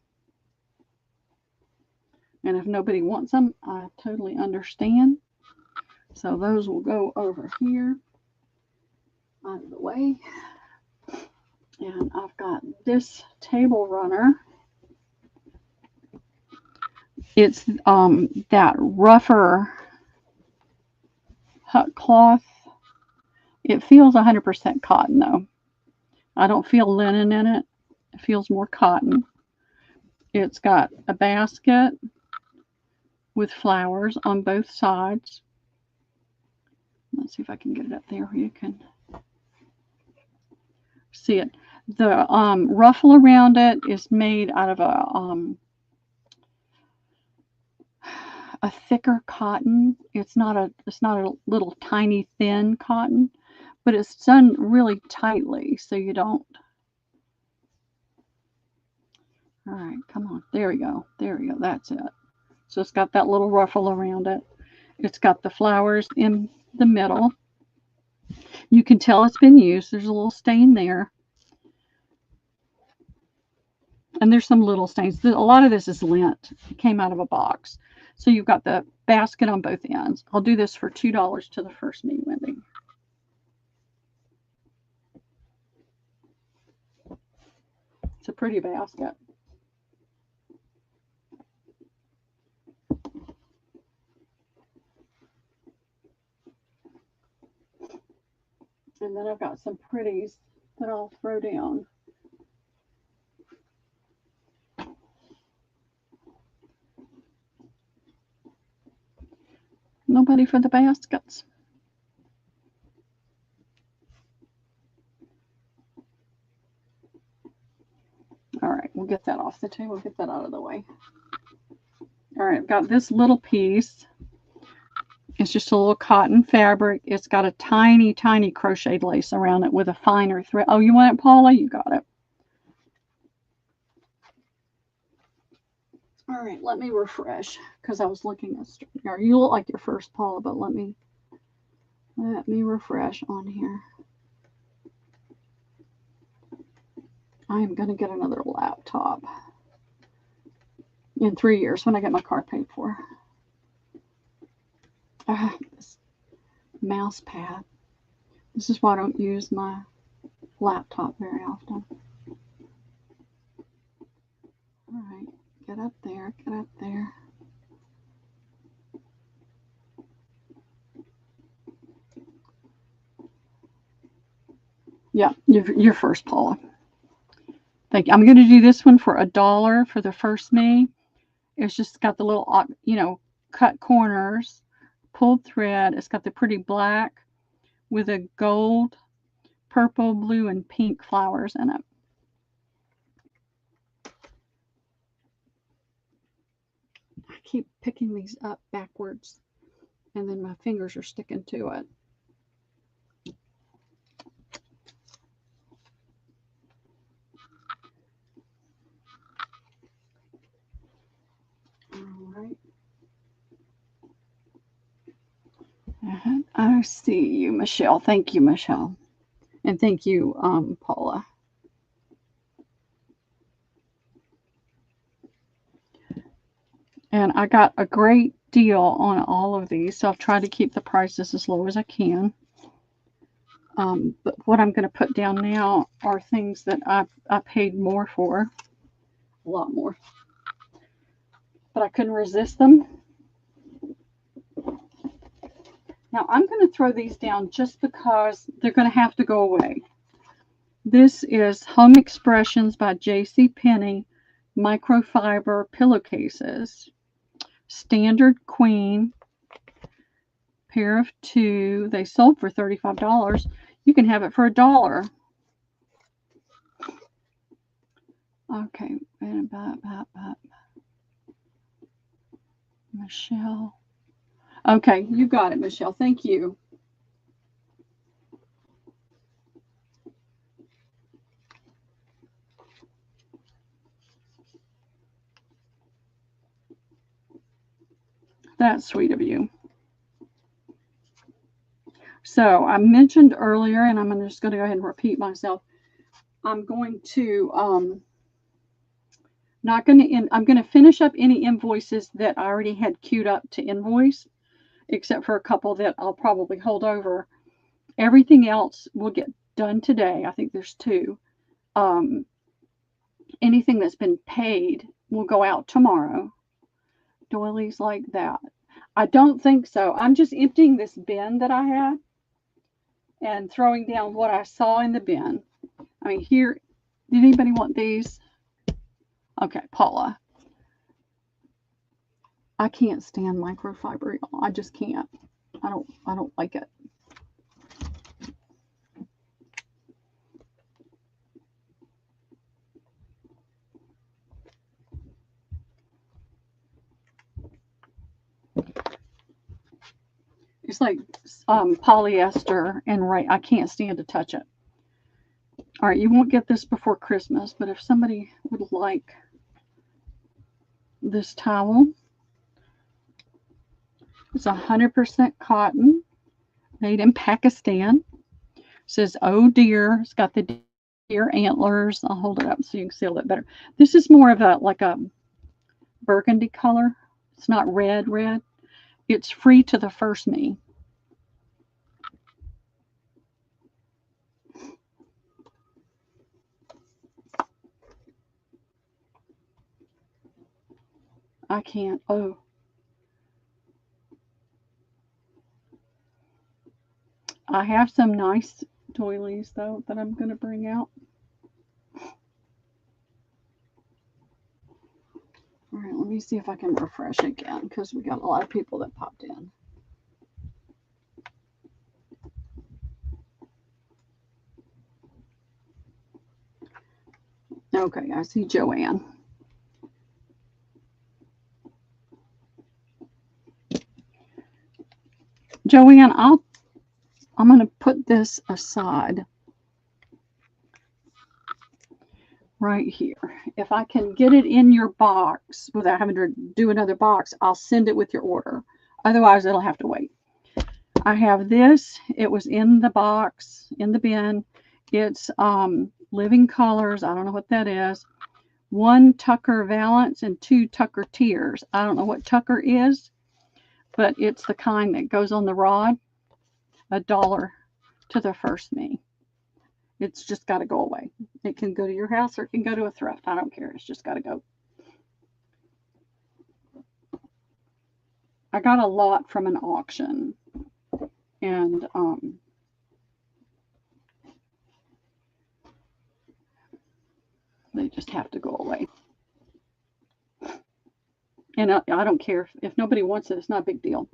And if nobody wants them, I totally understand. So those will go over here out of the way. And I've got this table runner. It's that rougher hut cloth. It feels 100% cotton though. I don't feel linen in it. It feels more cotton. It's got a basket with flowers on both sides. Let's see if I can get it up there where you can see it. The ruffle around it is made out of a thicker cotton. It's not a little tiny thin cotton, but it's done really tightly so you don't. All right, come on. There we go. There we go. That's it. So it's got that little ruffle around it. It's got the flowers in the middle. You can tell it's been used. There's a little stain there. And there's some little stains. A lot of this is lint. It came out of a box. So you've got the basket on both ends. I'll do this for $2 to the first me, Wendy. It's a pretty basket. And then I've got some pretties that I'll throw down. Nobody for the baskets. All right, we'll get that off the table, get that out of the way. All right, I've got this little piece. It's just a little cotton fabric. It's got a tiny, tiny crocheted lace around it with a finer thread. Oh, you want it, Paula? You got it. All right, let me refresh because I was looking at here. You look like your first, Paula, but let me refresh on here. I am going to get another laptop in 3 years when I get my car paid for. This mouse pad. This is why I don't use my laptop very often. All right, get up there, get up there. Yeah, you're first, Paula. Thank you. I'm going to do this one for $1 for the first me. It's just got the little, cut corners, pulled thread. It's got the pretty black with a gold, purple, blue, and pink flowers in it. I keep picking these up backwards, and then my fingers are sticking to it. All right. I see you, Michelle. Thank you, Michelle. And thank you, Paula. And I got a great deal on all of these, so I've tried to keep the prices as low as I can. But what I'm going to put down now are things that I paid more for, a lot more. But I couldn't resist them. Now I'm going to throw these down just because they're going to have to go away. This is Home Expressions by JCPenney microfiber pillowcases. Standard queen, pair of 2. They sold for $35. You can have it for $1. Okay, and Michelle. Okay, you got it, Michelle. Thank you. That's sweet of you. So I mentioned earlier, and I'm just going to go ahead and repeat myself. I'm going to not going to. I'm going to finish up any invoices that I already had queued up to invoice, except for a couple that I'll probably hold over. Everything else will get done today. I think there's two. Um, Anything that's been paid will go out tomorrow. Doilies like that. I don't think so. I'm just emptying this bin that I had and throwing down what I saw in the bin. I mean, here, did anybody want these? Okay, Paula. I can't stand microfiber. I just can't. I don't like it. It's like polyester and right. I can't stand to touch it. All right, you won't get this before Christmas, but if somebody would like this towel, it's 100% cotton, made in Pakistan. It says "Oh dear." It's got the deer antlers. I'll hold it up so you can see a little bit better. This is more of a like a burgundy color. It's not red. It's free to the first me. I can't. Oh, I have some nice doilies though that I'm going to bring out. All right, let me see if I can refresh again because we got a lot of people that popped in. Okay, I see Joanne. Joanne, I'm going to put this aside right here. If I can get it in your box without having to do another box, I'll send it with your order. Otherwise, it'll have to wait. I have this. It was in the box, in the bin. It's Living Colors. I don't know what that is. 1 Tucker Valance and 2 Tucker Tears. I don't know what Tucker is, but it's the kind that goes on the rod. $1 to the first me. It's just got to go away. It can go to your house or it can go to a thrift. I don't care. It's just got to go. I got a lot from an auction, and they just have to go away. And I don't care if nobody wants it. It's not a big deal.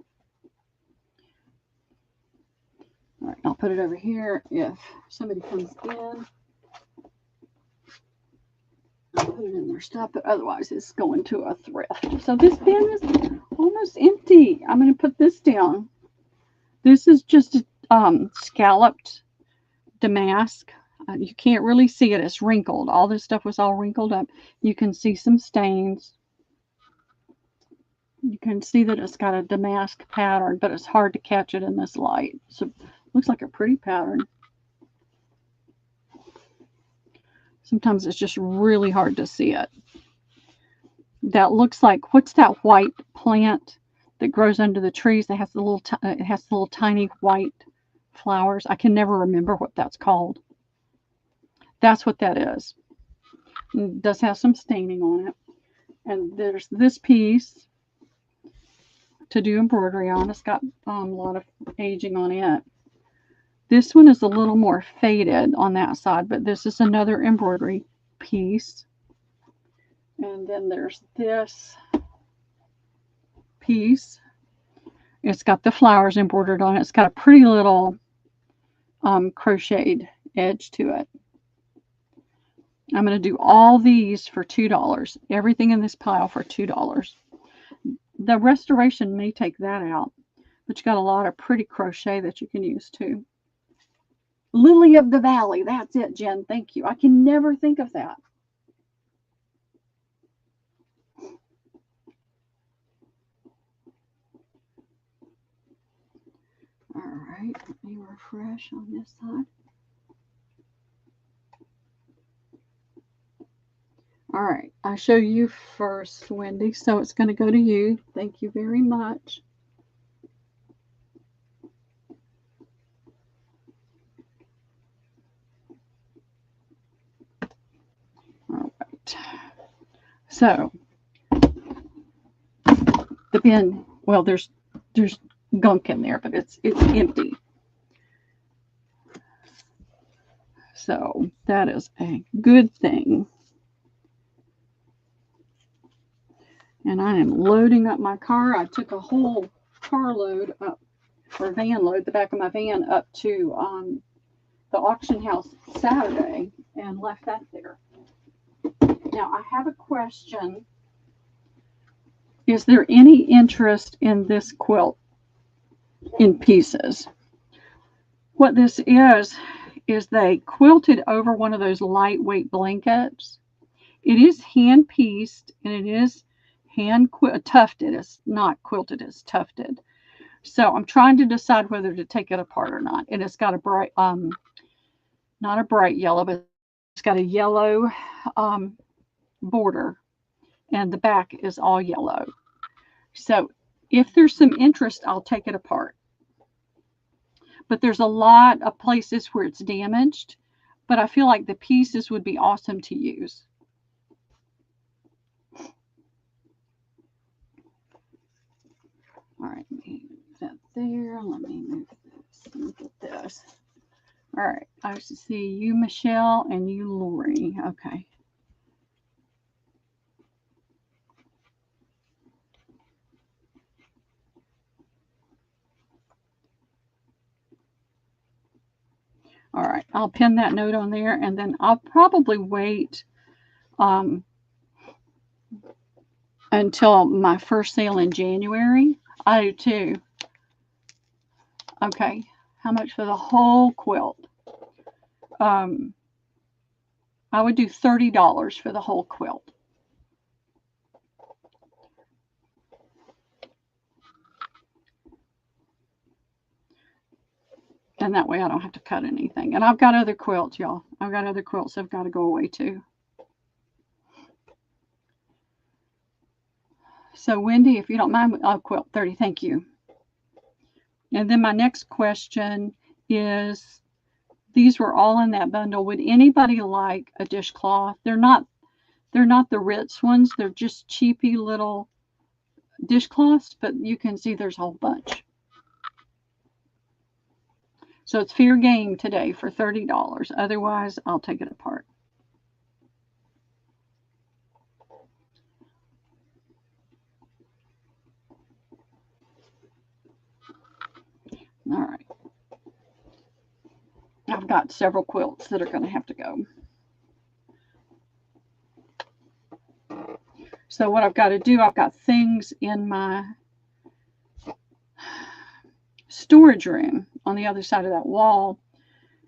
All right, I'll put it over here. If somebody comes in, I'll put it in their stuff, but otherwise it's going to a thrift. So this bin is almost empty. I'm going to put this down. This is just scalloped damask. You can't really see it. It's wrinkled. All this stuff was all wrinkled up. You can see some stains. You can see that it's got a damask pattern, but it's hard to catch it in this light. So it looks like a pretty pattern. Sometimes it's just really hard to see it. That looks like, what's that white plant that grows under the trees that has the little it has the little tiny white flowers? I can never remember what that's called. That's what that is. It does have some staining on it. And there's this piece to do embroidery on. It's got a lot of aging on it. This one is a little more faded on that side, but this is another embroidery piece. And then there's this piece. It's got the flowers embroidered on it. It's got a pretty little crocheted edge to it. I'm going to do all these for $2. Everything in this pile for $2. The restoration may take that out, but you got a lot of pretty crochet that you can use too. Lily of the Valley. That's it, Jen. Thank you. I can never think of that. All right, let me refresh on this side. All right, I show you first, Wendy, so it's going to go to you. Thank you very much. All right. So the bin, well, there's gunk in there, but it's empty. So that is a good thing. And I am loading up my car. I took a whole car load up, or van load, the back of my van up to the auction house Saturday and left that there. Now I have a question. Is there any interest in this quilt in pieces? What this is they quilted over one of those lightweight blankets. It is hand pieced and it is hand tufted. It's not quilted, it's tufted. So I'm trying to decide whether to take it apart or not. And it's got a bright, not a bright yellow, but it's got a yellow border, and the back is all yellow. So if there's some interest, I'll take it apart. But there's a lot of places where it's damaged, but I feel like the pieces would be awesome to use. All right, let me move that there. Let me move this. Look at this. All right, I see you, Michelle, and you, Lori. Okay. All right, I'll pin that note on there, and then I'll probably wait until my first sale in January. I do too. Okay, how much for the whole quilt? I would do $30 for the whole quilt. And that way I don't have to cut anything. And I've got other quilts, y'all. I've got other quilts that have got to go away too. So Wendy, if you don't mind, I'll quilt 30. Thank you. And then my next question is, these were all in that bundle. Would anybody like a dishcloth? They're not the Ritz ones. They're just cheapy little dishcloths, but you can see there's a whole bunch. So it's fair game today for $30. Otherwise, I'll take it apart. All right. I've got several quilts that are going to have to go. So what I've got to do, I've got things in my storage room on the other side of that wall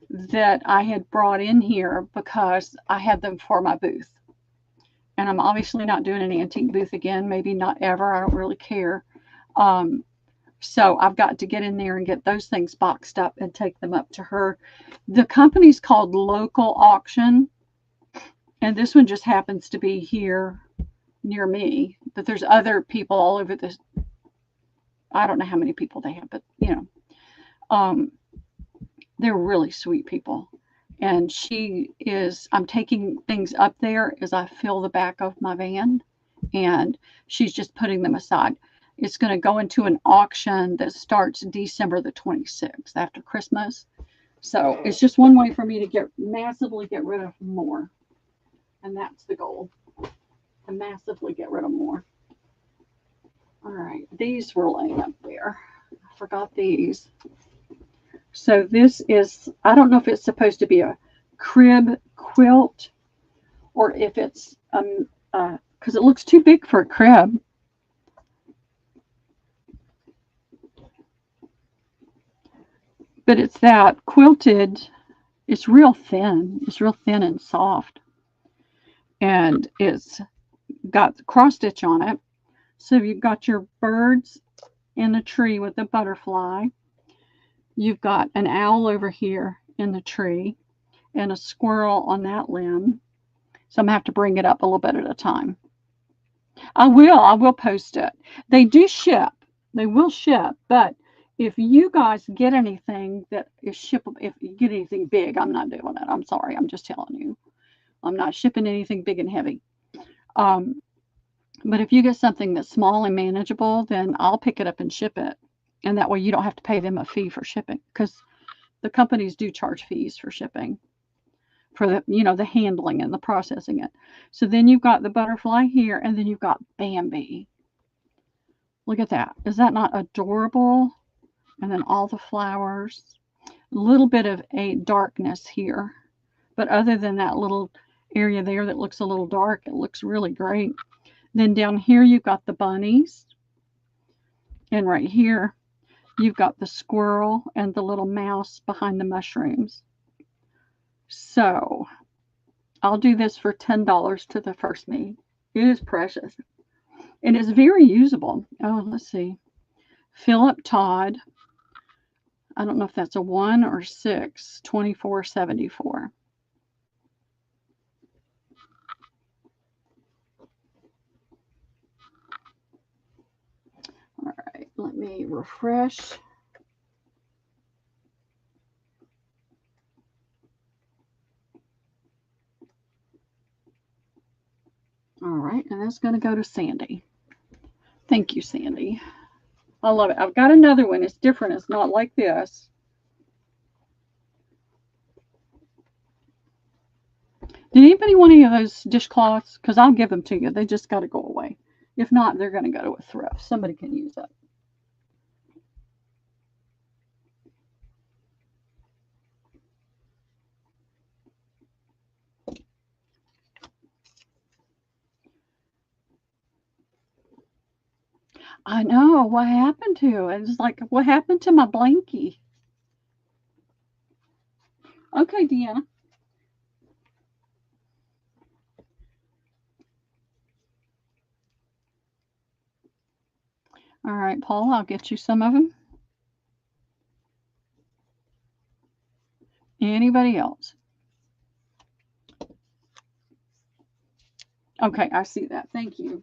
that I had brought in here because I had them for my booth. And I'm obviously not doing an antique booth again, maybe not ever. I don't really care. So I've got to get in there and get those things boxed up and take them up to her. The company's called Local Auction, and this one just happens to be here near me, but there's other people all over this. I don't know how many people they have, but you know, they're really sweet people. And I'm taking things up there as I fill the back of my van, and she's just putting them aside. It's going to go into an auction that starts December the 26th after Christmas. So it's just one way for me to massively get rid of more. And that's the goal, to massively get rid of more. All right, these were laying up there. I forgot these. So this is, I don't know if it's supposed to be a crib quilt or if it's because it looks too big for a crib. But it's that quilted. It's real thin. It's real thin and soft, and it's got cross stitch on it. So you've got your birds in the tree with the butterfly. You've got an owl over here in the tree and a squirrel on that limb. So I'm gonna have to bring it up a little bit at a time. I will post it. They do ship. They will ship, but if you guys get anything that is shippable, if you get anything big, I'm not doing it. I'm sorry. I'm just telling you. I'm not shipping anything big and heavy. Um, but if you get something that's small and manageable, then I'll pick it up and ship it. And that way you don't have to pay them a fee for shipping because the companies do charge fees for shipping for the handling and the processing it. So then you've got the butterfly here and then you've got Bambi. Look at that. Is that not adorable? And then all the flowers. A little bit of a darkness here. But other than that little area there that looks a little dark, it looks really great. Then down here you've got the bunnies. And right here you've got the squirrel and the little mouse behind the mushrooms. So I'll do this for $10 to the first me. It is precious. And it's very usable. Oh, let's see. Philip Todd. I don't know if that's a 1 or 6. 24.74. All right, let me refresh. All right, and that's going to go to Sandy. Thank you, Sandy. I love it. I've got another one. It's different. It's not like this. Did anybody want any of those dishcloths? Because I'll give them to you. They just got to go away. If not, they're going to go to a thrift. Somebody can use it. I know. What happened to it? It's like, what happened to my blankie? Okay, Deanna. All right, Paul, I'll get you some of them. Anybody else? Okay, I see that. Thank you.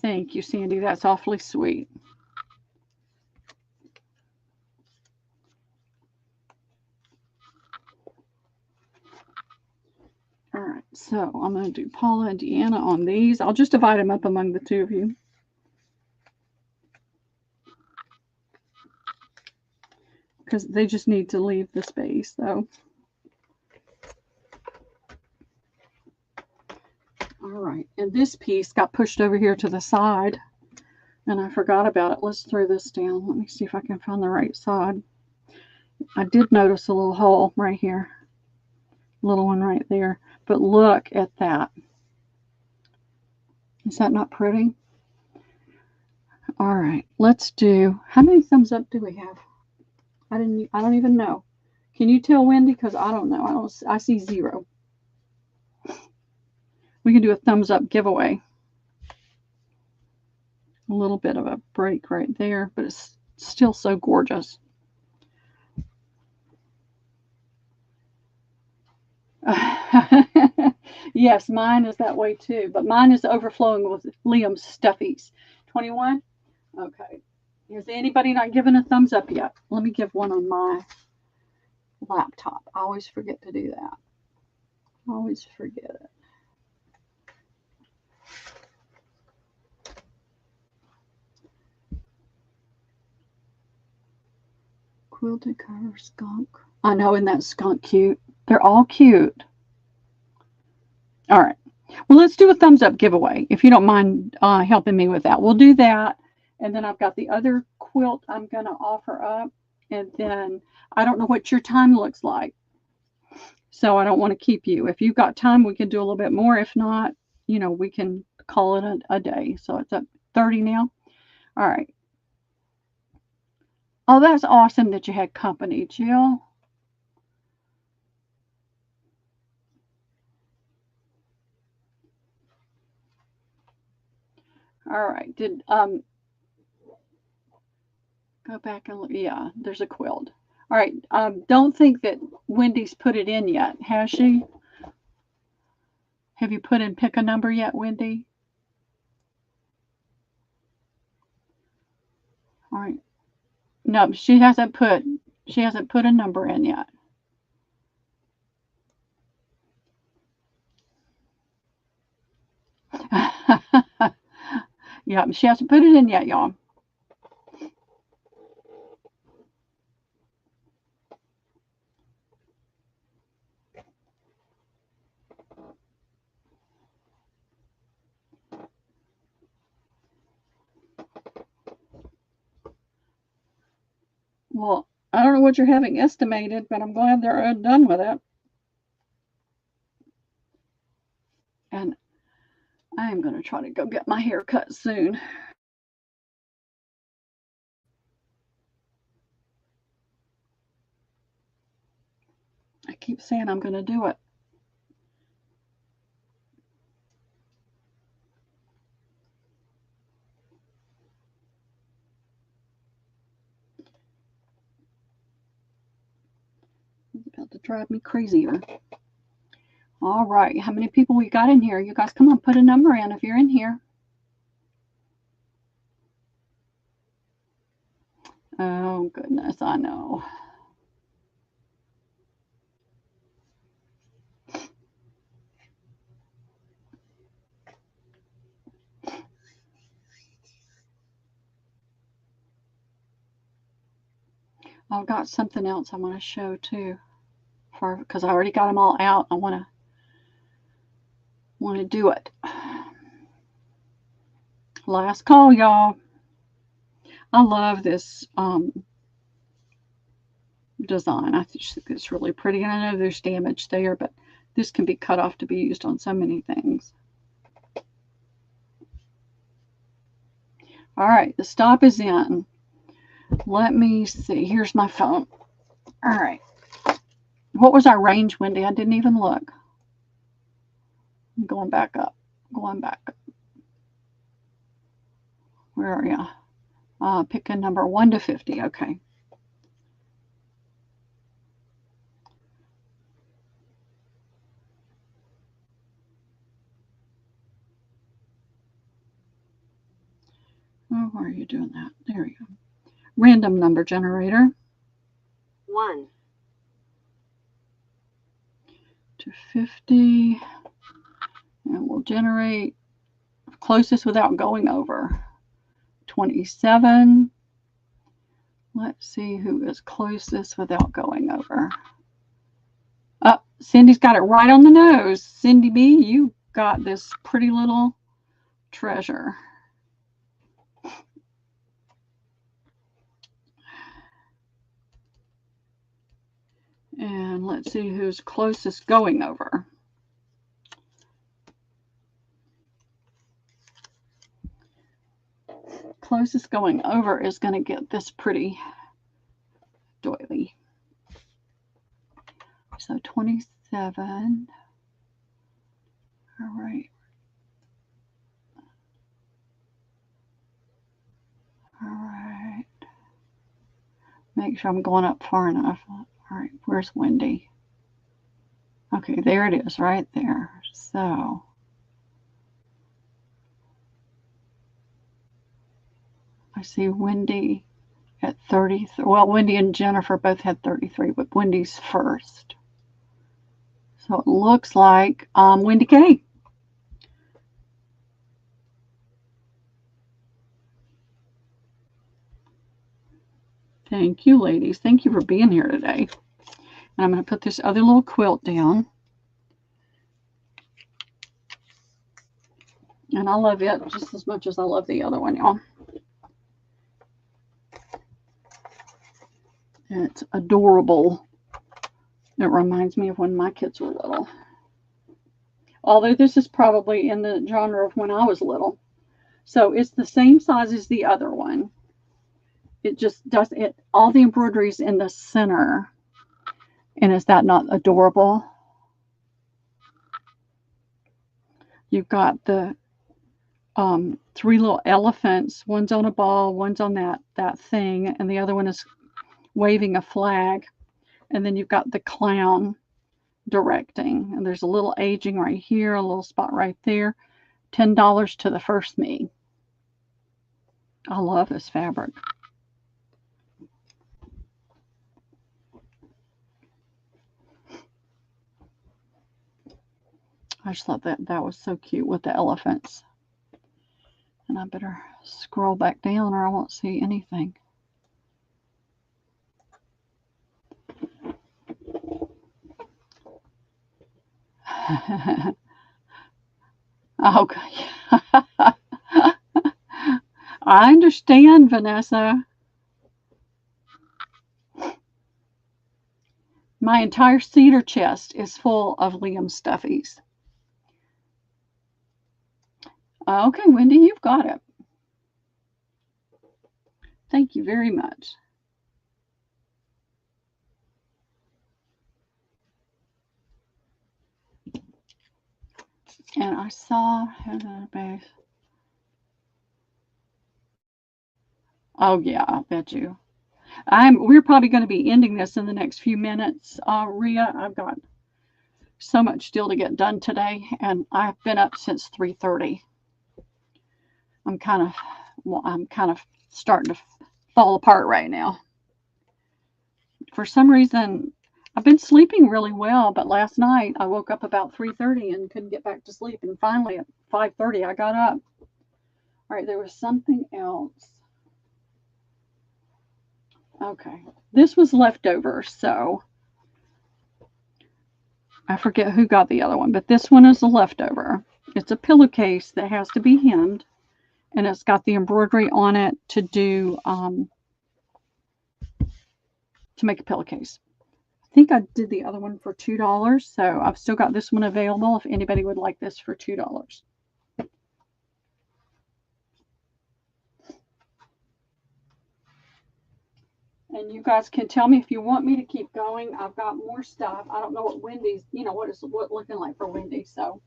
Thank you, Sandy. That's awfully sweet. All right, so I'm going to do Paula and Deanna on these. I'll just divide them up among the two of you. Because they just need to leave the space, though. All right, and this piece got pushed over here to the side, and I forgot about it. Let's throw this down. Let me see if I can find the right side. I did notice a little hole right here. Little one right there. But look at that. Is that not pretty? All right, let's do, how many thumbs up do we have? I don't even know. Can you tell, Wendy? Because I don't know. I see 0. We can do a thumbs up giveaway. A little bit of a break right there, but it's still so gorgeous. Yes, mine is that way too, but mine is overflowing with Liam's stuffies. 21? Okay. Is anybody not giving a thumbs up yet? Let me give one on my laptop. I always forget to do that. I always forget it. Quilted cover skunk. I know, isn't that skunk cute? They're all cute. All right. Well, let's do a thumbs up giveaway. If you don't mind helping me with that, we'll do that. And then I've got the other quilt I'm going to offer up. And then I don't know what your time looks like. So I don't want to keep you. If you've got time, we can do a little bit more. If not, we can call it a day. So it's up 30 now. All right. Oh, that's awesome that you had company, Jill. All right. Go back and look? Yeah, there's a quilt. All right. Don't think that Wendy's put it in yet, has she? Have you put in pick a number yet, Wendy? All right. No, she hasn't put a number in yet. Yeah, she hasn't put it in yet, y'all. Well, I don't know what you're having estimated, but I'm glad they're done with it. And I am going to try to go get my hair cut soon. I keep saying I'm going to do it. It's about to drive me crazier. All right, how many people we got in here? You guys come on, put a number in if you're in here. Oh, goodness, I know. I've got something else I want to show too, because I already got them all out. I want to do it. Last call, y'all. I love this design. I just think it's really pretty, and I know there's damage there, but this can be cut off to be used on so many things. All right, the stop is in. Let me see. Here's my phone. All right. What was our range, Wendy? I didn't even look. I'm going back up. Going back up. Where are you? Pick a number 1 to 50. Okay. Oh, why are you doing that? There you go. Random number generator. 1 to 50. And we'll generate closest without going over. 27. Let's see who is closest without going over. Oh, Cindy's got it right on the nose. Cindy B, you got this pretty little treasure. And let's see who's closest going over. Closest going over is going to get this pretty doily. So 27. All right. All right. Make sure I'm going up far enough. All right. Where's Wendy? Okay, there it is right there. So I see Wendy at 30. Well, Wendy and Jennifer both had 33, but Wendy's first. So it looks like Wendy K. Thank you, ladies. Thank you for being here today. And I'm going to put this other little quilt down. And I love it just as much as I love the other one, y'all. And it's adorable. It reminds me of when my kids were little. Although this is probably in the genre of when I was little. So it's the same size as the other one. It just does it. All the embroidery's in the center. And is that not adorable? You've got the three little elephants. One's on a ball, one's on that thing, and the other one is waving a flag. And then you've got the clown directing. And there's a little aging right here, a little spot right there. $10 to the first me. I love this fabric. I just thought that was so cute with the elephants. And I better scroll back down or I won't see anything. Okay. I understand, Vanessa. My entire cedar chest is full of Liam stuffies. Okay, Wendy, you've got it. Thank you very much. And I saw the base. Oh yeah, I bet you. We're probably going to be ending this in the next few minutes. Rhea, I've got so much still to get done today, and I've been up since 3:30. I'm kind of starting to fall apart right now. For some reason, I've been sleeping really well, but last night I woke up about 3:30 and couldn't get back to sleep, and finally at 5:30 I got up. All right, there was something else. Okay, this was leftover, so I forget who got the other one, but this one is a leftover. It's a pillowcase that has to be hemmed, and it's got the embroidery on it to do to make a pillowcase. I think I did the other one for $2, so I've still got this one available if anybody would like this for $2. And you guys can tell me if you want me to keep going. I've got more stuff. I don't know what Wendy's, what it's looking like for Wendy, so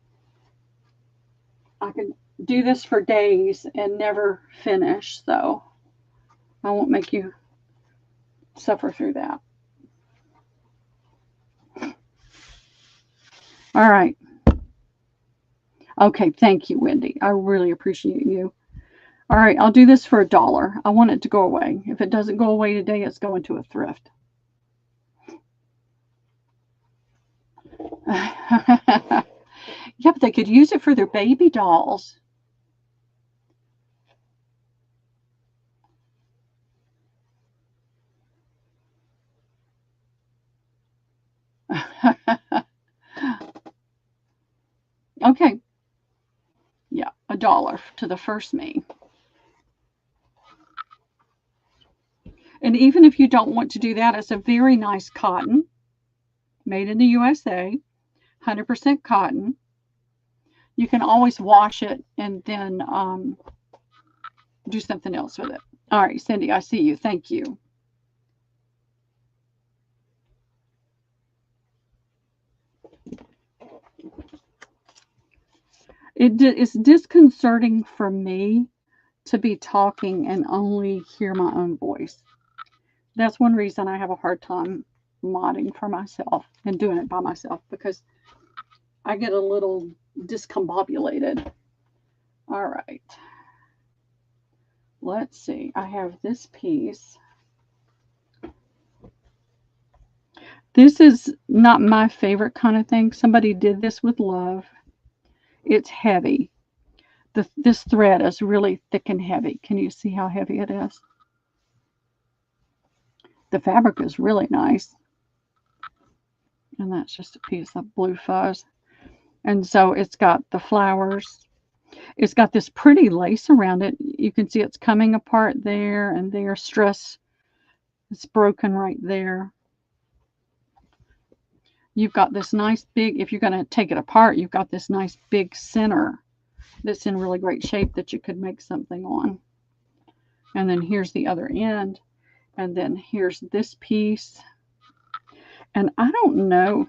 I can do this for days and never finish, so I won't make you suffer through that. All right. Okay, thank you, Wendy. I really appreciate you. All right, I'll do this for $1. I want it to go away. If it doesn't go away today, it's going to a thrift. Yeah, but they could use it for their baby dolls. Okay. Yeah, $1 to the first me. And even if you don't want to do that, it's a very nice cotton, made in the USA, 100% cotton. You can always wash it and then do something else with it. All right, Cindy, I see you. Thank you. It's disconcerting for me to be talking and only hear my own voice. That's one reason I have a hard time modding for myself and doing it by myself, because I get a little discombobulated. All right. Let's see. I have this piece. This is not my favorite kind of thing. Somebody did this with love. It's heavy. This thread is really thick and heavy. Can you see how heavy it is? The fabric is really nice. And that's just a piece of blue fuzz. And so it's got the flowers. It's got this pretty lace around it. You can see it's coming apart there and there. Stress It's broken right there. You've got this nice big, if you're going to take it apart, you've got this nice big center that's in really great shape that you could make something on. And then here's the other end. And then here's this piece. And I don't know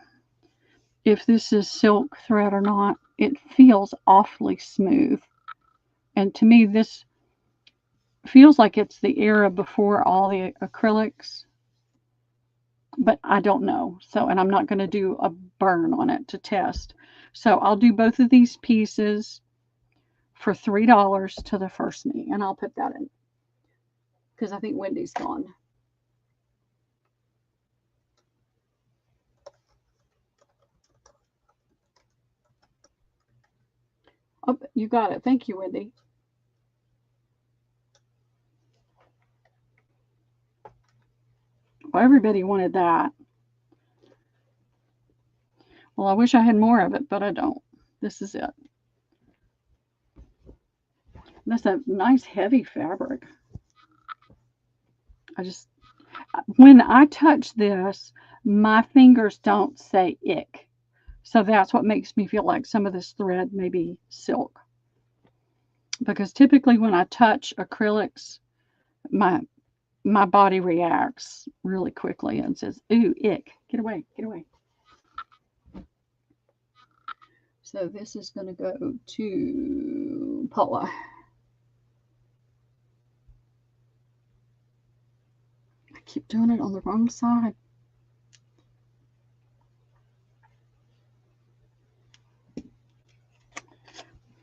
if this is silk thread or not. It feels awfully smooth. And to me, this feels like it's the era before all the acrylics. But I don't know. So, and I'm not going to do a burn on it to test. So I'll do both of these pieces for $3 to the first knee. And I'll put that in because I think Wendy's gone. Oh, you got it. Thank you, Wendy. Well, everybody wanted that. Well, I wish I had more of it, but I don't. This is it. That's a nice heavy fabric. When I touch this, my fingers don't say ick. So that's what makes me feel like some of this thread may be silk. Because typically when I touch acrylics, my body reacts really quickly and says, ooh, ick, get away, get away. So this is going to go to Paula. I keep doing it on the wrong side.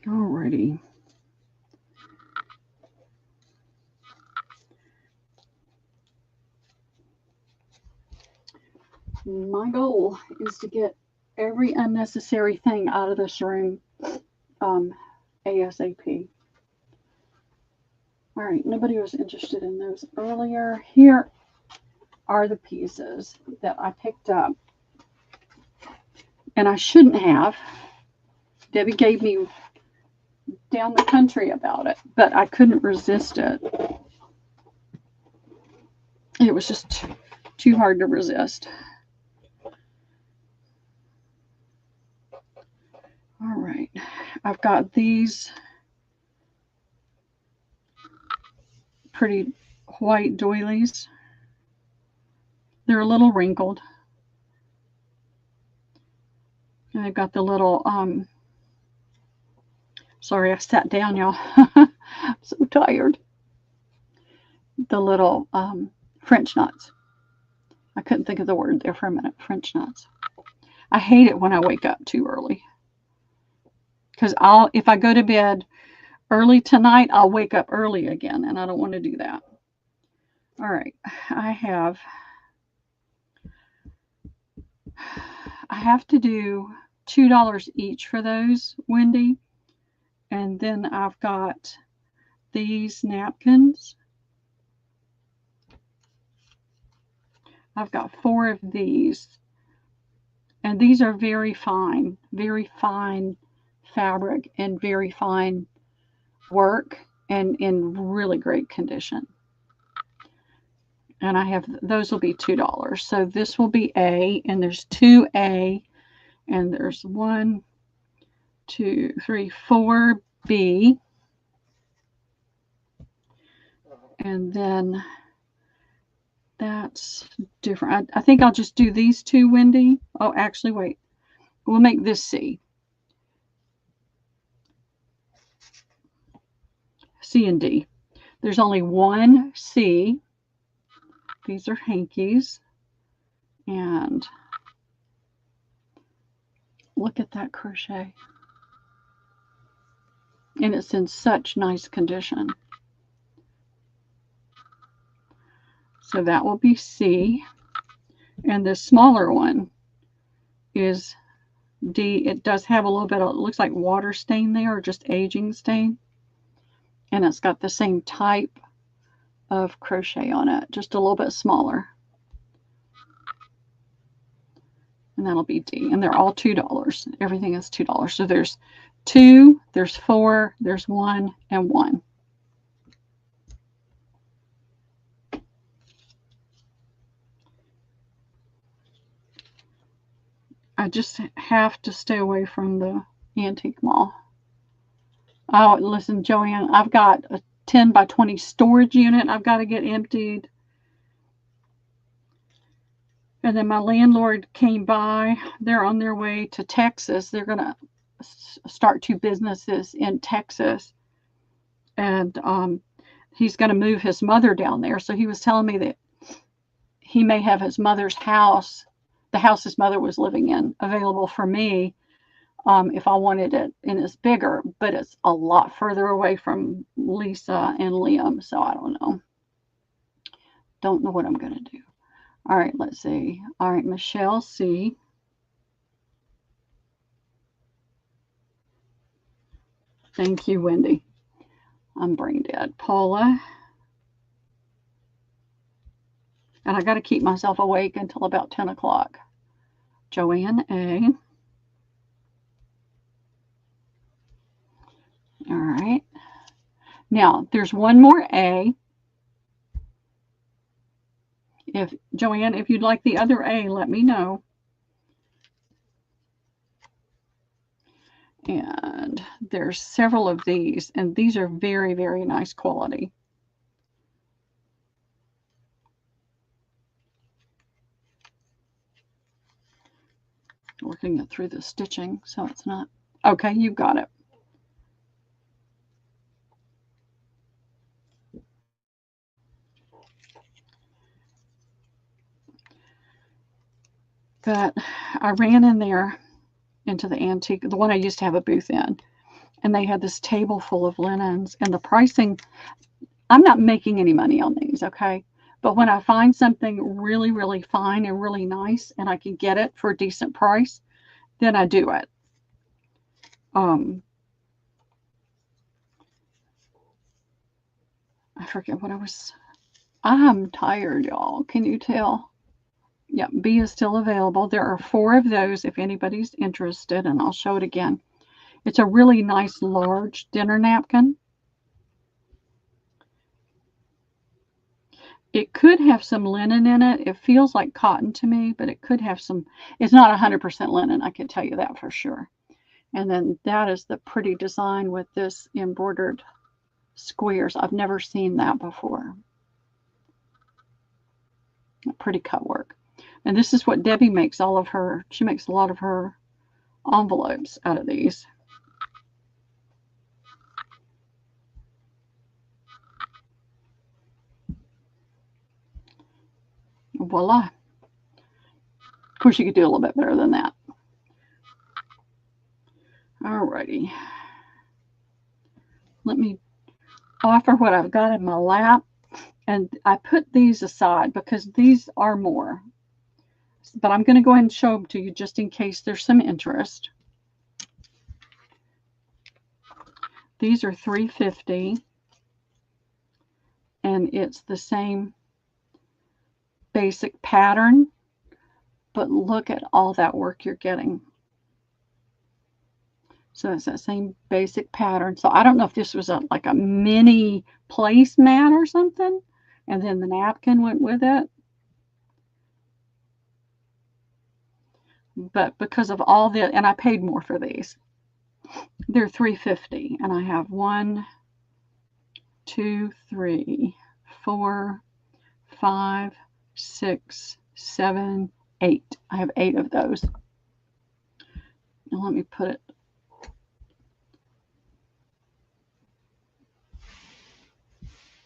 Alrighty. My goal is to get every unnecessary thing out of this room ASAP. All right, nobody was interested in those earlier. Here are the pieces that I picked up, and I shouldn't have. Debbie gave me down the country about it, but I couldn't resist it. It was just too hard to resist. All right, I've got these pretty white doilies. They're a little wrinkled. And I've got the little, sorry, I sat down, y'all. I'm so tired. The little French knots. I couldn't think of the word there for a minute. French knots. I hate it when I wake up too early. Because if I go to bed early tonight, I'll wake up early again, and I don't want to do that. All right, I have to do $2 each for those, Wendy. And then I've got these napkins. I've got 4 of these. And these are very fine fabric and very fine work and in really great condition. And I have, those will be $2. So this will be A, and there's 2A, and there's 1, 2, 3, 4 B. And then that's different. I think I'll just do these 2, Wendy. Oh, actually, wait. We'll make this C. C and D. There's only 1 C. These are hankies. And look at that crochet. And it's in such nice condition. So that will be C. And the smaller one is D. It does have a little bit of, it looks like water stain there, or just aging stain. And it's got the same type of crochet on it, just a little bit smaller. And that'll be D. And they're all $2. Everything is $2. So there's 2, there's 4, there's 1, and 1. I just have to stay away from the antique mall. Oh, listen, Joanne, I've got a 10 by 20 storage unit I've got to get emptied. And then my landlord came by. They're on their way to Texas. They're going to start 2 businesses in Texas. And he's going to move his mother down there. So he was telling me that he may have his mother's house, the house his mother was living in, available for me if I wanted it. And it's bigger, but it's a lot further away from Lisa and Liam. So I don't know. Don't know what I'm going to do. All right, let's see. All right, Michelle C. Thank you, Wendy. I'm brain dead. Paula. And I got to keep myself awake until about 10 o'clock. Joanne A. All right. Now, there's one more A. If Joanne, if you'd like the other A, let me know. And there's several of these, and these are very, very nice quality. Working it through the stitching, so it's not. Okay, you got it. But I ran in there into the antique, the one I used to have a booth in, and they had this table full of linens, and the pricing, I'm not making any money on these, okay? But when I find something really, really fine and really nice, and I can get it for a decent price, then I do it. I forget what I'm tired, y'all. Can you tell? Yeah, B is still available. There are 4 of those if anybody's interested, and I'll show it again. It's a really nice large dinner napkin. It could have some linen in it. It feels like cotton to me, but it could have some. It's not 100% linen, I can tell you that for sure. And then that is the pretty design with this embroidered squares. I've never seen that before. Pretty cut work. And this is what Debbie makes all of her. She makes a lot of her envelopes out of these. Voila. Of course, you could do a little bit better than that. Alrighty. Let me offer what I've got in my lap. And I put these aside because these are more. But I'm going to go ahead and show them to you just in case there's some interest. These are $3.50. And it's the same basic pattern. But look at all that work you're getting. So it's that same basic pattern. So I don't know if this was like a mini placemat or something. And then the napkin went with it. But because of all the, and I paid more for these. They're $3.50. And I have 1, 2, 3, 4, 5, 6, 7, 8. I have 8 of those. And let me put it.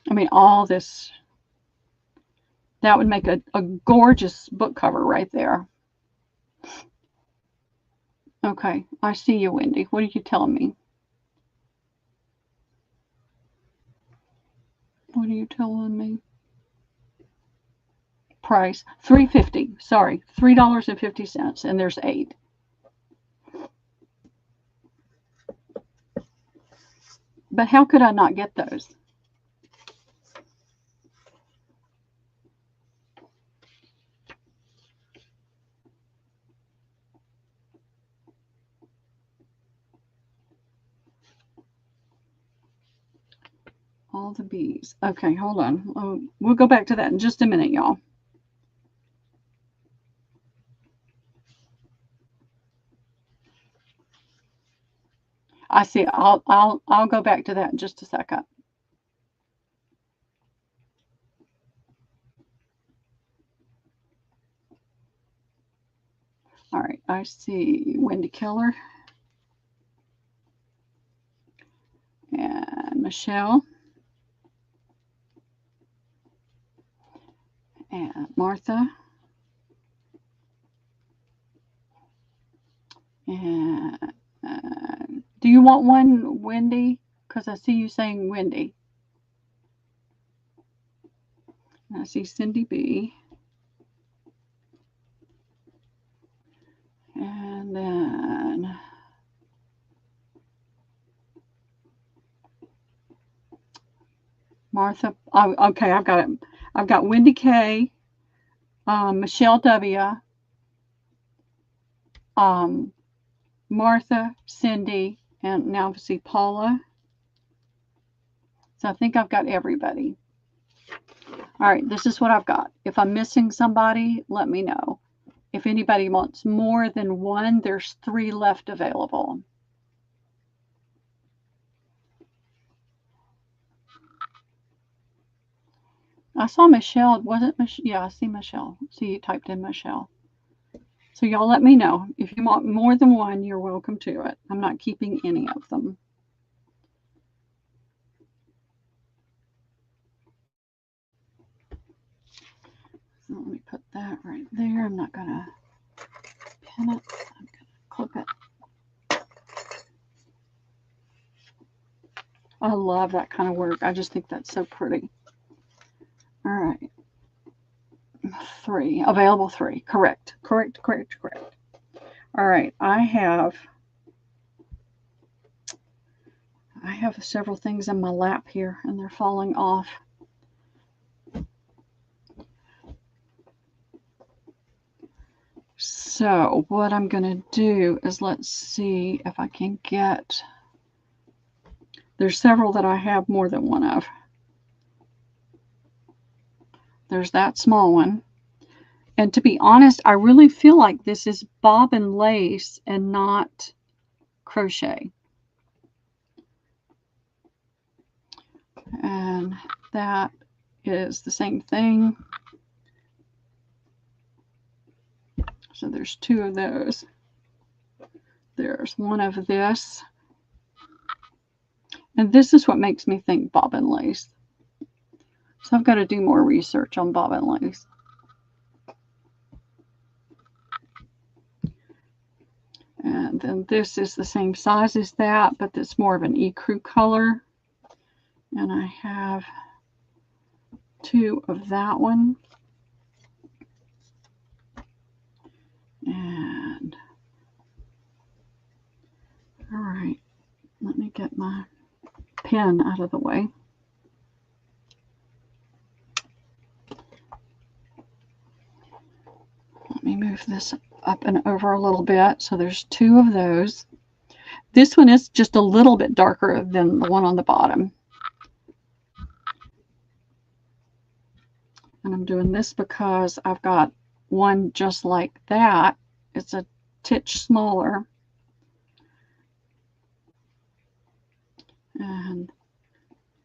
I mean, all this, that would make a gorgeous book cover right there. Okay, I see you, Wendy. What are you telling me? What are you telling me? Price $3.50. Sorry, $3.50, and there's 8. But how could I not get those? All the bees. Okay, hold on. We'll go back to that in just a minute, y'all. I see. I'll go back to that in just a second. All right, I see Wendy Keller and Michelle and Martha and do you want one, Wendy? Because I see you saying Wendy. And I see Cindy B. And then Martha. Oh, okay, I've got it. I've got Wendy K, Michelle W, um, Martha, Cindy, and now I see Paula. So I think I've got everybody. All right, this is what I've got. If I'm missing somebody, let me know. If anybody wants more than one, there's 3 left available. I saw Michelle. Was it Michelle? Yeah, I see Michelle. See, you typed in Michelle. So y'all let me know. If you want more than one, you're welcome to it. I'm not keeping any of them. So let me put that right there. I'm not going to pin it. I'm going to clip it. I love that kind of work. I just think that's so pretty. All right. 3. Available 3. Correct. All right. I have several things in my lap here and they're falling off. So what I'm going to do is let's see if I can get, there's several that I have more than one of. There's that small one. And to be honest, I really feel like this is bobbin lace and not crochet. And that is the same thing. So there's 2 of those. There's one of this. And this is what makes me think bobbin lace. So I've got to do more research on bobbin lace. And then this is the same size as that, but it's more of an ecru color. And I have 2 of that one. And all right, let me get my pen out of the way. Let me move this up and over a little bit. So there's 2 of those. This one is just a little bit darker than the one on the bottom. And I'm doing this because I've got one just like that. It's a titch smaller. And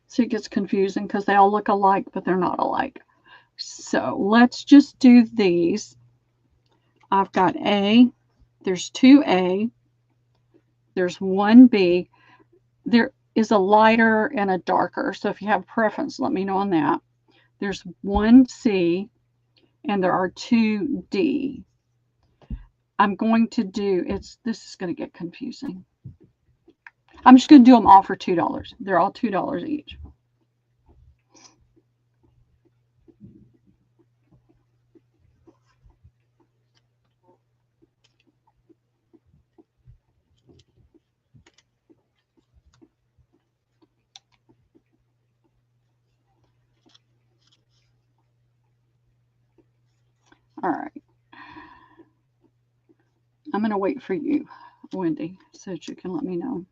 so it gets confusing because they all look alike, but they're not alike. So let's just do these. I've got A, there's 2A, there's 1B. There is a lighter and a darker. So if you have preference, let me know on that. There's 1C and there are 2D. I'm going to do, this is going to get confusing. I'm just going to do them all for $2. They're all $2 each. All right. I'm going to wait for you, Wendy, so that you can let me know.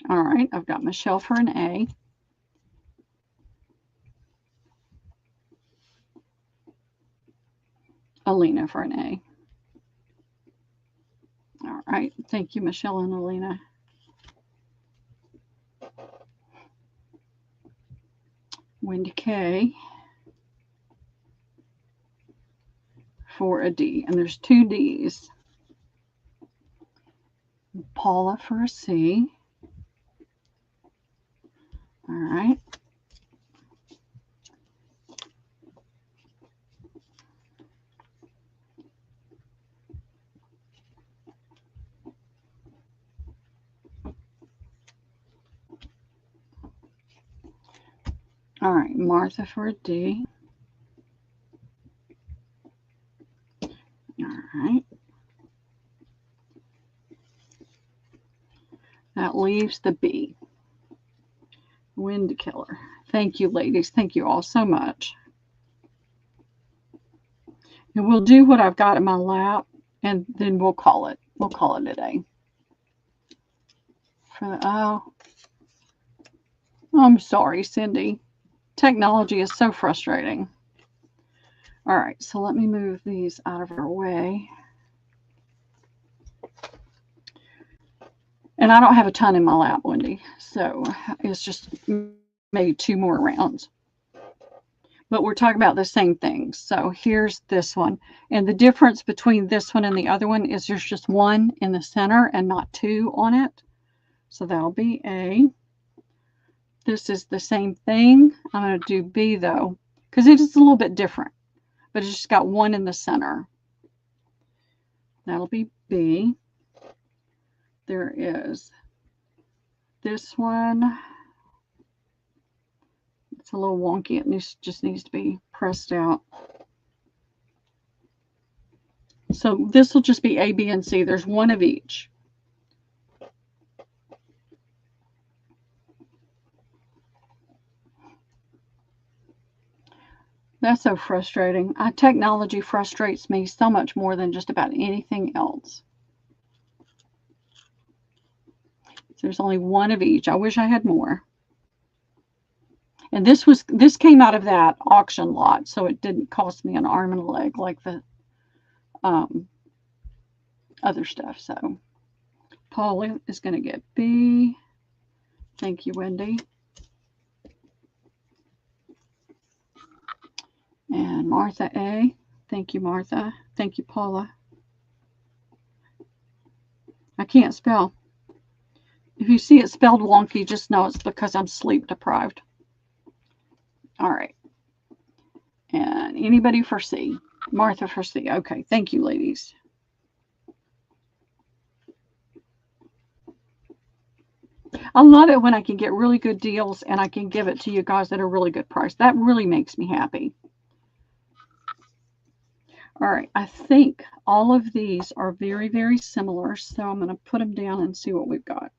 All right, I've got Michelle for an A. Alina for an A. All right, thank you, Michelle and Alina. Wendy K for a D, and there's 2 Ds. Paula for a C. All right. All right, Martha for a D. All right. That leaves the B. Wind Killer. Thank you, ladies. Thank you all so much. And we'll do what I've got in my lap, and then we'll call it. We'll call it a day. For the, oh, I'm sorry, Cindy. Technology is so frustrating. All right, so let me move these out of our way. And I don't have a ton in my lap, Wendy, so it's just maybe 2 more rounds. But we're talking about the same thing. So here's this one. And the difference between this one and the other one is there's just 1 in the center and not 2 on it. So that'll be A. This is the same thing. I'm going to do B, though, because it is a little bit different. But it's just got 1 in the center. That'll be B. There is this one. It's a little wonky. It just needs to be pressed out. So this will just be A, B, and C. There's 1 of each. That's so frustrating. Technology frustrates me so much more than just about anything else. There's only 1 of each. I wish I had more. And this came out of that auction lot, so it didn't cost me an arm and a leg like the other stuff. So Paula is going to get B. Thank you, Wendy. And Martha A. Thank you, Martha. Thank you, Paula. I can't spell. If you see it spelled wonky, just know it's because I'm sleep deprived. All right. And anybody for C? Martha for C. Okay. Thank you, ladies. I love it when I can get really good deals and I can give it to you guys at a really good price. That really makes me happy. All right. I think all of these are very, very similar. So I'm going to put them down and see what we've got.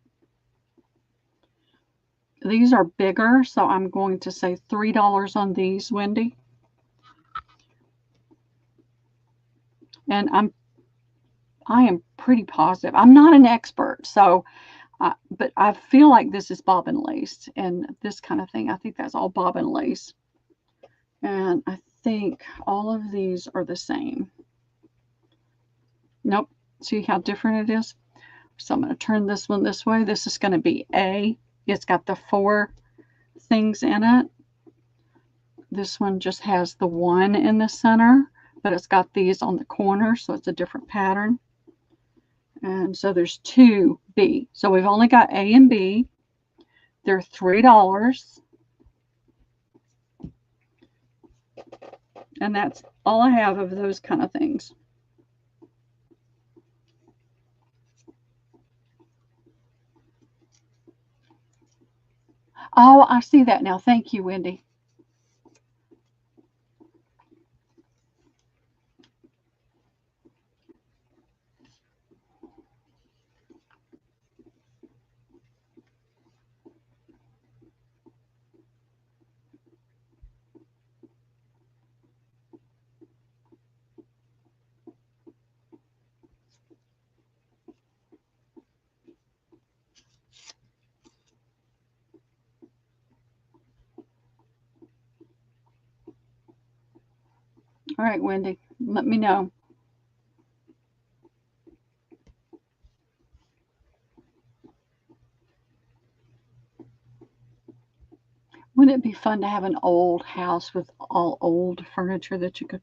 These are bigger, so I'm going to say $3 on these, Wendy. And I am pretty positive. I'm not an expert, so but I feel like this is bobbin lace and this kind of thing. I think that's all bobbin lace. And I think all of these are the same. Nope. See how different it is? So I'm going to turn this one this way. This is going to be A. It's got the 4 things in it. This one just has the 1 in the center, but it's got these on the corner, so it's a different pattern. And so there's 2 B. So we've only got A and B. They're $3. And that's all I have of those kind of things. Oh, I see that now. Thank you, Wendy. All right, Wendy, let me know. Wouldn't it be fun to have an old house with all old furniture that you could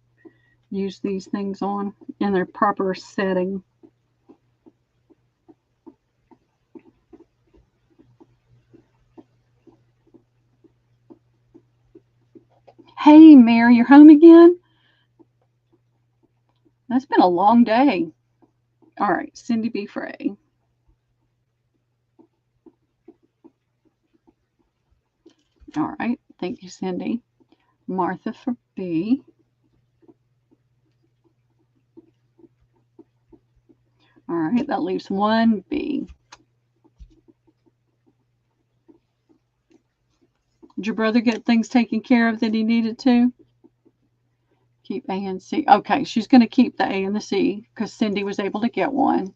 use these things on in their proper setting? Hey, Mary, you're home again? That's been a long day. All right, Cindy B. Frey. All right, thank you, Cindy. Martha for B. All right, that leaves one B. Did your brother get things taken care of that he needed to? Keep A and C. Okay, she's going to keep the A and the C because Cindy was able to get one.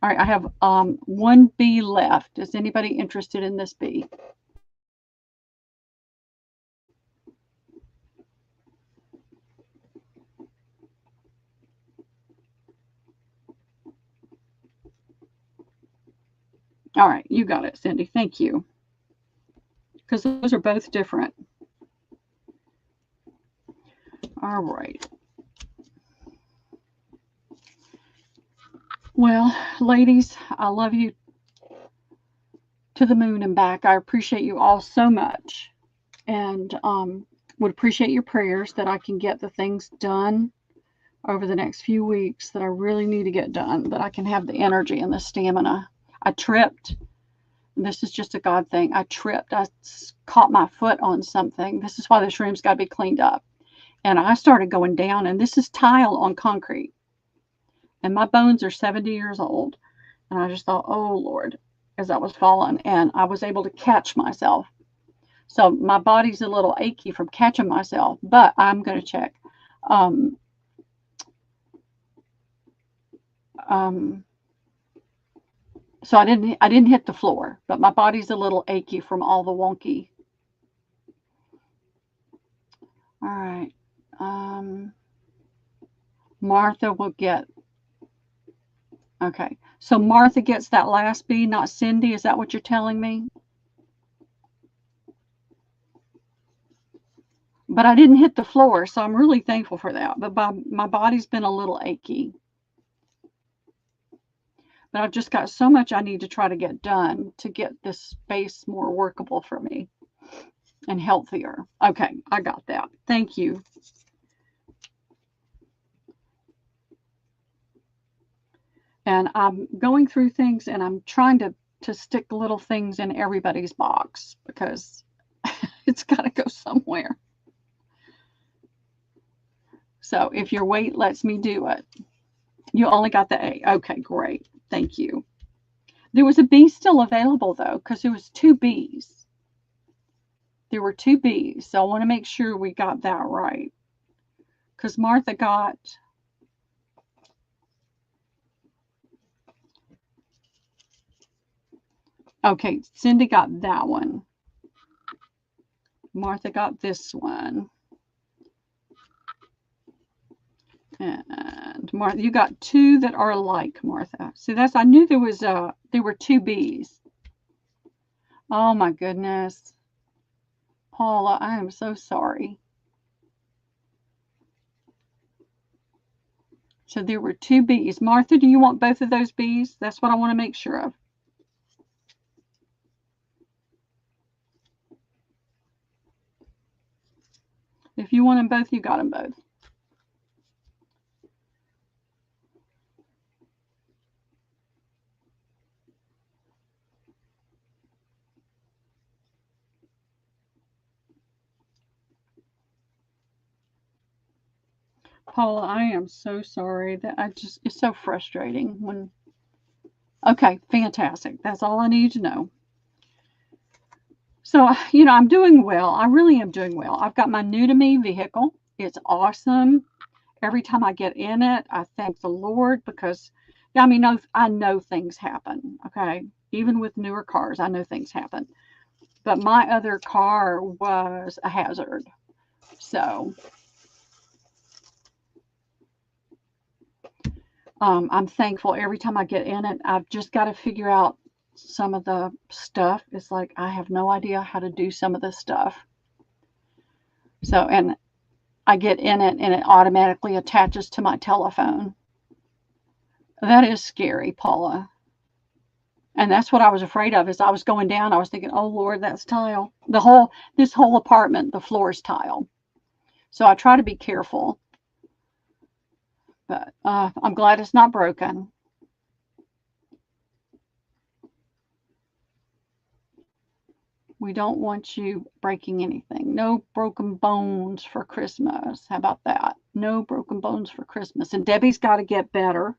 All right, I have one B left. Is anybody interested in this B? All right, you got it, Cindy. Thank you. Because those are both different. All right. Well, ladies, I love you to the moon and back. I appreciate you all so much. And would appreciate your prayers that I can get the things done over the next few weeks that I really need to get done, that I can have the energy and the stamina. I tripped. This is just a God thing. I tripped. I caught my foot on something. This is why this room's got to be cleaned up. And I started going down, and this is tile on concrete. And my bones are 70 years old. And I just thought, oh, Lord, as I was falling. And I was able to catch myself. So my body's a little achy from catching myself, but I'm going to check. So I didn't hit the floor, but my body's a little achy from all the wonky. All right. Martha will get. Okay. So Martha gets that last B, not Cindy. Is that what you're telling me? But I didn't hit the floor, so I'm really thankful for that. But my body's been a little achy. But I've just got so much I need to try to get done to get this space more workable for me and healthier. Okay, I got that. Thank you. And I'm going through things and I'm trying to stick little things in everybody's box because it's got to go somewhere. So if your weight lets me do it. You only got the A. Okay, great. Thank you. There was a B still available though, because there was two B's. There were two B's, so I want to make sure we got that right. Because Martha got. Okay, Cindy got that one. Martha got this one. And Martha, you got two that are alike, Martha. See, I knew there were two B's. Oh my goodness. Paula, I am so sorry. So there were two B's. Martha, do you want both of those B's? That's what I want to make sure of. If you want them both, you got them both. Paula, I am so sorry that it's so frustrating when. Okay, fantastic. That's all I need to know. So, I'm doing well. I really am doing well. I've got my new to me vehicle. It's awesome. Every time I get in it, I thank the Lord because, I know things happen. Okay. Even with newer cars, I know things happen. But my other car was a hazard. So I'm thankful every time I get in it. I've just got to figure out some of the stuff. It's like I have no idea how to do some of this stuff. So, and I get in it and it automatically attaches to my telephone. That is scary, Paula. And that's what I was afraid of. As I was going down, I was thinking, "Oh Lord, that's tile. This whole apartment, the floor is tile." So I try to be careful, but I'm glad it's not broken. We don't want you breaking anything. No broken bones for Christmas. How about that? No broken bones for Christmas. And Debbie's got to get better.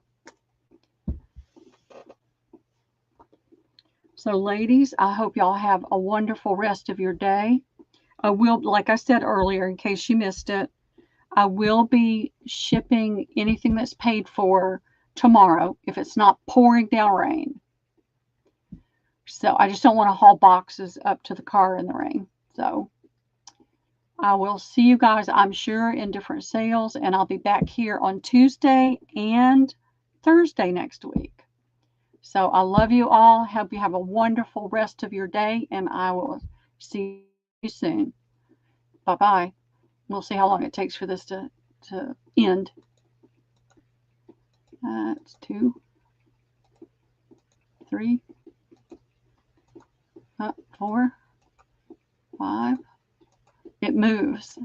So, ladies, I hope y'all have a wonderful rest of your day. I will, like I said earlier, in case you missed it, I will be shipping anything that's paid for tomorrow if it's not pouring down rain. So I just don't want to haul boxes up to the car in the rain. So I will see you guys, I'm sure, in different sales, and I'll be back here on Tuesday and Thursday next week. So I love you all. Hope you have a wonderful rest of your day, and I will see you soon. Bye bye. We'll see how long it takes for this to end. That's 2, 3, 4, 5. It moves.